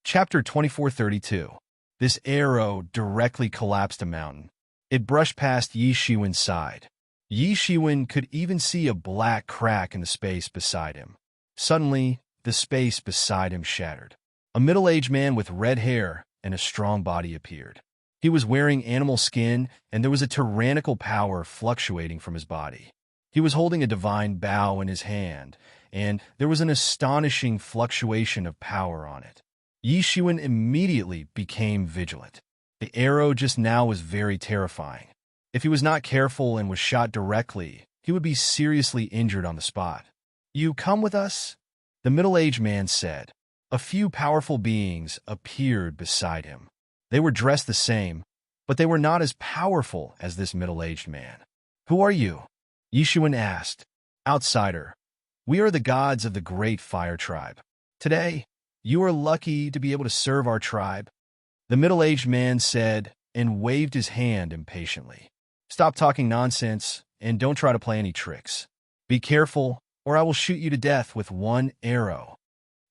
Speaker 1: Chapter 2432. This arrow directly collapsed a mountain. It brushed past Yi Shiwen's side. Yi Shiwen could even see a black crack in the space beside him. Suddenly, the space beside him shattered. A middle-aged man with red hair and a strong body appeared. He was wearing animal skin, and there was a tyrannical power fluctuating from his body. He was holding a divine bow in his hand, and there was an astonishing fluctuation of power on it. Yi Shiwen immediately became vigilant. The arrow just now was very terrifying. If he was not careful and was shot directly, he would be seriously injured on the spot. "You come with us?" the middle-aged man said. A few powerful beings appeared beside him. They were dressed the same, but they were not as powerful as this middle-aged man. "Who are you?" Yi Shiwen asked. "Outsider. We are the gods of the great fire tribe. Today, you are lucky to be able to serve our tribe," the middle-aged man said and waved his hand impatiently. "Stop talking nonsense and don't try to play any tricks. Be careful, or I will shoot you to death with one arrow."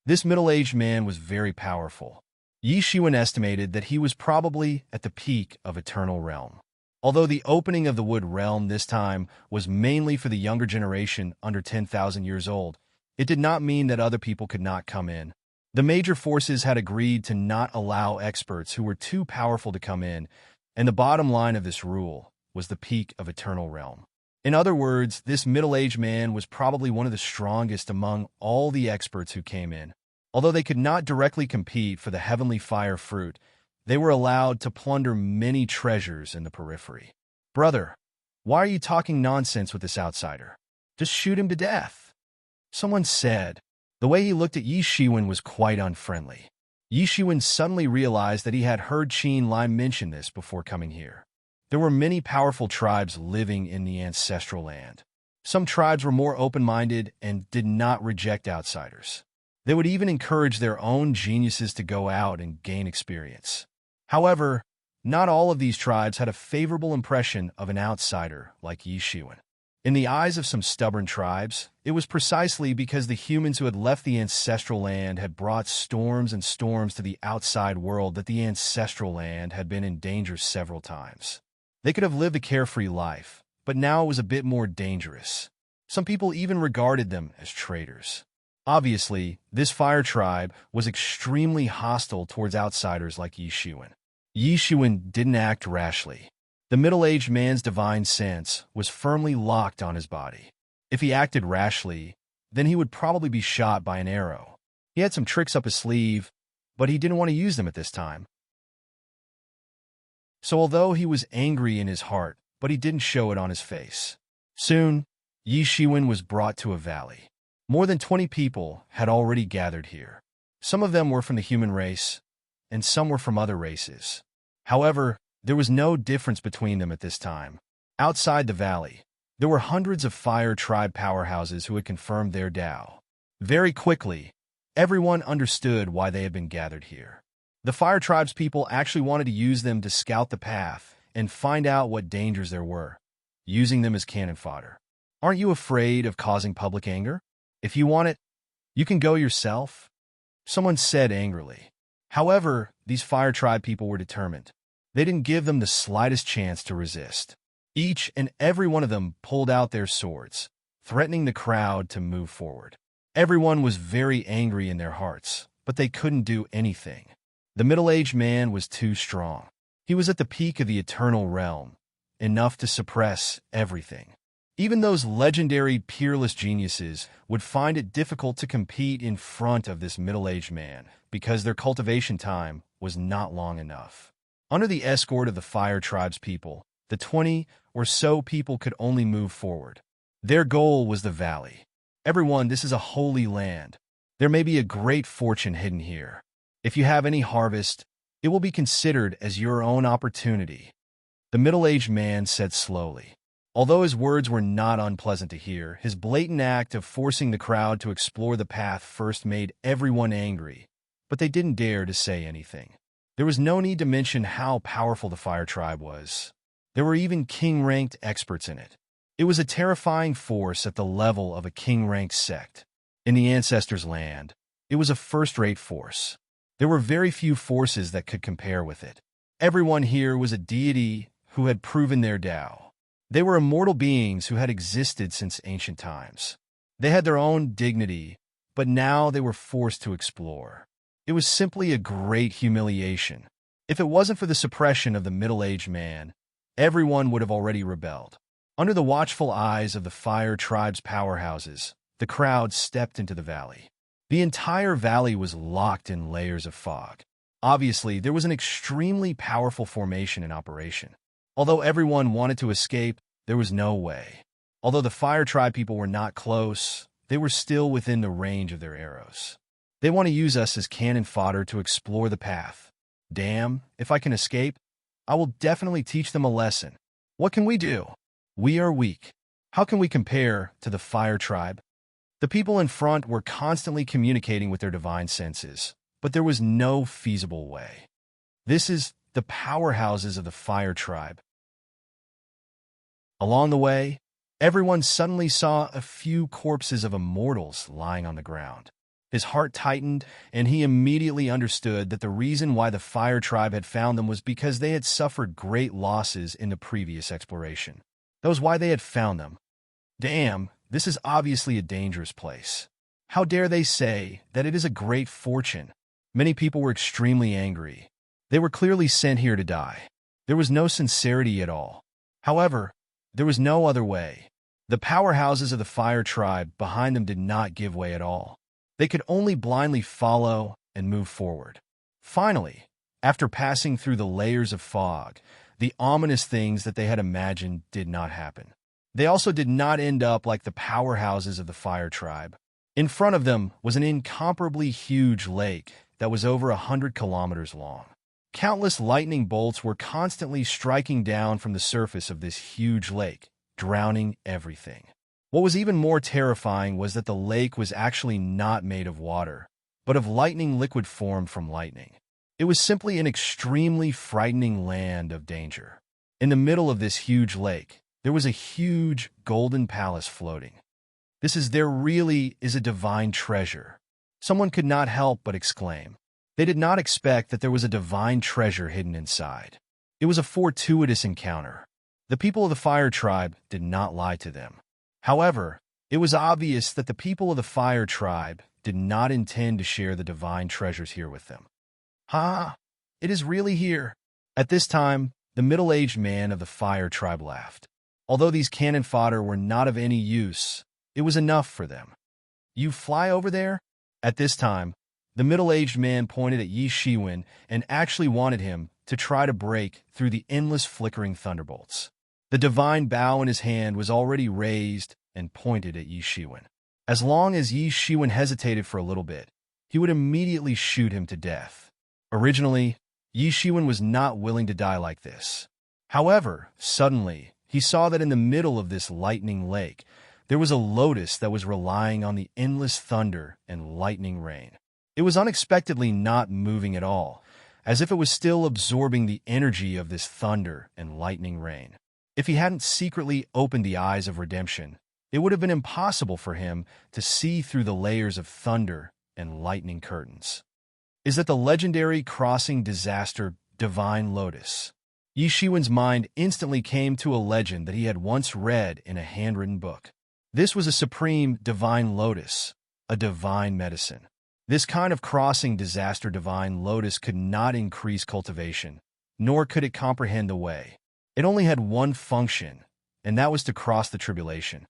Speaker 1: This middle-aged man was very powerful. Yi Shiwen estimated that he was probably at the peak of Eternal Realm. Although the opening of the Wood Realm this time was mainly for the younger generation under 10,000 years old, it did not mean that other people could not come in. The major forces had agreed to not allow experts who were too powerful to come in, and the bottom line of this rule was the peak of Eternal Realm. In other words, this middle-aged man was probably one of the strongest among all the experts who came in. Although they could not directly compete for the heavenly fire fruit, they were allowed to plunder many treasures in the periphery. "Brother, why are you talking nonsense with this outsider? Just shoot him to death," someone said. The way he looked at Yi Shiwen was quite unfriendly. Yi Shiwen suddenly realized that he had heard Qin Lai mention this before coming here. There were many powerful tribes living in the ancestral land. Some tribes were more open-minded and did not reject outsiders. They would even encourage their own geniuses to go out and gain experience. However, not all of these tribes had a favorable impression of an outsider like Yi Shiwen. In the eyes of some stubborn tribes, it was precisely because the humans who had left the ancestral land had brought storms and storms to the outside world that the ancestral land had been in danger several times. They could have lived a carefree life, but now it was a bit more dangerous. Some people even regarded them as traitors. Obviously, this fire tribe was extremely hostile towards outsiders like Yi Shiwen. Yi Shiwen didn't act rashly. The middle-aged man's divine sense was firmly locked on his body. If he acted rashly, then he would probably be shot by an arrow. He had some tricks up his sleeve, but he didn't want to use them at this time. So although he was angry in his heart, but he didn't show it on his face. Soon, Yi Shiwen was brought to a valley. More than 20 people had already gathered here. Some of them were from the human race, and some were from other races. However, there was no difference between them at this time. Outside the valley, there were hundreds of fire tribe powerhouses who had confirmed their Tao. Very quickly, everyone understood why they had been gathered here. The fire tribe's people actually wanted to use them to scout the path and find out what dangers there were, using them as cannon fodder. "Aren't you afraid of causing public anger? If you want it, you can go yourself," someone said angrily. However, these fire tribe people were determined. They didn't give them the slightest chance to resist. Each and every one of them pulled out their swords, threatening the crowd to move forward. Everyone was very angry in their hearts, but they couldn't do anything. The middle-aged man was too strong. He was at the peak of the Eternal Realm, enough to suppress everything. Even those legendary peerless geniuses would find it difficult to compete in front of this middle-aged man because their cultivation time was not long enough. Under the escort of the fire tribe's people, the 20 or so people could only move forward. Their goal was the valley. "Everyone, this is a holy land. There may be a great fortune hidden here. If you have any harvest, it will be considered as your own opportunity," the middle-aged man said slowly. Although his words were not unpleasant to hear, his blatant act of forcing the crowd to explore the path first made everyone angry, but they didn't dare to say anything. There was no need to mention how powerful the Fire Tribe was. There were even king-ranked experts in it. It was a terrifying force at the level of a king-ranked sect. In the Ancestors' Land, it was a first-rate force. There were very few forces that could compare with it. Everyone here was a deity who had proven their Tao. They were immortal beings who had existed since ancient times. They had their own dignity, but now they were forced to explore. It was simply a great humiliation. If it wasn't for the suppression of the middle-aged man, everyone would have already rebelled. Under the watchful eyes of the Fire Tribe's powerhouses, the crowd stepped into the valley. The entire valley was locked in layers of fog. Obviously, there was an extremely powerful formation in operation. Although everyone wanted to escape, there was no way. Although the Fire Tribe people were not close, they were still within the range of their arrows. They want to use us as cannon fodder to explore the path. Damn, if I can escape, I will definitely teach them a lesson. What can we do? We are weak. How can we compare to the Fire Tribe? The people in front were constantly communicating with their divine senses, but there was no feasible way. This is the powerhouses of the Fire Tribe. Along the way, everyone suddenly saw a few corpses of immortals lying on the ground. His heart tightened, and he immediately understood that the reason why the Fire Tribe had found them was because they had suffered great losses in the previous exploration. That was why they had found them. Damn, this is obviously a dangerous place. How dare they say that it is a great fortune? Many people were extremely angry. They were clearly sent here to die. There was no sincerity at all. However, there was no other way. The powerhouses of the Fire Tribe behind them did not give way at all. They could only blindly follow and move forward. Finally, after passing through the layers of fog, the ominous things that they had imagined did not happen. They also did not end up like the powerhouses of the Fire Tribe. In front of them was an incomparably huge lake that was over 100 kilometers long. Countless lightning bolts were constantly striking down from the surface of this huge lake, drowning everything. What was even more terrifying was that the lake was actually not made of water, but of lightning liquid formed from lightning. It was simply an extremely frightening land of danger. In the middle of this huge lake, there was a huge golden palace floating. There really is a divine treasure. Someone could not help but exclaim. They did not expect that there was a divine treasure hidden inside. It was a fortuitous encounter. The people of the Fire Tribe did not lie to them. However, it was obvious that the people of the Fire Tribe did not intend to share the divine treasures here with them. Ha! It is really here. At this time, the middle-aged man of the Fire Tribe laughed. Although these cannon fodder were not of any use, it was enough for them. You fly over there? At this time, the middle-aged man pointed at Yi Shiwen and actually wanted him to try to break through the endless flickering thunderbolts. The divine bow in his hand was already raised and pointed at Yi Shiwen. As long as Yi Shiwen hesitated for a little bit, he would immediately shoot him to death. Originally, Yi Shiwen was not willing to die like this. However, suddenly, he saw that in the middle of this lightning lake, there was a lotus that was relying on the endless thunder and lightning rain. It was unexpectedly not moving at all, as if it was still absorbing the energy of this thunder and lightning rain. If he hadn't secretly opened the eyes of redemption, it would have been impossible for him to see through the layers of thunder and lightning curtains. Is that the legendary crossing disaster divine lotus? Yi Shiwen's mind instantly came to a legend that he had once read in a handwritten book. This was a supreme divine lotus, a divine medicine. This kind of crossing disaster divine lotus could not increase cultivation, nor could it comprehend the way. It only had one function, and that was to cross the tribulation.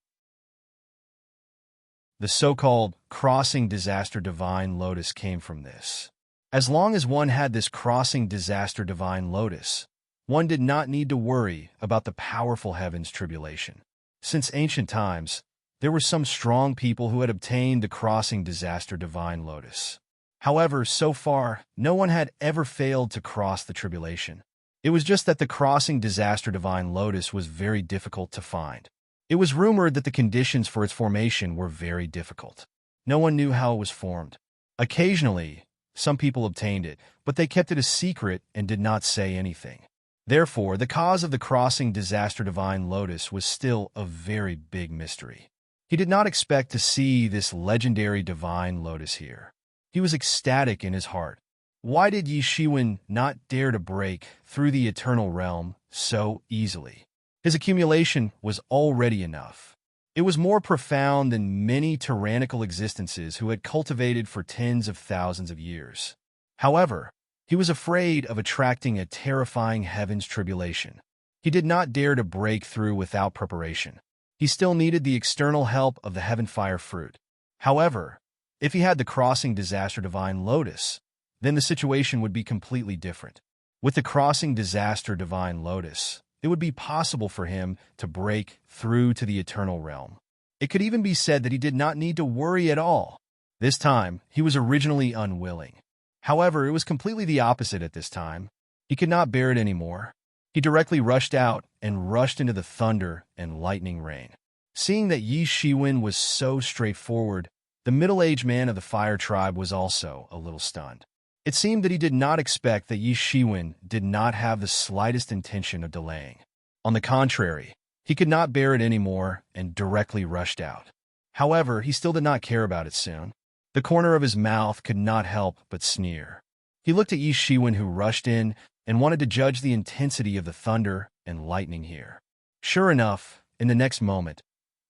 Speaker 1: The so-called crossing disaster divine lotus came from this. As long as one had this crossing disaster divine lotus, one did not need to worry about the powerful heavens tribulation. Since ancient times, there were some strong people who had obtained the crossing disaster divine lotus. However, so far, no one had ever failed to cross the tribulation. It was just that the crossing disaster divine lotus was very difficult to find. It was rumored that the conditions for its formation were very difficult. No one knew how it was formed. Occasionally, some people obtained it, but they kept it a secret and did not say anything. Therefore, the cause of the crossing disaster divine lotus was still a very big mystery. He did not expect to see this legendary divine lotus here. He was ecstatic in his heart. Why did Yi Shiwen not dare to break through the eternal realm so easily? His accumulation was already enough. It was more profound than many tyrannical existences who had cultivated for tens of thousands of years. However, he was afraid of attracting a terrifying heaven's tribulation. He did not dare to break through without preparation. He still needed the external help of the heaven fire fruit. However, if he had the crossing disaster divine lotus, then the situation would be completely different. With the crossing disaster divine lotus, it would be possible for him to break through to the eternal realm. It could even be said that he did not need to worry at all. This time, he was originally unwilling. However, it was completely the opposite at this time. He could not bear it anymore. He directly rushed out and rushed into the thunder and lightning rain. Seeing that Yi Shiwen was so straightforward, the middle-aged man of the fire tribe was also a little stunned. It seemed that he did not expect that Yi Shiwen did not have the slightest intention of delaying. On the contrary, he could not bear it anymore and directly rushed out. However, he still did not care about it soon. The corner of his mouth could not help but sneer. He looked at Yi Shiwen, who rushed in and wanted to judge the intensity of the thunder and lightning here. Sure enough, in the next moment,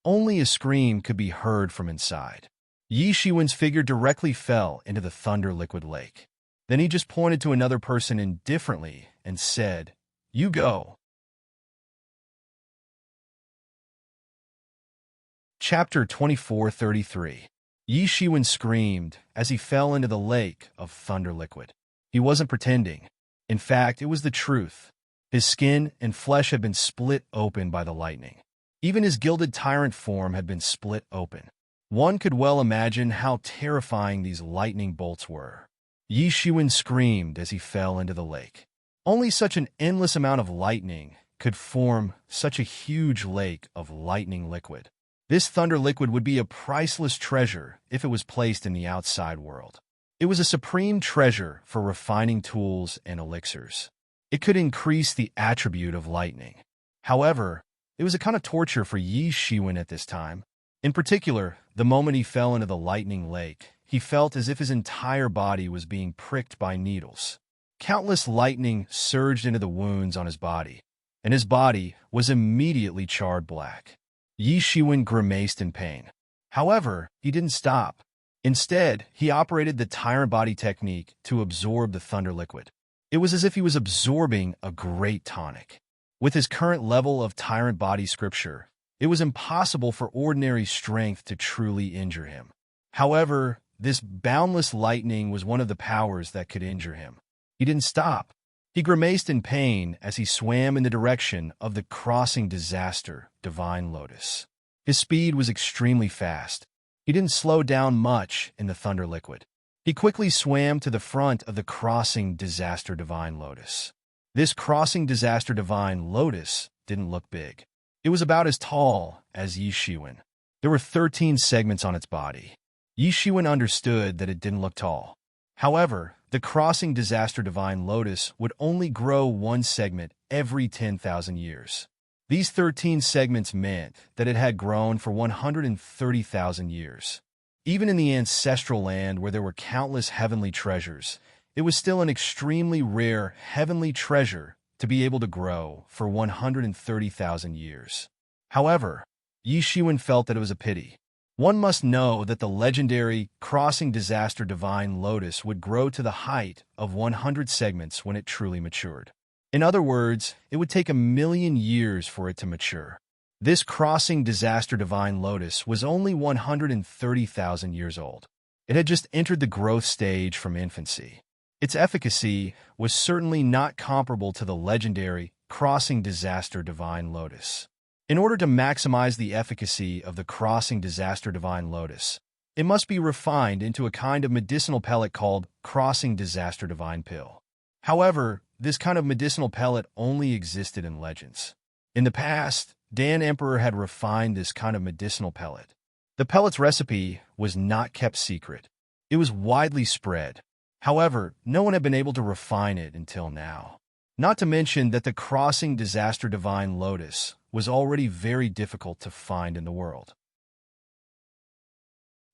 Speaker 1: only a scream could be heard from inside. Yi Shiwen's figure directly fell into the thunder liquid lake. Then he just pointed to another person indifferently and said, "You go." Chapter 24:33. Yi Shiwen screamed as he fell into the lake of thunder liquid. He wasn't pretending. In fact, it was the truth. His skin and flesh had been split open by the lightning. Even his gilded tyrant form had been split open. One could well imagine how terrifying these lightning bolts were. Yi Shiwen screamed as he fell into the lake. Only such an endless amount of lightning could form such a huge lake of lightning liquid. This thunder liquid would be a priceless treasure if it was placed in the outside world. It was a supreme treasure for refining tools and elixirs. It could increase the attribute of lightning. However, it was a kind of torture for Yi Shiwen at this time. In particular, the moment he fell into the lightning lake, he felt as if his entire body was being pricked by needles. Countless lightning surged into the wounds on his body, and his body was immediately charred black. Yi Shiwen grimaced in pain. However, he didn't stop. Instead, he operated the tyrant body technique to absorb the thunder liquid. It was as if he was absorbing a great tonic. With his current level of tyrant body scripture, it was impossible for ordinary strength to truly injure him. However, this boundless lightning was one of the powers that could injure him. He didn't stop. He grimaced in pain as he swam in the direction of the crossing disaster divine lotus. His speed was extremely fast. He didn't slow down much in the thunder liquid. He quickly swam to the front of the crossing disaster divine lotus. This crossing disaster divine lotus didn't look big. It was about as tall as Yi Shiwen. There were 13 segments on its body. Yi Shiwen understood that it didn't look tall. However, the crossing disaster divine lotus would only grow one segment every 10,000 years. These 13 segments meant that it had grown for 130,000 years. Even in the ancestral land where there were countless heavenly treasures, it was still an extremely rare heavenly treasure to be able to grow for 130,000 years. However, Yi Shiwen felt that it was a pity. One must know that the legendary crossing disaster divine lotus would grow to the height of 100 segments when it truly matured. In other words, it would take 1,000,000 years for it to mature. This crossing disaster divine lotus was only 130,000 years old. It had just entered the growth stage from infancy. Its efficacy was certainly not comparable to the legendary crossing disaster divine lotus. In order to maximize the efficacy of the crossing disaster divine lotus, it must be refined into a kind of medicinal pellet called crossing disaster divine pill. However, this kind of medicinal pellet only existed in legends. In the past, Dan Emperor had refined this kind of medicinal pellet. The pellet's recipe was not kept secret. It was widely spread. However, no one had been able to refine it until now. Not to mention that the crossing disaster divine lotus was already very difficult to find in the world.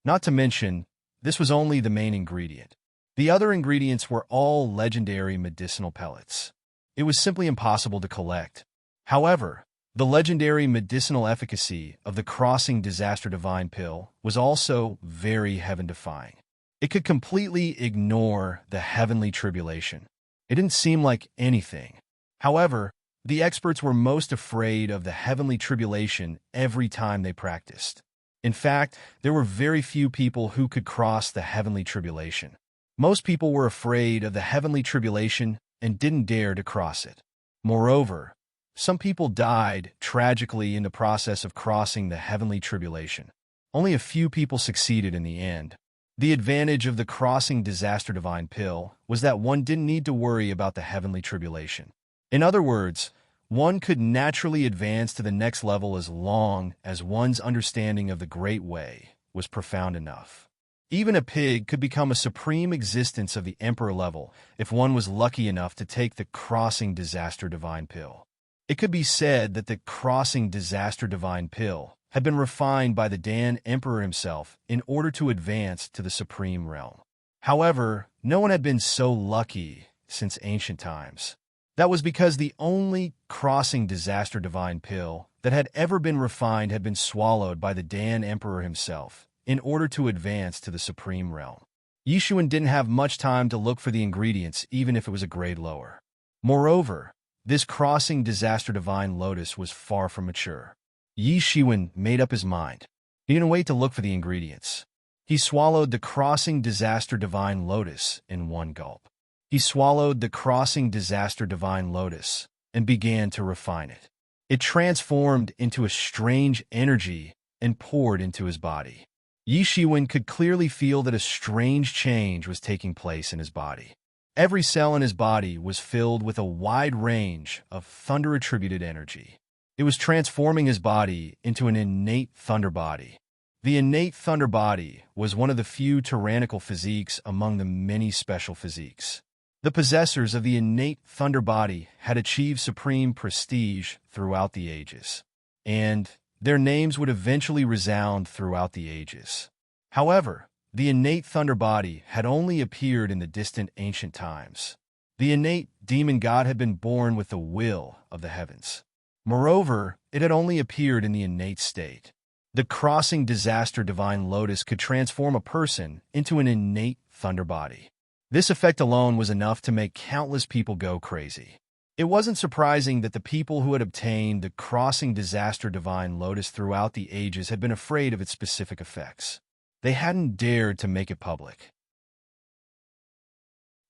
Speaker 1: Not to mention, this was only the main ingredient. The other ingredients were all legendary medicinal pellets. It was simply impossible to collect. However, the legendary medicinal efficacy of the crossing disaster divine pill was also very heaven-defying. It could completely ignore the heavenly tribulation. It didn't seem like anything. However, the experts were most afraid of the heavenly tribulation every time they practiced. In fact, there were very few people who could cross the heavenly tribulation. Most people were afraid of the heavenly tribulation and didn't dare to cross it. Moreover, some people died tragically in the process of crossing the heavenly tribulation. Only a few people succeeded in the end. The advantage of the crossing disaster divine pill was that one didn't need to worry about the heavenly tribulation. In other words, one could naturally advance to the next level as long as one's understanding of the Great Way was profound enough. Even a pig could become a supreme existence of the Emperor level if one was lucky enough to take the crossing disaster divine pill. It could be said that the crossing disaster divine pill had been refined by the Dan Emperor himself in order to advance to the supreme realm. However, no one had been so lucky since ancient times. That was because the only crossing disaster divine pill that had ever been refined had been swallowed by the Dan Emperor himself in order to advance to the supreme realm. Yishuan didn't have much time to look for the ingredients even if it was a grade lower. Moreover, this crossing disaster divine lotus was far from mature. Yi Shiwen made up his mind. He didn't wait to look for the ingredients. He swallowed the crossing disaster divine lotus in one gulp. He swallowed the crossing disaster divine lotus and began to refine it. It transformed into a strange energy and poured into his body. Yi Shiwen could clearly feel that a strange change was taking place in his body. Every cell in his body was filled with a wide range of thunder-attributed energy. It was transforming his body into an innate thunder body. The innate thunder body was one of the few tyrannical physiques among the many special physiques. The possessors of the innate thunder body had achieved supreme prestige throughout the ages, and their names would eventually resound throughout the ages. However, the innate thunder body had only appeared in the distant ancient times. The innate demon god had been born with the will of the heavens. Moreover, it had only appeared in the innate state. The crossing disaster divine lotus could transform a person into an innate thunder body. This effect alone was enough to make countless people go crazy. It wasn't surprising that the people who had obtained the crossing disaster divine lotus throughout the ages had been afraid of its specific effects. They hadn't dared to make it public.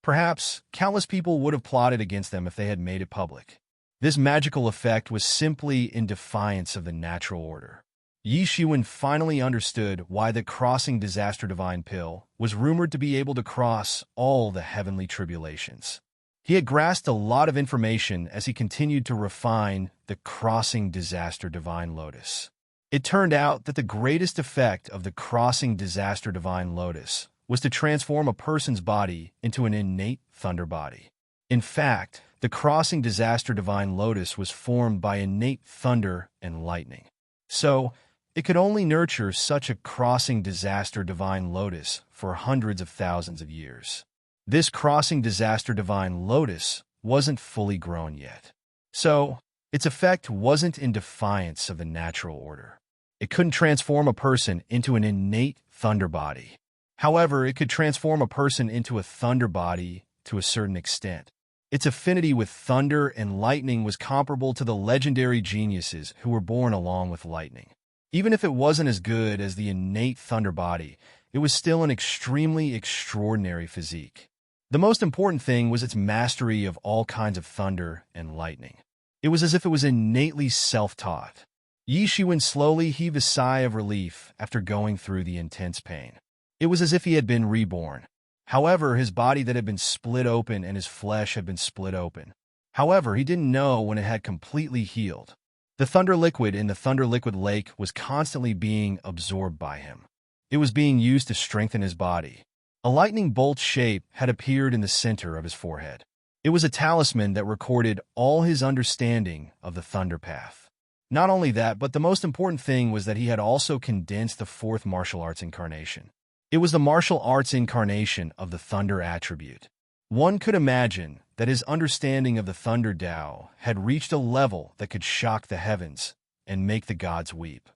Speaker 1: Perhaps countless people would have plotted against them if they had made it public. This magical effect was simply in defiance of the natural order. Yi Shiwen finally understood why the crossing disaster divine pill was rumored to be able to cross all the heavenly tribulations. He had grasped a lot of information as he continued to refine the crossing disaster divine lotus. It turned out that the greatest effect of the crossing disaster divine lotus was to transform a person's body into an innate thunder body. In fact, the crossing disaster divine lotus was formed by innate thunder and lightning. So, it could only nurture such a crossing disaster divine lotus for hundreds of thousands of years. This crossing disaster divine lotus wasn't fully grown yet. So, its effect wasn't in defiance of the natural order. It couldn't transform a person into an innate thunder body. However, it could transform a person into a thunder body to a certain extent. Its affinity with thunder and lightning was comparable to the legendary geniuses who were born along with lightning. Even if it wasn't as good as the innate thunder body, it was still an extremely extraordinary physique. The most important thing was its mastery of all kinds of thunder and lightning. It was as if it was innately self-taught. Yi Shiwen slowly heaved a sigh of relief after going through the intense pain. It was as if he had been reborn. However, his body that had been split open and his flesh had been split open. However, he didn't know when it had completely healed. The thunder liquid in the thunder liquid lake was constantly being absorbed by him. It was being used to strengthen his body. A lightning bolt shape had appeared in the center of his forehead. It was a talisman that recorded all his understanding of the thunder path. Not only that, but the most important thing was that he had also condensed the fourth martial arts incarnation. It was the martial arts incarnation of the thunder attribute. One could imagine that his understanding of the thunder Tao had reached a level that could shock the heavens and make the gods weep.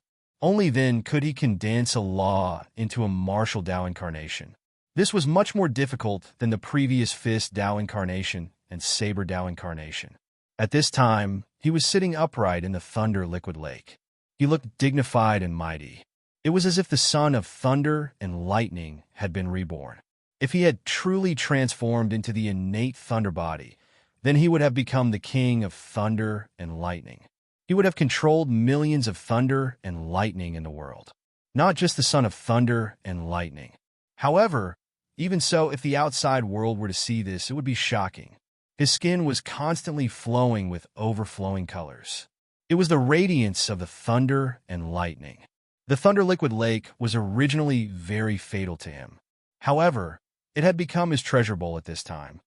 Speaker 1: Only then could he condense a law into a martial Tao incarnation. This was much more difficult than the previous fist Tao incarnation and saber Tao incarnation. At this time, he was sitting upright in the thunder liquid lake. He looked dignified and mighty. It was as if the son of thunder and lightning had been reborn. If he had truly transformed into the innate thunder body, then he would have become the king of thunder and lightning. He would have controlled millions of thunder and lightning in the world, not just the son of thunder and lightning. However, even so, if the outside world were to see this, it would be shocking. His skin was constantly flowing with overflowing colors. It was the radiance of the thunder and lightning. The thunder liquid lake was originally very fatal to him. However, it had become his treasure bowl at this time.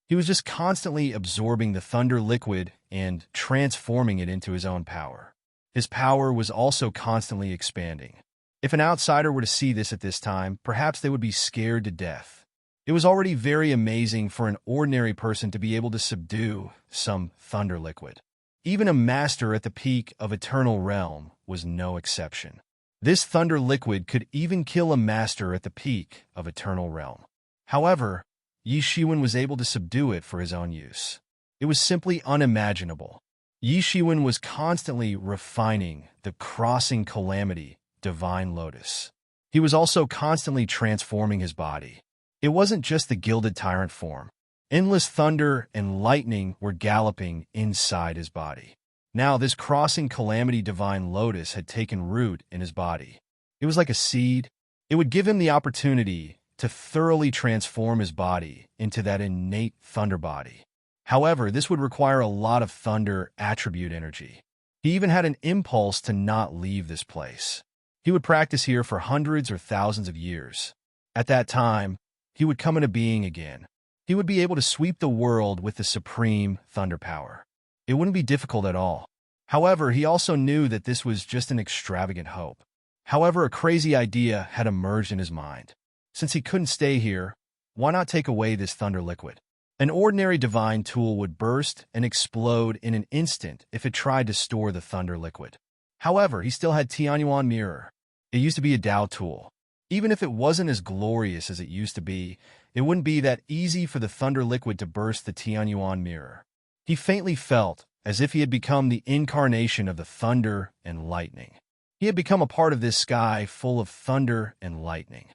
Speaker 1: He was just constantly absorbing the thunder liquid and transforming it into his own power. His power was also constantly expanding. If an outsider were to see this at this time, perhaps they would be scared to death. It was already very amazing for an ordinary person to be able to subdue some thunder liquid. Even a master at the peak of Eternal Realm was no exception. This thunder liquid could even kill a master at the peak of Eternal Realm. However, Yi Shiwen was able to subdue it for his own use. It was simply unimaginable. Yi Shiwen was constantly refining the crossing calamity, divine lotus. He was also constantly transforming his body. It wasn't just the gilded tyrant form. Endless thunder and lightning were galloping inside his body. Now this crossing calamity divine lotus had taken root in his body. It was like a seed. It would give him the opportunity to thoroughly transform his body into that innate thunder body. However, this would require a lot of thunder attribute energy. He even had an impulse to not leave this place. He would practice here for hundreds or thousands of years. At that time, he would come into being again. He would be able to sweep the world with the supreme thunder power. It wouldn't be difficult at all. However, he also knew that this was just an extravagant hope. However, a crazy idea had emerged in his mind. Since he couldn't stay here, why not take away this thunder liquid? An ordinary divine tool would burst and explode in an instant if it tried to store the thunder liquid. However, he still had Tianyuan Mirror. It used to be a Tao tool. Even if it wasn't as glorious as it used to be, it wouldn't be that easy for the thunder liquid to burst the Tianyuan Mirror. He faintly felt as if he had become the incarnation of the thunder and lightning. He had become a part of this sky full of thunder and lightning.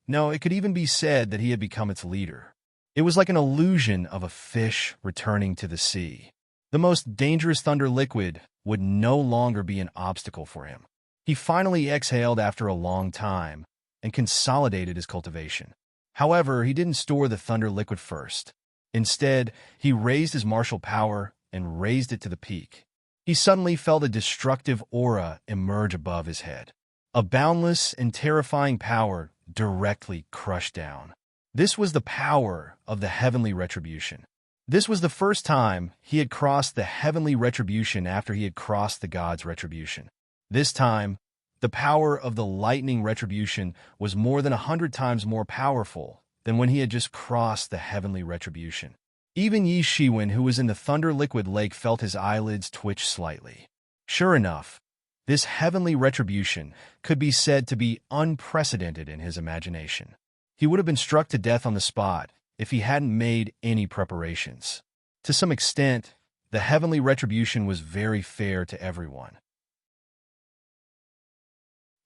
Speaker 1: No, it could even be said that he had become its leader. It was like an illusion of a fish returning to the sea. The most dangerous thunder liquid would no longer be an obstacle for him. He finally exhaled after a long time and consolidated his cultivation. However, he didn't store the thunder liquid first. Instead, he raised his martial power and raised it to the peak. He suddenly felt a destructive aura emerge above his head. A boundless and terrifying power directly crushed down. This was the power of the heavenly retribution. This was the first time he had crossed the heavenly retribution after he had crossed the god's retribution. This time, the power of the lightning retribution was more than 100 times more powerful than when he had just crossed the heavenly retribution. Even Yi Shiwen, who was in the thunder liquid lake, felt his eyelids twitch slightly. Sure enough, this heavenly retribution could be said to be unprecedented in his imagination. He would have been struck to death on the spot if he hadn't made any preparations. To some extent, the heavenly retribution was very fair to everyone.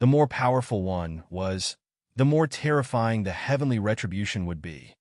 Speaker 1: The more powerful one was, the more terrifying the heavenly retribution would be.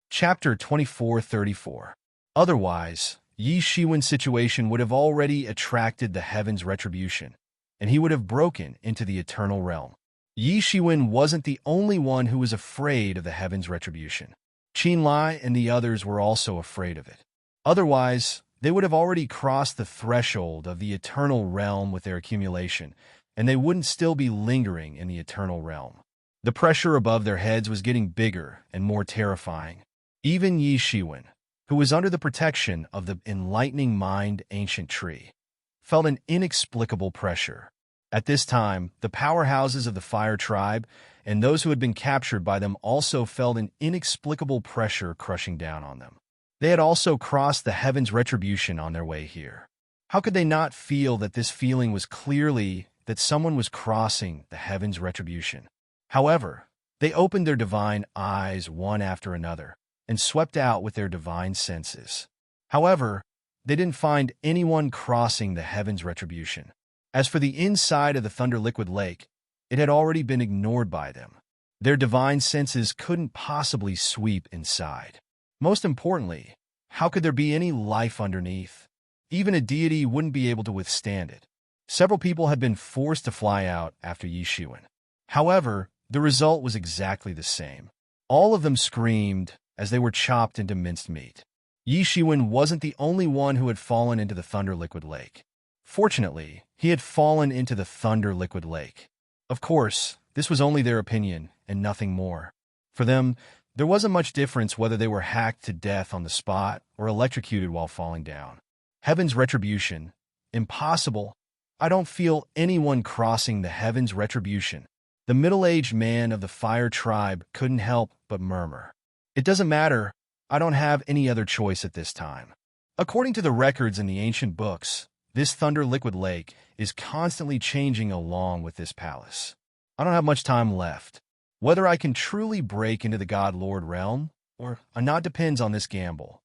Speaker 1: Chapter 24:34. Otherwise, Yi Shiwen's situation would have already attracted the heaven's retribution. and he would have broken into the eternal realm. Yi Shiwen wasn't the only one who was afraid of the heaven's retribution. Qin Lai and the others were also afraid of it. Otherwise, they would have already crossed the threshold of the eternal realm with their accumulation, and they wouldn't still be lingering in the eternal realm. The pressure above their heads was getting bigger and more terrifying. Even Yi Shiwen, who was under the protection of the enlightening mind ancient tree, felt an inexplicable pressure. At this time, the powerhouses of the Fire Tribe and those who had been captured by them also felt an inexplicable pressure crushing down on them. They had also crossed the heaven's retribution on their way here. How could they not feel that this feeling was clearly that someone was crossing the heaven's retribution? However, they opened their divine eyes one after another and swept out with their divine senses. However, they didn't find anyone crossing the heaven's retribution. As for the inside of the Thunder Liquid Lake, it had already been ignored by them. Their divine senses couldn't possibly sweep inside. Most importantly, how could there be any life underneath? Even a deity wouldn't be able to withstand it. Several people had been forced to fly out after Yi Shiwen. However, the result was exactly the same. All of them screamed as they were chopped into minced meat. Yi Shiwen wasn't the only one who had fallen into the Thunder Liquid Lake. Fortunately, he had fallen into the Thunder Liquid Lake. Of course, this was only their opinion and nothing more. For them, there wasn't much difference whether they were hacked to death on the spot or electrocuted while falling down. Heaven's retribution? Impossible. I don't feel anyone crossing the heaven's retribution. The middle-aged man of the Fire Tribe couldn't help but murmur. It doesn't matter. I don't have any other choice at this time. According to the records in the ancient books, this Thunder Liquid Lake is constantly changing along with this palace. I don't have much time left. Whether I can truly break into the God Lord realm or not depends on this gamble.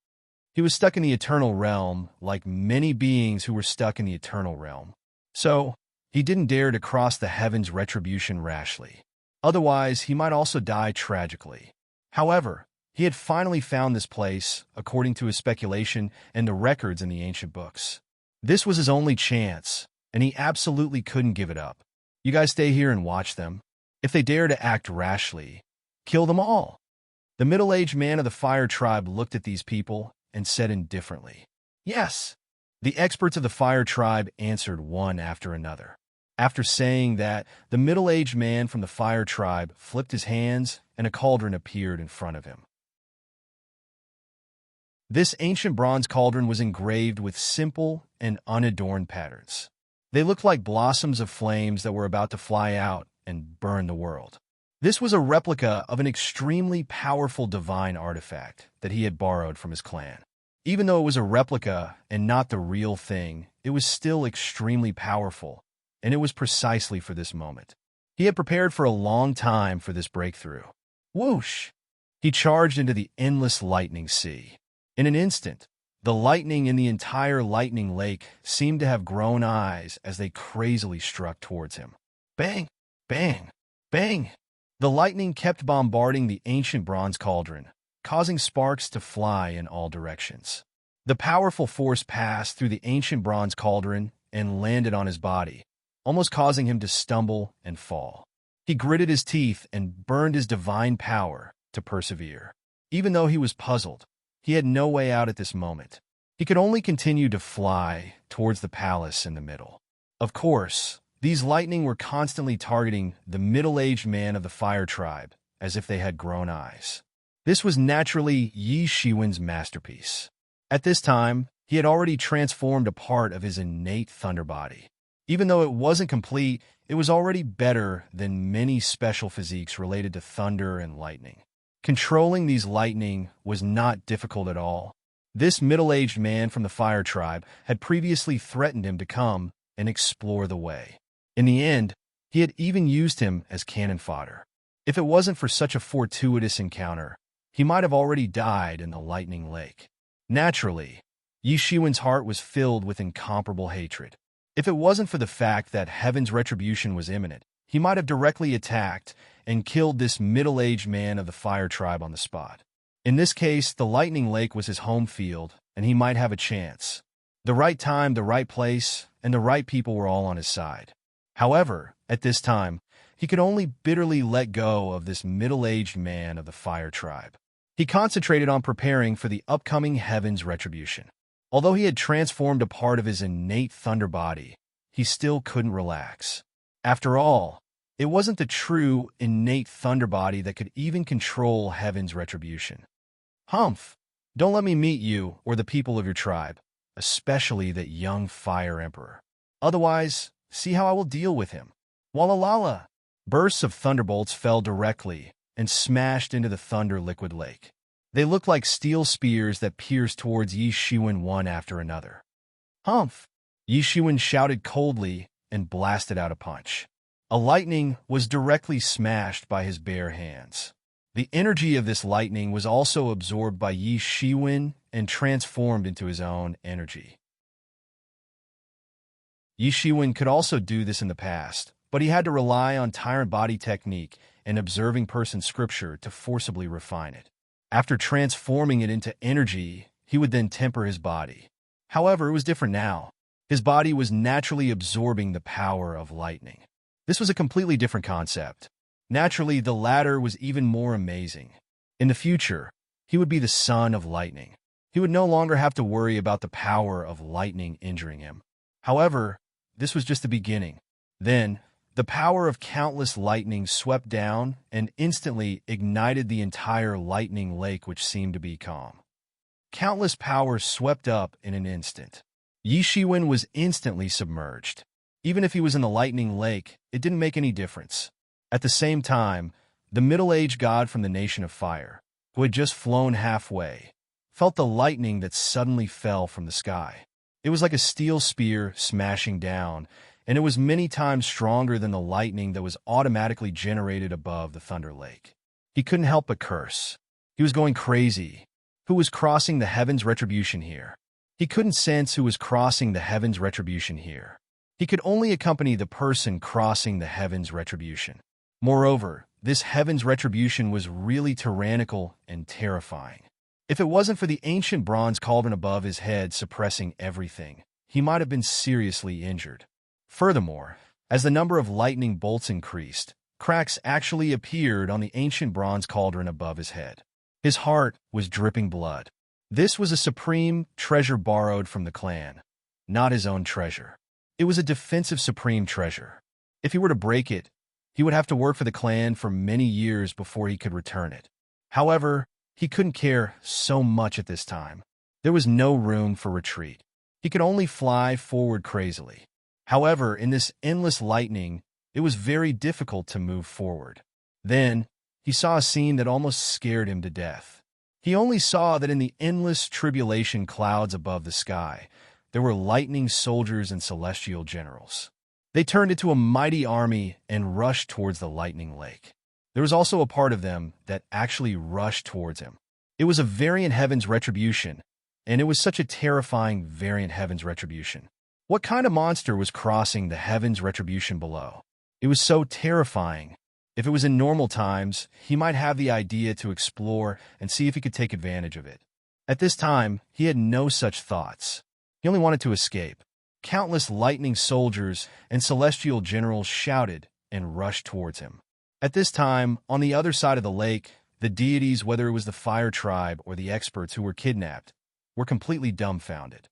Speaker 1: He was stuck in the eternal realm like many beings who were stuck in the eternal realm. So, he didn't dare to cross the heaven's retribution rashly. Otherwise, he might also die tragically. However, he had finally found this place, according to his speculation and the records in the ancient books. This was his only chance, and he absolutely couldn't give it up. You guys stay here and watch them. If they dare to act rashly, kill them all. The middle-aged man of the Fire Tribe looked at these people and said indifferently, "Yes." The experts of the Fire Tribe answered one after another. After saying that, the middle-aged man from the Fire Tribe flipped his hands and a cauldron appeared in front of him. This ancient bronze cauldron was engraved with simple and unadorned patterns. They looked like blossoms of flames that were about to fly out and burn the world. This was a replica of an extremely powerful divine artifact that he had borrowed from his clan. Even though it was a replica and not the real thing, it was still extremely powerful, and it was precisely for this moment. He had prepared for a long time for this breakthrough. Whoosh! He charged into the endless lightning sea. In an instant, the lightning in the entire lightning lake seemed to have grown eyes as they crazily struck towards him. Bang! Bang! Bang! The lightning kept bombarding the ancient bronze cauldron, causing sparks to fly in all directions. The powerful force passed through the ancient bronze cauldron and landed on his body, almost causing him to stumble and fall. He gritted his teeth and burned his divine power to persevere. Even though he was puzzled, he had no way out at this moment. He could only continue to fly towards the palace in the middle. Of course, these lightning were constantly targeting the middle-aged man of the Fire Tribe as if they had grown eyes. This was naturally Yi Shiwen's masterpiece. At this time, he had already transformed a part of his innate thunder body. Even though it wasn't complete, it was already better than many special physiques related to thunder and lightning. Controlling these lightning was not difficult at all. This middle-aged man from the Fire Tribe had previously threatened him to come and explore the way. In the end, he had even used him as cannon fodder. If it wasn't for such a fortuitous encounter, he might have already died in the lightning lake. Naturally, Yi Shiwen's heart was filled with incomparable hatred. If it wasn't for the fact that heaven's retribution was imminent, he might have directly attacked and killed this middle-aged man of the Fire Tribe on the spot. In this case, the lightning lake was his home field, and he might have a chance. The right time, the right place, and the right people were all on his side. However, at this time, he could only bitterly let go of this middle-aged man of the fire tribe. He concentrated on preparing for the upcoming heaven's retribution. Although he had transformed a part of his innate thunder body, he still couldn't relax. After all, it wasn't the true, innate thunder body that could even control heaven's retribution. Humph! Don't let me meet you or the people of your tribe, especially that young fire emperor. Otherwise, see how I will deal with him. Walalala! Bursts of thunderbolts fell directly and smashed into the thunder liquid lake. They looked like steel spears that pierced towards Yi Shiwen one after another. Humph! Yi Shiwen shouted coldly and blasted out a punch. A lightning was directly smashed by his bare hands. The energy of this lightning was also absorbed by Yi Shiwen and transformed into his own energy. Yi Shiwen could also do this in the past, but he had to rely on tyrant body technique and observing person scripture to forcibly refine it. After transforming it into energy, he would then temper his body. However, it was different now. His body was naturally absorbing the power of lightning. This was a completely different concept. Naturally, the latter was even more amazing. In the future, he would be the son of lightning. He would no longer have to worry about the power of lightning injuring him. However, this was just the beginning. Then, the power of countless lightning swept down and instantly ignited the entire lightning lake, which seemed to be calm. Countless powers swept up in an instant. Yi Shiwen was instantly submerged. Even if he was in the lightning lake, it didn't make any difference. At the same time, the middle-aged god from the nation of fire, who had just flown halfway, felt the lightning that suddenly fell from the sky. It was like a steel spear smashing down, and it was many times stronger than the lightning that was automatically generated above the Thunder Lake. He couldn't help but curse. He was going crazy. Who was crossing the heaven's retribution here? He couldn't sense who was crossing the heaven's retribution here. He could only accompany the person crossing the heaven's retribution. Moreover, this heaven's retribution was really tyrannical and terrifying. If it wasn't for the ancient bronze cauldron above his head suppressing everything, he might have been seriously injured. Furthermore, as the number of lightning bolts increased, cracks actually appeared on the ancient bronze cauldron above his head. His heart was dripping blood. This was a supreme treasure borrowed from the clan, not his own treasure. It was a defensive supreme treasure. If he were to break it, he would have to work for the clan for many years before he could return it. However, he couldn't care so much at this time. There was no room for retreat. He could only fly forward crazily. However, in this endless lightning, it was very difficult to move forward. Then, he saw a scene that almost scared him to death. He only saw that in the endless tribulation clouds above the sky, there were lightning soldiers and celestial generals. They turned into a mighty army and rushed towards the lightning lake. There was also a part of them that actually rushed towards him. It was a variant heaven's retribution, and it was such a terrifying variant heaven's retribution. What kind of monster was crossing the heaven's retribution below? It was so terrifying. If it was in normal times, he might have the idea to explore and see if he could take advantage of it. At this time, he had no such thoughts. He only wanted to escape. Countless lightning soldiers and celestial generals shouted and rushed towards him. At this time, on the other side of the lake, the deities, whether it was the fire tribe or the experts who were kidnapped, were completely dumbfounded.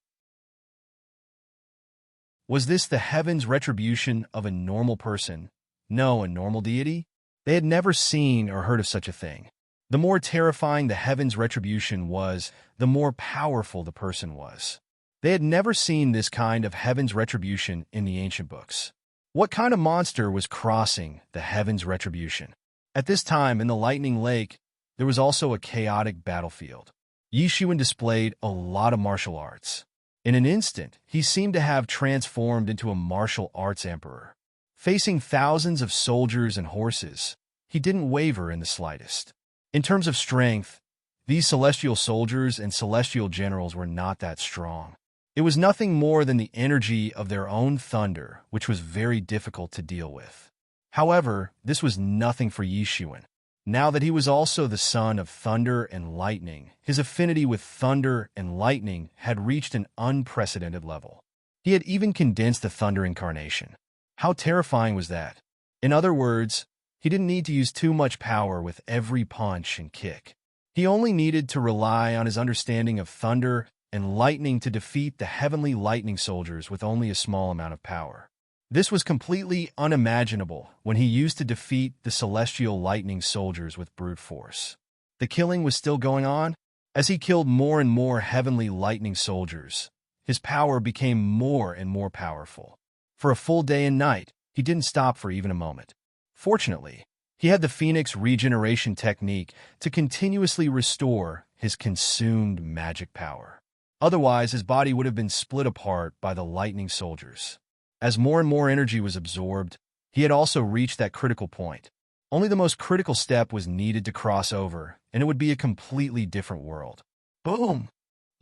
Speaker 1: Was this the heaven's retribution of a normal person? No, a normal deity? They had never seen or heard of such a thing. The more terrifying the heaven's retribution was, the more powerful the person was. They had never seen this kind of heaven's retribution in the ancient books. What kind of monster was crossing the heaven's retribution? At this time, in the lightning lake, there was also a chaotic battlefield. Yi Shiwen displayed a lot of martial arts. In an instant, he seemed to have transformed into a martial arts emperor. Facing thousands of soldiers and horses, he didn't waver in the slightest. In terms of strength, these celestial soldiers and celestial generals were not that strong. It was nothing more than the energy of their own thunder, which was very difficult to deal with. However, this was nothing for Yi Shiwen. Now that he was also the son of thunder and lightning, his affinity with thunder and lightning had reached an unprecedented level. He had even condensed the thunder incarnation. How terrifying was that? In other words, he didn't need to use too much power with every punch and kick. He only needed to rely on his understanding of thunder and lightning to defeat the heavenly lightning soldiers with only a small amount of power. This was completely unimaginable when he used to defeat the celestial lightning soldiers with brute force. The killing was still going on. As he killed more and more heavenly lightning soldiers, his power became more and more powerful. For a full day and night, he didn't stop for even a moment. Fortunately, he had the Phoenix regeneration technique to continuously restore his consumed magic power. Otherwise, his body would have been split apart by the lightning soldiers. As more and more energy was absorbed, he had also reached that critical point. Only the most critical step was needed to cross over, and it would be a completely different world. Boom!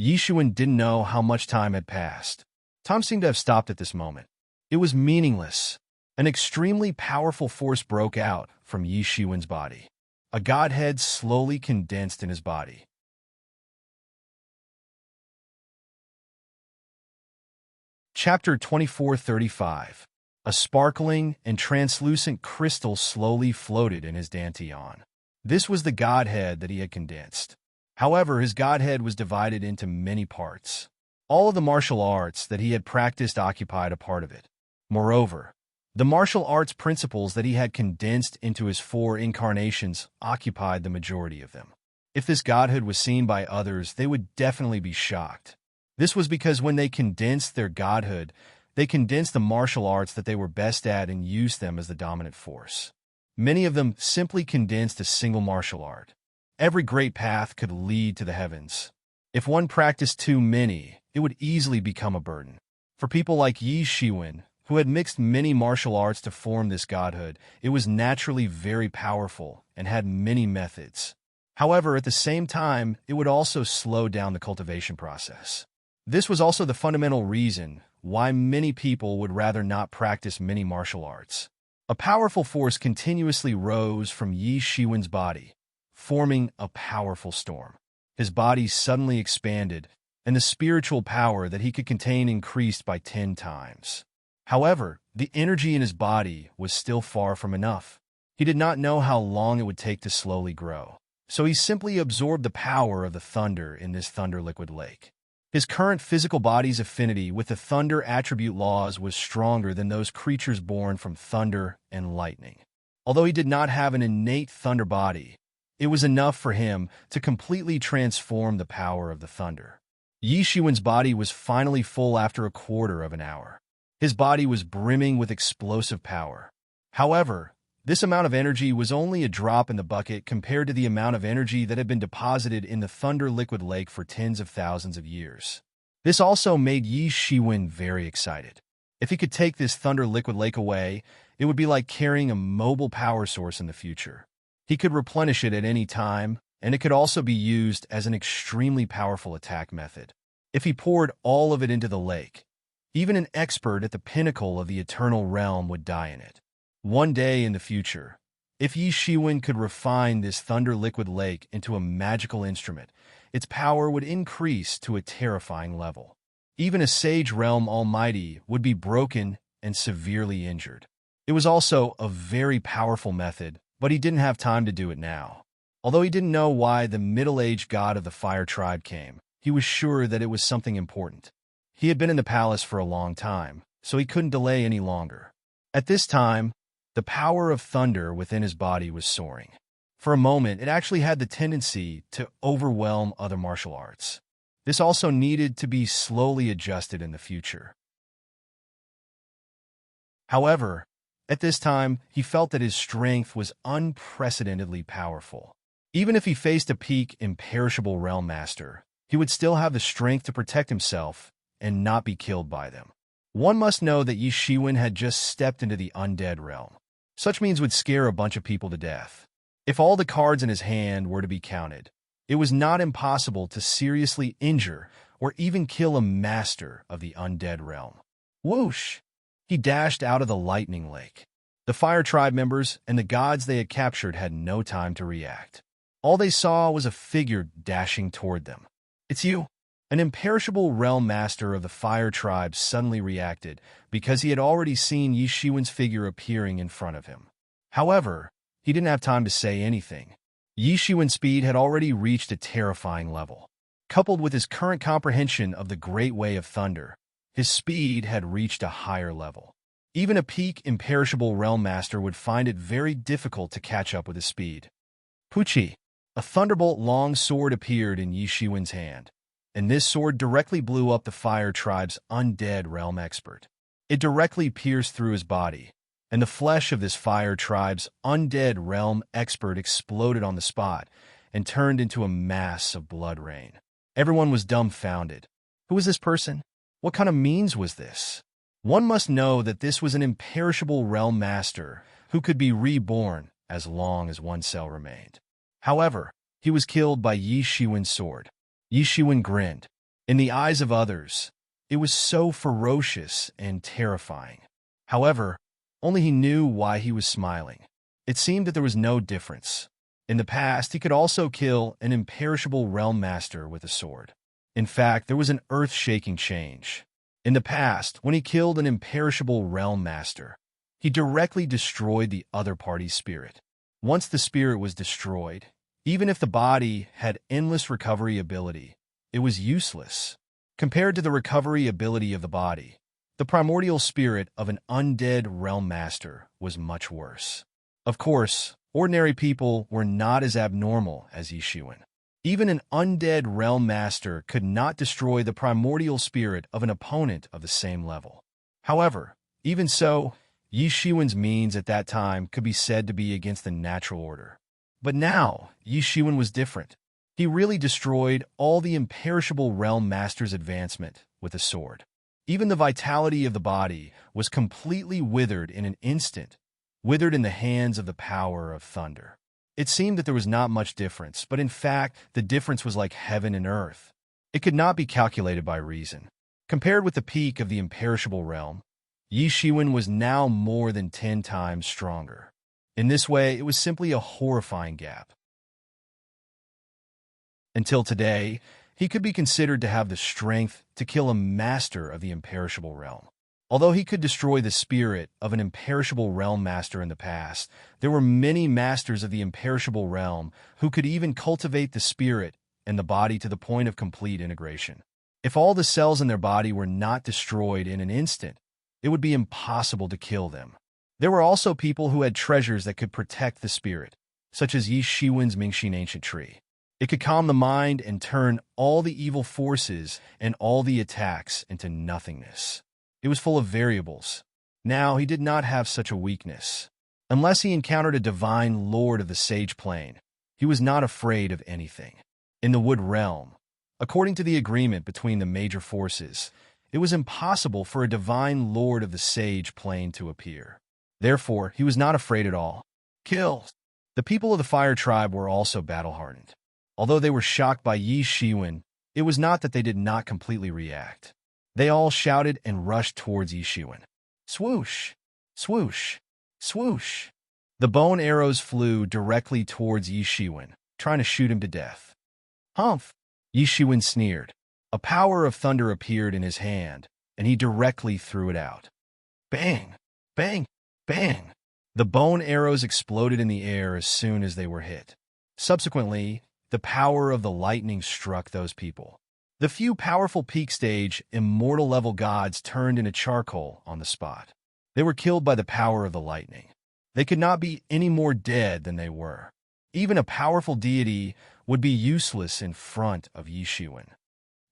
Speaker 1: Yishuan didn't know how much time had passed. Time seemed to have stopped at this moment. It was meaningless. An extremely powerful force broke out from Yishuan's body. A godhead slowly condensed in his body. Chapter 24:35. A sparkling and translucent crystal slowly floated in his dantian. This was the godhead that he had condensed. However, his godhead was divided into many parts. All of the martial arts that he had practiced occupied a part of it. Moreover, the martial arts principles that he had condensed into his 4 incarnations occupied the majority of them. If this godhood was seen by others, they would definitely be shocked. This was because when they condensed their godhood, they condensed the martial arts that they were best at and used them as the dominant force. Many of them simply condensed a single martial art. Every great path could lead to the heavens. If one practiced too many, it would easily become a burden. For people like Yi Shiwen, who had mixed many martial arts to form this godhood, it was naturally very powerful and had many methods. However, at the same time, it would also slow down the cultivation process. This was also the fundamental reason why many people would rather not practice many martial arts. A powerful force continuously rose from Yi Shiwen's body, forming a powerful storm. His body suddenly expanded, and the spiritual power that he could contain increased by 10 times. However, the energy in his body was still far from enough. He did not know how long it would take to slowly grow, so he simply absorbed the power of the thunder in this thunder liquid lake. His current physical body's affinity with the thunder attribute laws was stronger than those creatures born from thunder and lightning. Although he did not have an innate thunder body, it was enough for him to completely transform the power of the thunder. Yi Shiwen's body was finally full after a quarter of an hour. His body was brimming with explosive power. However, this amount of energy was only a drop in the bucket compared to the amount of energy that had been deposited in the thunder liquid lake for tens of thousands of years. This also made Yi Shiwen very excited. If he could take this thunder liquid lake away, it would be like carrying a mobile power source in the future. He could replenish it at any time, and it could also be used as an extremely powerful attack method. If he poured all of it into the lake, even an expert at the pinnacle of the eternal realm would die in it. One day in the future, if Yi Shiwen could refine this thunder liquid lake into a magical instrument, its power would increase to a terrifying level. Even a sage realm almighty would be broken and severely injured. It was also a very powerful method, but he didn't have time to do it now. Although he didn't know why the middle-aged god of the fire tribe came, he was sure that it was something important. He had been in the palace for a long time, so he couldn't delay any longer. At this time, the power of thunder within his body was soaring. For a moment, it actually had the tendency to overwhelm other martial arts. This also needed to be slowly adjusted in the future. However, at this time, he felt that his strength was unprecedentedly powerful. Even if he faced a peak imperishable realm master, he would still have the strength to protect himself and not be killed by them. One must know that Yi Shiwen had just stepped into the undead realm. Such means would scare a bunch of people to death. If all the cards in his hand were to be counted, it was not impossible to seriously injure or even kill a master of the undead realm. Whoosh! He dashed out of the lightning lake. The fire tribe members and the gods they had captured had no time to react. All they saw was a figure dashing toward them. "It's you!" An imperishable realm master of the fire tribe suddenly reacted because he had already seen Yi Shiwen's figure appearing in front of him. However, he didn't have time to say anything. Yi Shiwen's speed had already reached a terrifying level. Coupled with his current comprehension of the Great Way of Thunder, his speed had reached a higher level. Even a peak imperishable realm master would find it very difficult to catch up with his speed. Puchi, a thunderbolt long sword appeared in Yi Shiwen's hand, and this sword directly blew up the fire tribe's undead realm expert. It directly pierced through his body, and the flesh of this fire tribe's undead realm expert exploded on the spot and turned into a mass of blood rain. Everyone was dumbfounded. Who was this person? What kind of means was this? One must know that this was an imperishable realm master who could be reborn as long as one cell remained. However, he was killed by Yi Shiwen's sword. Yi Shiwen grinned. In the eyes of others, it was so ferocious and terrifying. However, only he knew why he was smiling. It seemed that there was no difference. In the past, he could also kill an imperishable realm master with a sword. In fact, there was an earth-shaking change. In the past, when he killed an imperishable realm master, he directly destroyed the other party's spirit. Once the spirit was destroyed, even if the body had endless recovery ability, it was useless. Compared to the recovery ability of the body, the primordial spirit of an undead realm master was much worse. Of course, ordinary people were not as abnormal as Yi Shiwen. Even an undead realm master could not destroy the primordial spirit of an opponent of the same level. However, even so, Yi Shiwen's means at that time could be said to be against the natural order. But now, Yi Shiwen was different. He really destroyed all the imperishable realm master's advancement with a sword. Even the vitality of the body was completely withered in an instant, withered in the hands of the power of thunder. It seemed that there was not much difference, but in fact, the difference was like heaven and earth. It could not be calculated by reason. Compared with the peak of the imperishable realm, Yi Shiwen was now more than 10 times stronger. In this way, it was simply a horrifying gap. Until today, he could be considered to have the strength to kill a master of the imperishable realm. Although he could destroy the spirit of an imperishable realm master in the past, there were many masters of the imperishable realm who could even cultivate the spirit and the body to the point of complete integration. If all the cells in their body were not destroyed in an instant, it would be impossible to kill them. There were also people who had treasures that could protect the spirit, such as Yi Shiwen's Mingxin ancient tree. It could calm the mind and turn all the evil forces and all the attacks into nothingness. It was full of variables. Now he did not have such a weakness. Unless he encountered a divine lord of the sage plane, he was not afraid of anything. In the wood realm, according to the agreement between the major forces, it was impossible for a divine lord of the sage plane to appear. Therefore, he was not afraid at all. Kill! The people of the fire tribe were also battle-hardened. Although they were shocked by Yi Shiwen, it was not that they did not completely react. They all shouted and rushed towards Yi Shiwen. Swoosh! Swoosh! Swoosh! The bone arrows flew directly towards Yi Shiwen, trying to shoot him to death. Humph! Yi Shiwen sneered. A power of thunder appeared in his hand, and he directly threw it out. Bang! Bang! Bang! The bone arrows exploded in the air as soon as they were hit. Subsequently, the power of the lightning struck those people. The few powerful peak stage, immortal-level gods turned into charcoal on the spot. They were killed by the power of the lightning. They could not be any more dead than they were. Even a powerful deity would be useless in front of Yi Shiwen.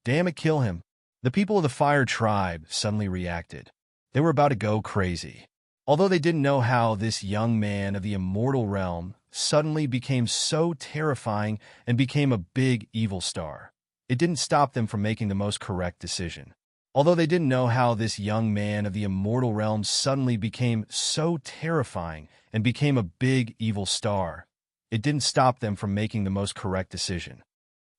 Speaker 1: Damn it, kill him. The people of the fire tribe suddenly reacted. They were about to go crazy. Although they didn't know how this young man of the immortal realm suddenly became so terrifying and became a big evil star, it didn't stop them from making the most correct decision. Although they didn't know how this young man of the immortal realm suddenly became so terrifying and became a big evil star, it didn't stop them from making the most correct decision.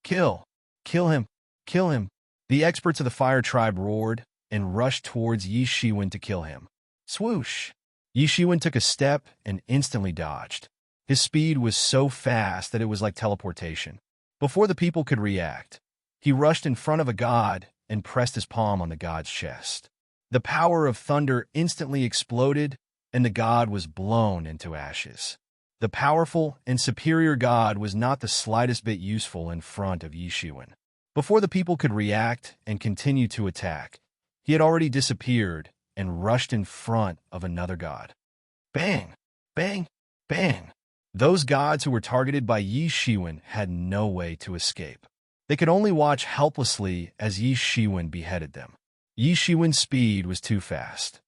Speaker 1: Kill! Kill him! Kill him! The experts of the fire tribe roared and rushed towards Yi Shiwen to kill him. Swoosh! Yi Shiwen took a step and instantly dodged. His speed was so fast that it was like teleportation. Before the people could react, He rushed in front of a god and pressed his palm on the god's chest. The power of thunder instantly exploded, and the god was blown into ashes. The powerful and superior god was not the slightest bit useful in front of Yi Shiwen. Before the people could react and continue to attack, he had already disappeared and rushed in front of another god. Bang! Bang! Bang! Those gods who were targeted by Yi Shiwen had no way to escape. They could only watch helplessly as Yi Shiwen beheaded them. Yi Shiwen's speed was too fast.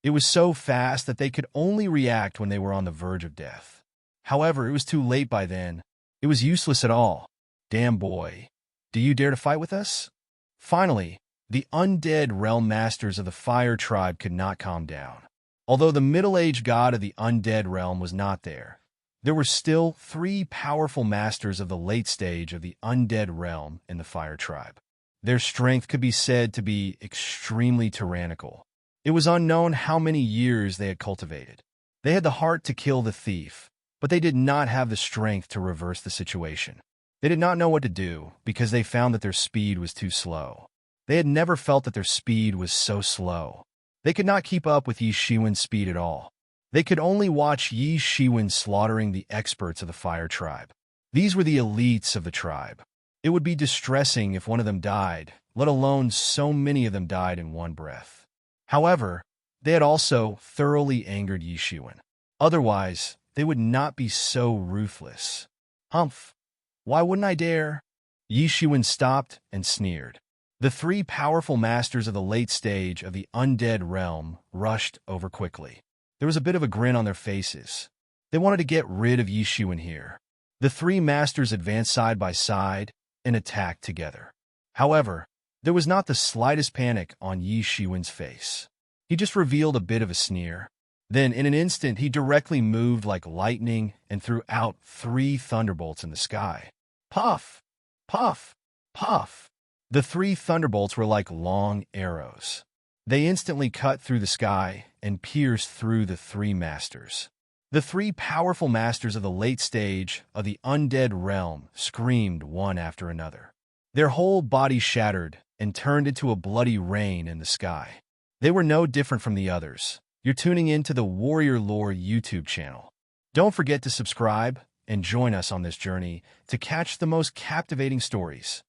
Speaker 1: It was so fast that they could only react when they were on the verge of death. However, it was too late by then. It was useless at all. Damn boy. Do you dare to fight with us? Finally, the undead realm masters of the fire tribe could not calm down. Although the middle-aged god of the undead realm was not there, there were still 3 powerful masters of the late stage of the undead realm in the fire tribe. Their strength could be said to be extremely tyrannical. It was unknown how many years they had cultivated. They had the heart to kill the thief, but they did not have the strength to reverse the situation. They did not know what to do because they found that their speed was too slow. They had never felt that their speed was so slow. They could not keep up with Yi Shiwen's speed at all. They could only watch Yi Shiwen slaughtering the experts of the fire tribe. These were the elites of the tribe. It would be distressing if one of them died, let alone so many of them died in one breath. However, they had also thoroughly angered Yi Shiwen. Otherwise, they would not be so ruthless. Humph! Why wouldn't I dare? Yi Shiwen stopped and sneered. The 3 powerful masters of the late stage of the undead realm rushed over quickly. There was a bit of a grin on their faces. They wanted to get rid of Yi Shiwen here. The 3 masters advanced side by side and attacked together. However, there was not the slightest panic on Yi Shiwen's face. He just revealed a bit of a sneer. Then, in an instant, he directly moved like lightning and threw out 3 thunderbolts in the sky. Puff! Puff! Puff! The 3 thunderbolts were like long arrows. They instantly cut through the sky and pierced through the 3 masters. The 3 powerful masters of the late stage of the undead realm screamed one after another. Their whole bodies shattered and turned into a bloody rain in the sky. They were no different from the others. You're tuning into the Warrior Lore YouTube channel. Don't forget to subscribe and join us on this journey to catch the most captivating stories.